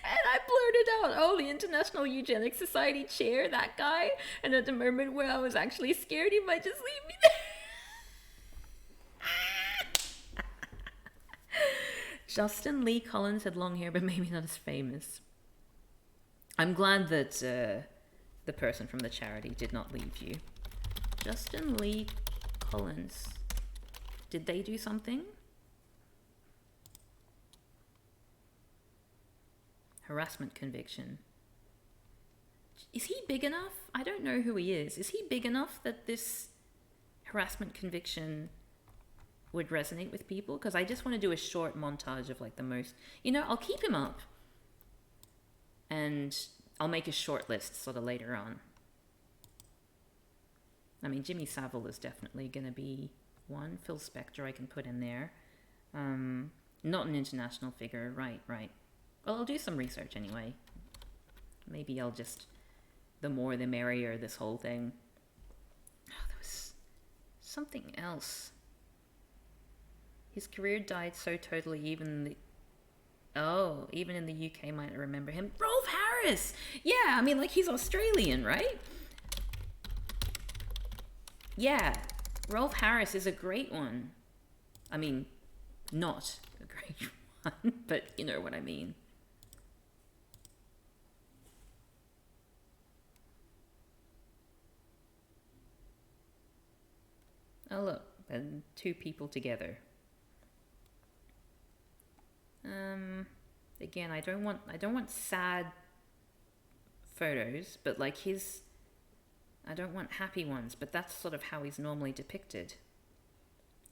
And I blurted out, oh, the International Eugenics Society chair, that guy. And at the moment where I was actually scared he might just leave me there. Justin Lee Collins had long hair, but maybe not as famous. I'm glad that the person from the charity did not leave you. Justin Lee Collins. Did they do something? Harassment conviction. Is he big enough? I don't know who he is. Is he big enough that this harassment conviction would resonate with people? Because I just want to do a short montage of like the most, I'll keep him up and I'll make a short list sort of later on. I mean, Jimmy Savile is definitely going to be one. Phil Spector I can put in there. Not an international figure. Right. Well, I'll do some research anyway. Maybe I'll just, the more the merrier, this whole thing. Oh, there was something else. His career died so totally, even in the UK might not remember him. Rolf Harris! Yeah, I mean, like, he's Australian, right? Yeah, Rolf Harris is a great one. I mean, not a great one, but you know what I mean. Oh look, and two people together. Again, I don't want sad photos, but like I don't want happy ones, but that's sort of how he's normally depicted.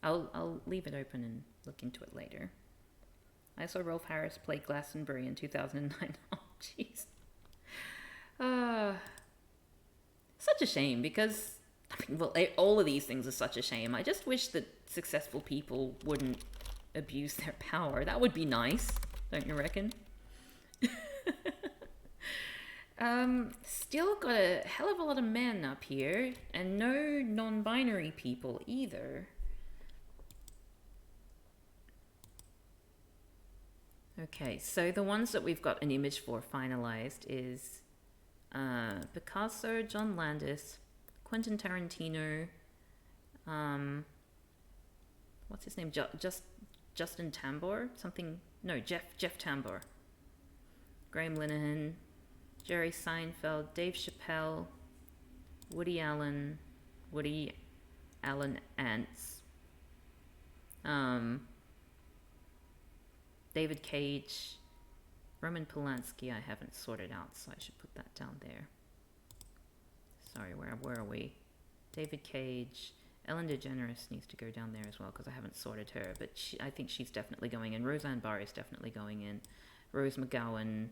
I'll leave it open and look into it later. I saw Rolf Harris play Glastonbury in 2009. Oh, jeez. Such a shame, because all of these things are such a shame. I just wish that successful people wouldn't abuse their power. That would be nice, don't you reckon? Still got a hell of a lot of men up here, and no non-binary people either. Okay, so the ones that we've got an image for finalized is Picasso, John Landis, Quentin Tarantino, what's his name? Justin Tambor? Jeff Tambor. Graham Linehan, Jerry Seinfeld, Dave Chappelle, Woody Allen, Woody Alan Ants. David Cage, Roman Polanski I haven't sorted out, so I should put that down there. Sorry, where are we? David Cage. Ellen DeGeneres needs to go down there as well because I haven't sorted her, but I think she's definitely going in. Roseanne Barr is definitely going in. Rose McGowan,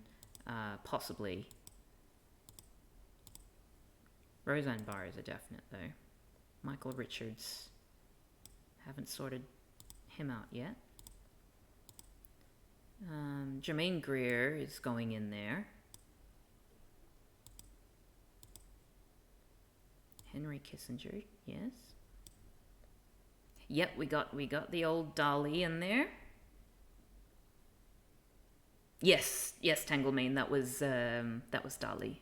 possibly. Roseanne Barr is a definite, though. Michael Richards. Haven't sorted him out yet. Jermaine Greer is going in there. Henry Kissinger, yes. Yep, we got the old Dali in there. Yes, Tanglemane, that was Dali.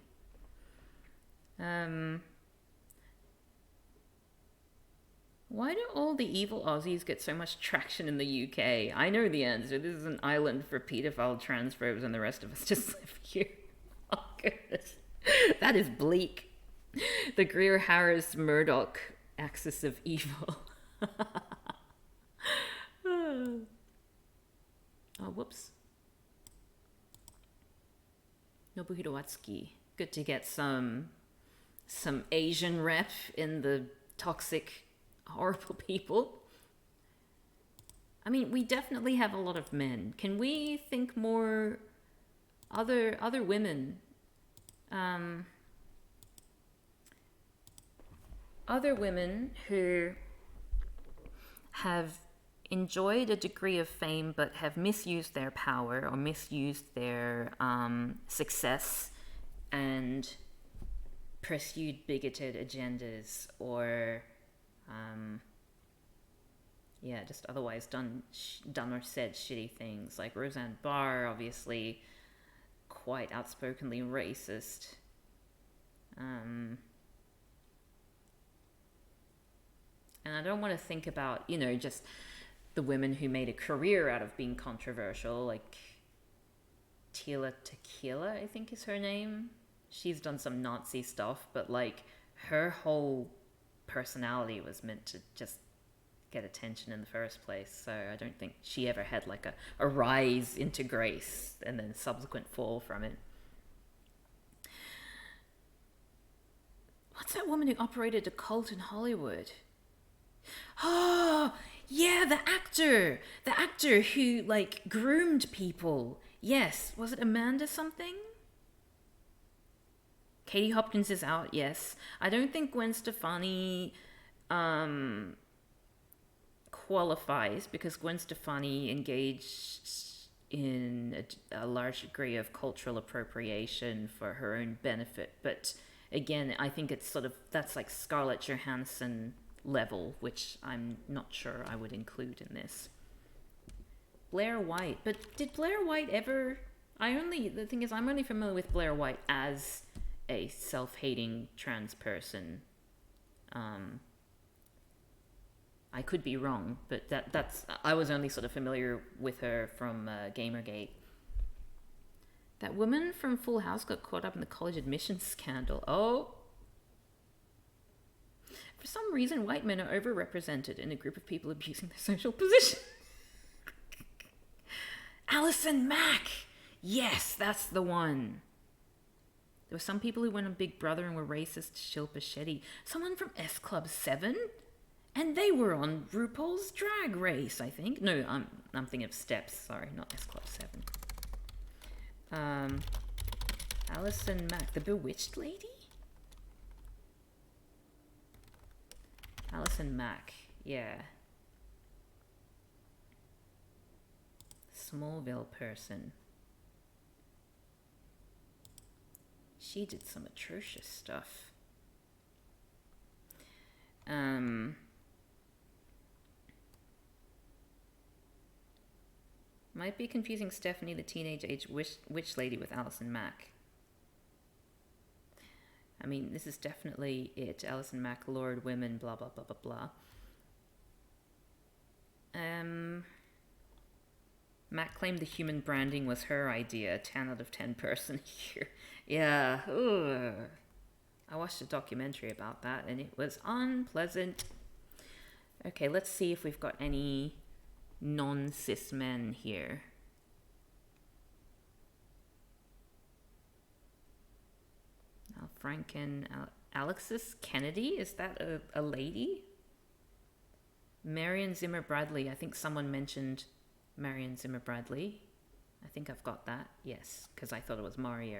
Why do all the evil Aussies get so much traction in the UK? I know the answer. This is an island for paedophile transphobes and the rest of us just live here. Oh, goodness. That is bleak. The Greer-Harris Murdoch axis of evil. Oh, whoops. Nobuhiro Atsuki. Good to get some Asian rep in the toxic, horrible people. I mean, we definitely have a lot of men. Can we think more other women? Other women who have enjoyed a degree of fame but have misused their power or misused their success and pursued bigoted agendas or just otherwise done or said shitty things, like Roseanne Barr, obviously quite outspokenly racist. And I don't want to think about, just the women who made a career out of being controversial, like Tila Tequila, I think is her name. She's done some Nazi stuff, but like her whole personality was meant to just get attention in the first place. So I don't think she ever had like a rise into grace and then subsequent fall from it. What's that woman who operated a cult in Hollywood? Oh, yeah, the actor who like groomed people. Yes, was it Amanda something? Katie Hopkins is out, yes. I don't think Gwen Stefani qualifies because Gwen Stefani engaged in a large degree of cultural appropriation for her own benefit. But again, I think it's that's like Scarlett Johansson level, which I'm not sure I would include in this. Blair White. But did Blair White ever... The thing is, I'm only familiar with Blair White as a self-hating trans person. I could be wrong, but that's... I was only sort of familiar with her from Gamergate. That woman from Full House got caught up in the college admissions scandal. Oh... For some reason, white men are overrepresented in a group of people abusing their social position. Alison Mack! Yes, that's the one. There were some people who went on Big Brother and were racist. Shilpa Shetty. Someone from S Club 7? And they were on RuPaul's Drag Race, I think. No, I'm thinking of Steps. Sorry, not S Club 7. Alison Mack. The Bewitched Lady? Alison Mack, yeah. Smallville person. She did some atrocious stuff. Might be confusing Stephanie, the teenage age witch lady, with Alison Mack. I mean, this is definitely it. Alison Mack, Lord, women, blah, blah, blah, blah, blah. Mack claimed the human branding was her idea. 10 out of 10 person here. Yeah. Ugh. I watched a documentary about that, and it was unpleasant. Okay, let's see if we've got any non-cis men here. Franken Alexis Kennedy, is that a lady? Marion Zimmer Bradley, I think someone mentioned Marion Zimmer Bradley. I think I've got that, yes, because I thought it was Mario.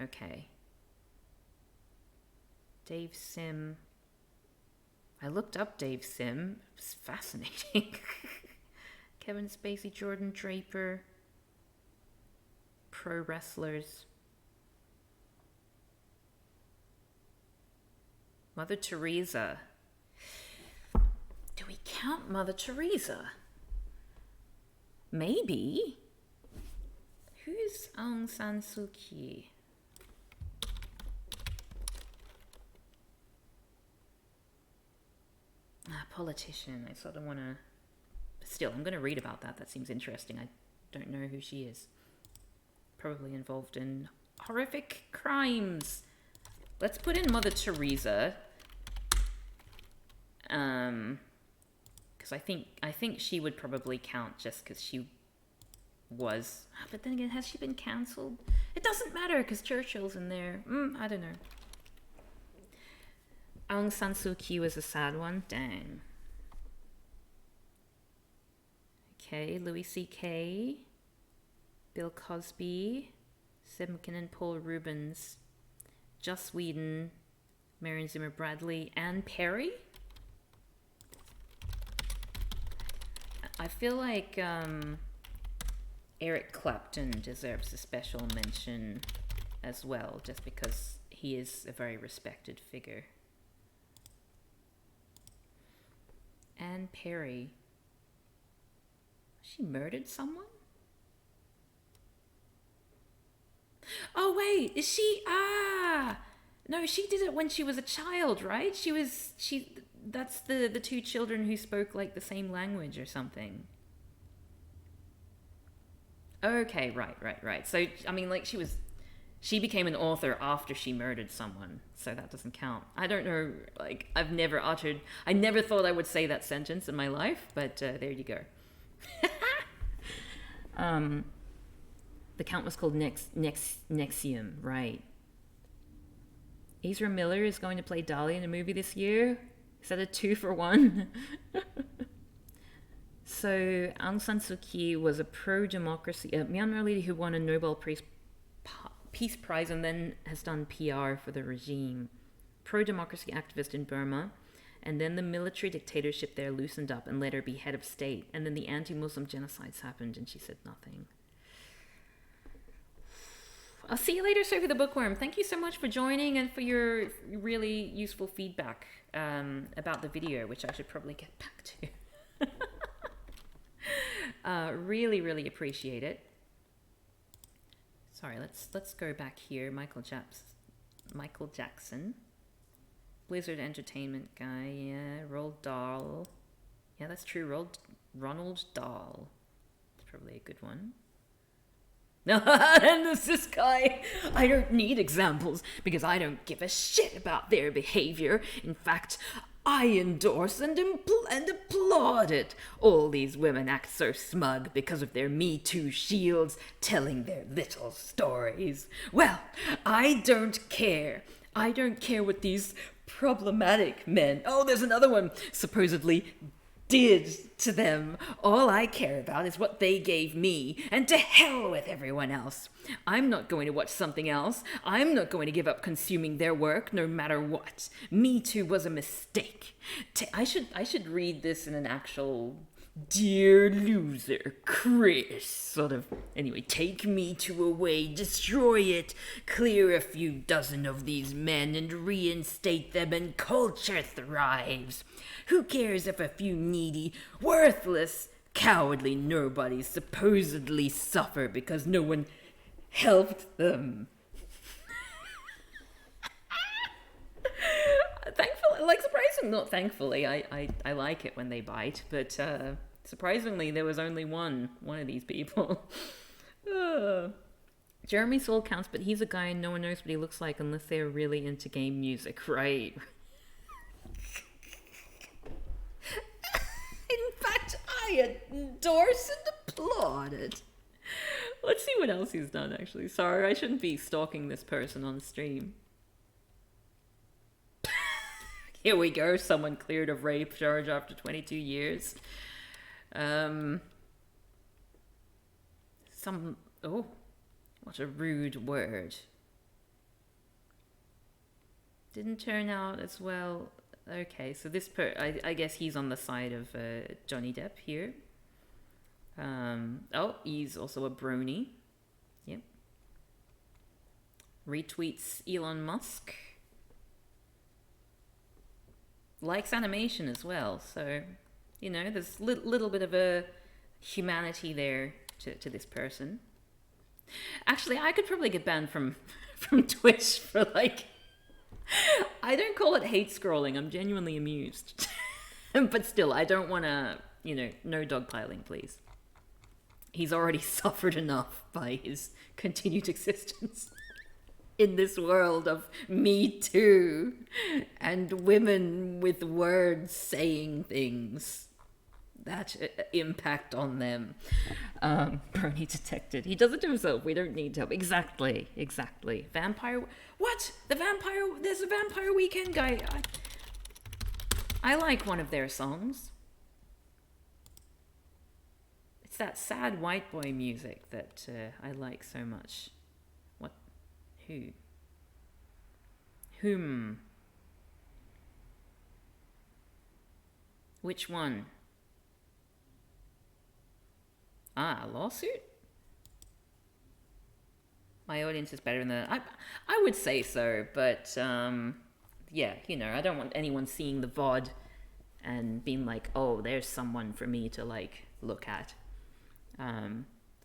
Okay. Dave Sim. I looked up Dave Sim. It's fascinating. Kevin Spacey, Jordan Draper. Pro wrestlers. Mother Teresa. Do we count Mother Teresa? Maybe. Who's Aung San Suu Kyi? Politician. I sort of want to... Still, I'm going to read about that. That seems interesting. I don't know who she is. Probably involved in horrific crimes. Let's put in Mother Teresa. Because I think she would probably count just because she was. But then again, has she been cancelled? It doesn't matter because Churchill's in there. I don't know. Aung San Suu Kyi was a sad one. Dang. Okay, Louis C.K., Bill Cosby, Simkin and Paul Rubens, Joss Whedon, Marion Zimmer Bradley, Anne Perry. I feel like Eric Clapton deserves a special mention as well, just because he is a very respected figure. Anne Perry. She murdered someone? Oh wait, is she? No, she did it when she was a child, right? That's the two children who spoke like the same language or something. Okay, right. So I mean, like she became an author after she murdered someone, so that doesn't count. I don't know, like I never thought I would say that sentence in my life, but there you go. The count was called Nexium, right? Ezra Miller is going to play Dali in a movie this year. Is that a 2-for-1? So Aung San Suu Kyi was a pro-democracy Myanmar leader who won a Nobel Peace Prize and then has done PR for the regime. Pro-democracy activist in Burma. And then the military dictatorship there loosened up and let her be head of state. And then the anti-Muslim genocides happened and she said nothing. I'll see you later, Sophie the Bookworm. Thank you so much for joining and for your really useful feedback about the video, which I should probably get back to. Really, really appreciate it. Sorry, let's go back here. Michael Jackson. Blizzard Entertainment guy, yeah. Roald Dahl. Yeah, that's true. Ronald Dahl. It's probably a good one. And there's this guy. I don't need examples because I don't give a shit about their behavior. In fact, I endorse and applaud it. All these women act so smug because of their Me Too shields telling their little stories. Well, I don't care. I don't care what these problematic men, there's another one, supposedly did to them. All I care about is what they gave me, and to hell with everyone else. I'm not going to watch something else. I'm not going to give up consuming their work, no matter what. Me Too was a mistake. I should read this in an actual Dear loser, Chris, sort of. Anyway, take Me Too away, destroy it, clear a few dozen of these men and reinstate them and culture thrives. Who cares if a few needy, worthless, cowardly nobodies supposedly suffer because no one helped them? Thankfully, I like it when they bite, but surprisingly, there was only one of these people. Jeremy Soule counts, but he's a guy and no one knows what he looks like unless they're really into game music, right? I endorse and applaud it. Let's see what else he's done, actually. Sorry, I shouldn't be stalking this person on stream. Here we go. Someone cleared of rape charge after 22 years. Oh, what a rude word. Didn't turn out as well. Okay, so this I guess he's on the side of Johnny Depp here. Oh, he's also a brony. Yep. Retweets Elon Musk. Likes animation as well, so, you know, there's a little bit of a humanity there to this person. Actually, I could probably get banned from Twitch for, like, I don't call it hate scrolling, I'm genuinely amused. But still, I don't want to, you know, no dogpiling, please. He's already suffered enough by his continued existence in this world of Me Too and women with words saying things that impact on them. Bernie detected. He does it to himself. We don't need help. Exactly. Vampire. What? There's a Vampire Weekend guy. I like one of their songs. It's that sad white boy music that I like so much. What? Whom? Which one? Ah, a lawsuit? My audience is better than that. I would say so, but yeah, you know, I don't want anyone seeing the VOD and being like, oh, there's someone for me to, like, look at.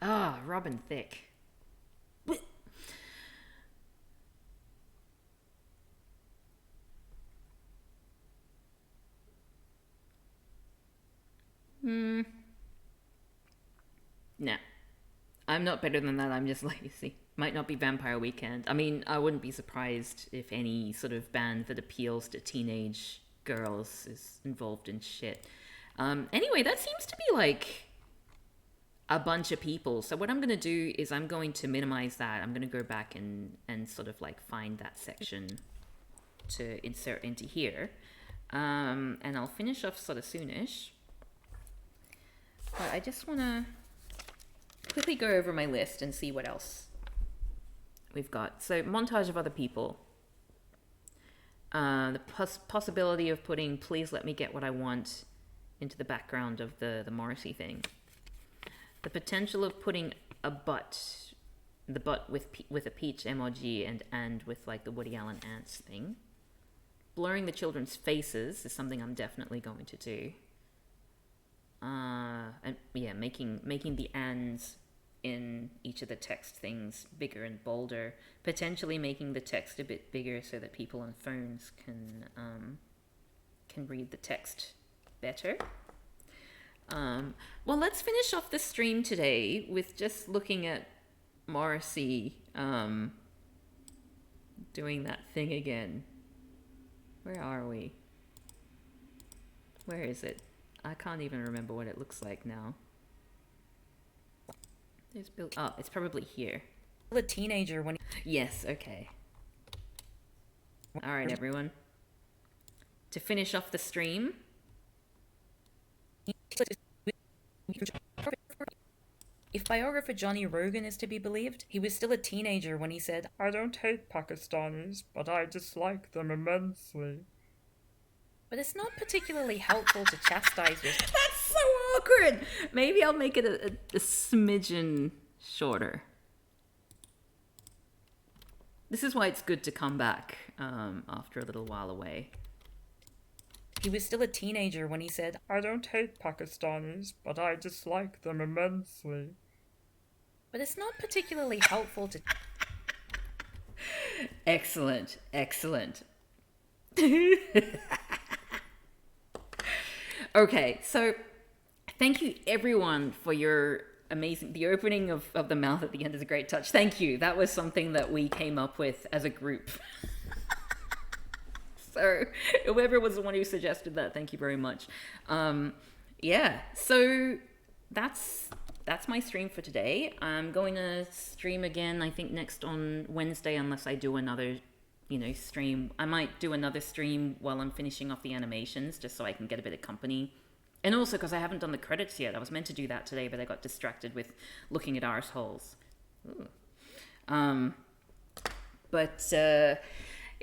Robin Thicke. Nah. I'm not better than that, I'm just lazy. Might not be Vampire Weekend. I mean, I wouldn't be surprised if any sort of band that appeals to teenage girls is involved in shit. Anyway, that seems to be like a bunch of people. So what I'm going to do is I'm going to minimize that. I'm going to go back and sort of like find that section to insert into here. And I'll finish off sort of soonish. But I just want to quickly go over my list and see what else we've got. So montage of other people. The possibility of putting "Please Let Me Get What I Want" into the background of the Morrissey thing. The potential of putting the butt with a peach emoji and with like the Woody Allen ants thing. Blurring the children's faces is something I'm definitely going to do. And yeah, making the ands in each of the text things bigger and bolder, potentially making the text a bit bigger so that people on phones can read the text better. Well, let's finish off the stream today with just looking at Morrissey doing that thing again. Where are we? Where is it? I can't even remember what it looks like now. There's Bill. Oh, it's probably here. A teenager when Yes, okay. Alright, everyone. To finish off the stream. If biographer Johnny Rogan is to be believed, he was still a teenager when he said, I don't hate Pakistanis, but I dislike them immensely. but it's not particularly helpful to chastise your... That's so awkward! Maybe I'll make it a smidgen shorter. This is why it's good to come back after a little while away. He was still a teenager when he said, I don't hate Pakistanis, but I dislike them immensely. but it's not particularly helpful to... Excellent. Okay, so thank you everyone for your amazing... The opening of the mouth at the end is a great touch. Thank you. That was something that we came up with as a group. So whoever was the one who suggested that, thank you very much. yeah, so that's my stream for today. I'm going to stream again, I think, next on Wednesday, unless I do another, stream. I might do another stream while I'm finishing off the animations, just so I can get a bit of company. And also because I haven't done the credits yet. I was meant to do that today, but I got distracted with looking at arseholes.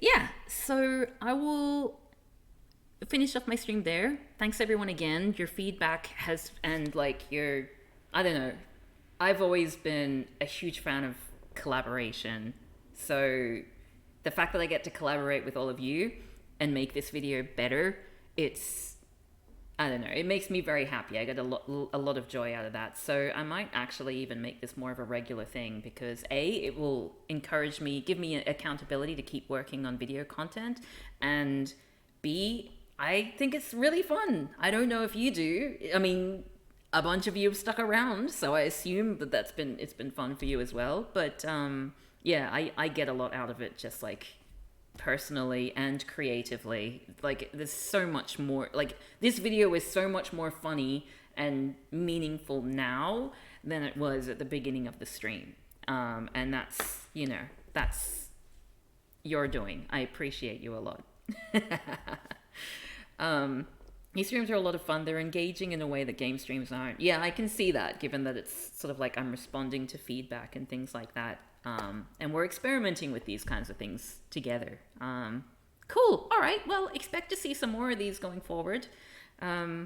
Yeah, so I will finish off my stream there. Thanks everyone again. Your feedback I don't know. I've always been a huge fan of collaboration. So the fact that I get to collaborate with all of you and make this video better, I don't know, it makes me very happy. I get a lot of joy out of that. So I might actually even make this more of a regular thing because A, it will encourage me, give me accountability to keep working on video content, and B, I think it's really fun. I don't know if you do. I mean, a bunch of you have stuck around, so I assume that it's been fun for you as well. But yeah, I get a lot out of it, just like personally and creatively. Like, there's so much more, like, this video is so much more funny and meaningful now than it was at the beginning of the stream, and that's your doing. I appreciate you a lot. These streams are a lot of fun. They're engaging in a way that game streams aren't. Yeah, I can see that, given that it's sort of like I'm responding to feedback and things like that. And we're experimenting with these kinds of things together. Cool. All right. Well, expect to see some more of these going forward. Yeah.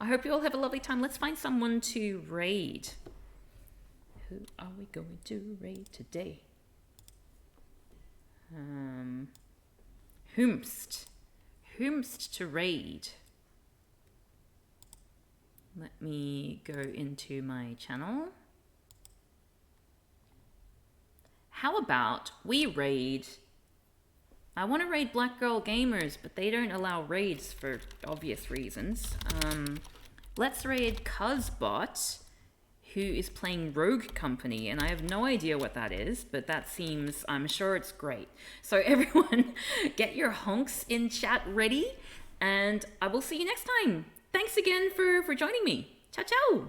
I hope you all have a lovely time. Let's find someone to raid. Who are we going to raid today? Whomst to raid. Let me go into my channel. How about we raid... I want to raid Black Girl Gamers, but they don't allow raids for obvious reasons. Let's raid Cuzbot, who is playing Rogue Company, and I have no idea what that is, but that seems... I'm sure it's great. So everyone, get your honks in chat ready, and I will see you next time. Thanks again for joining me. Ciao, ciao!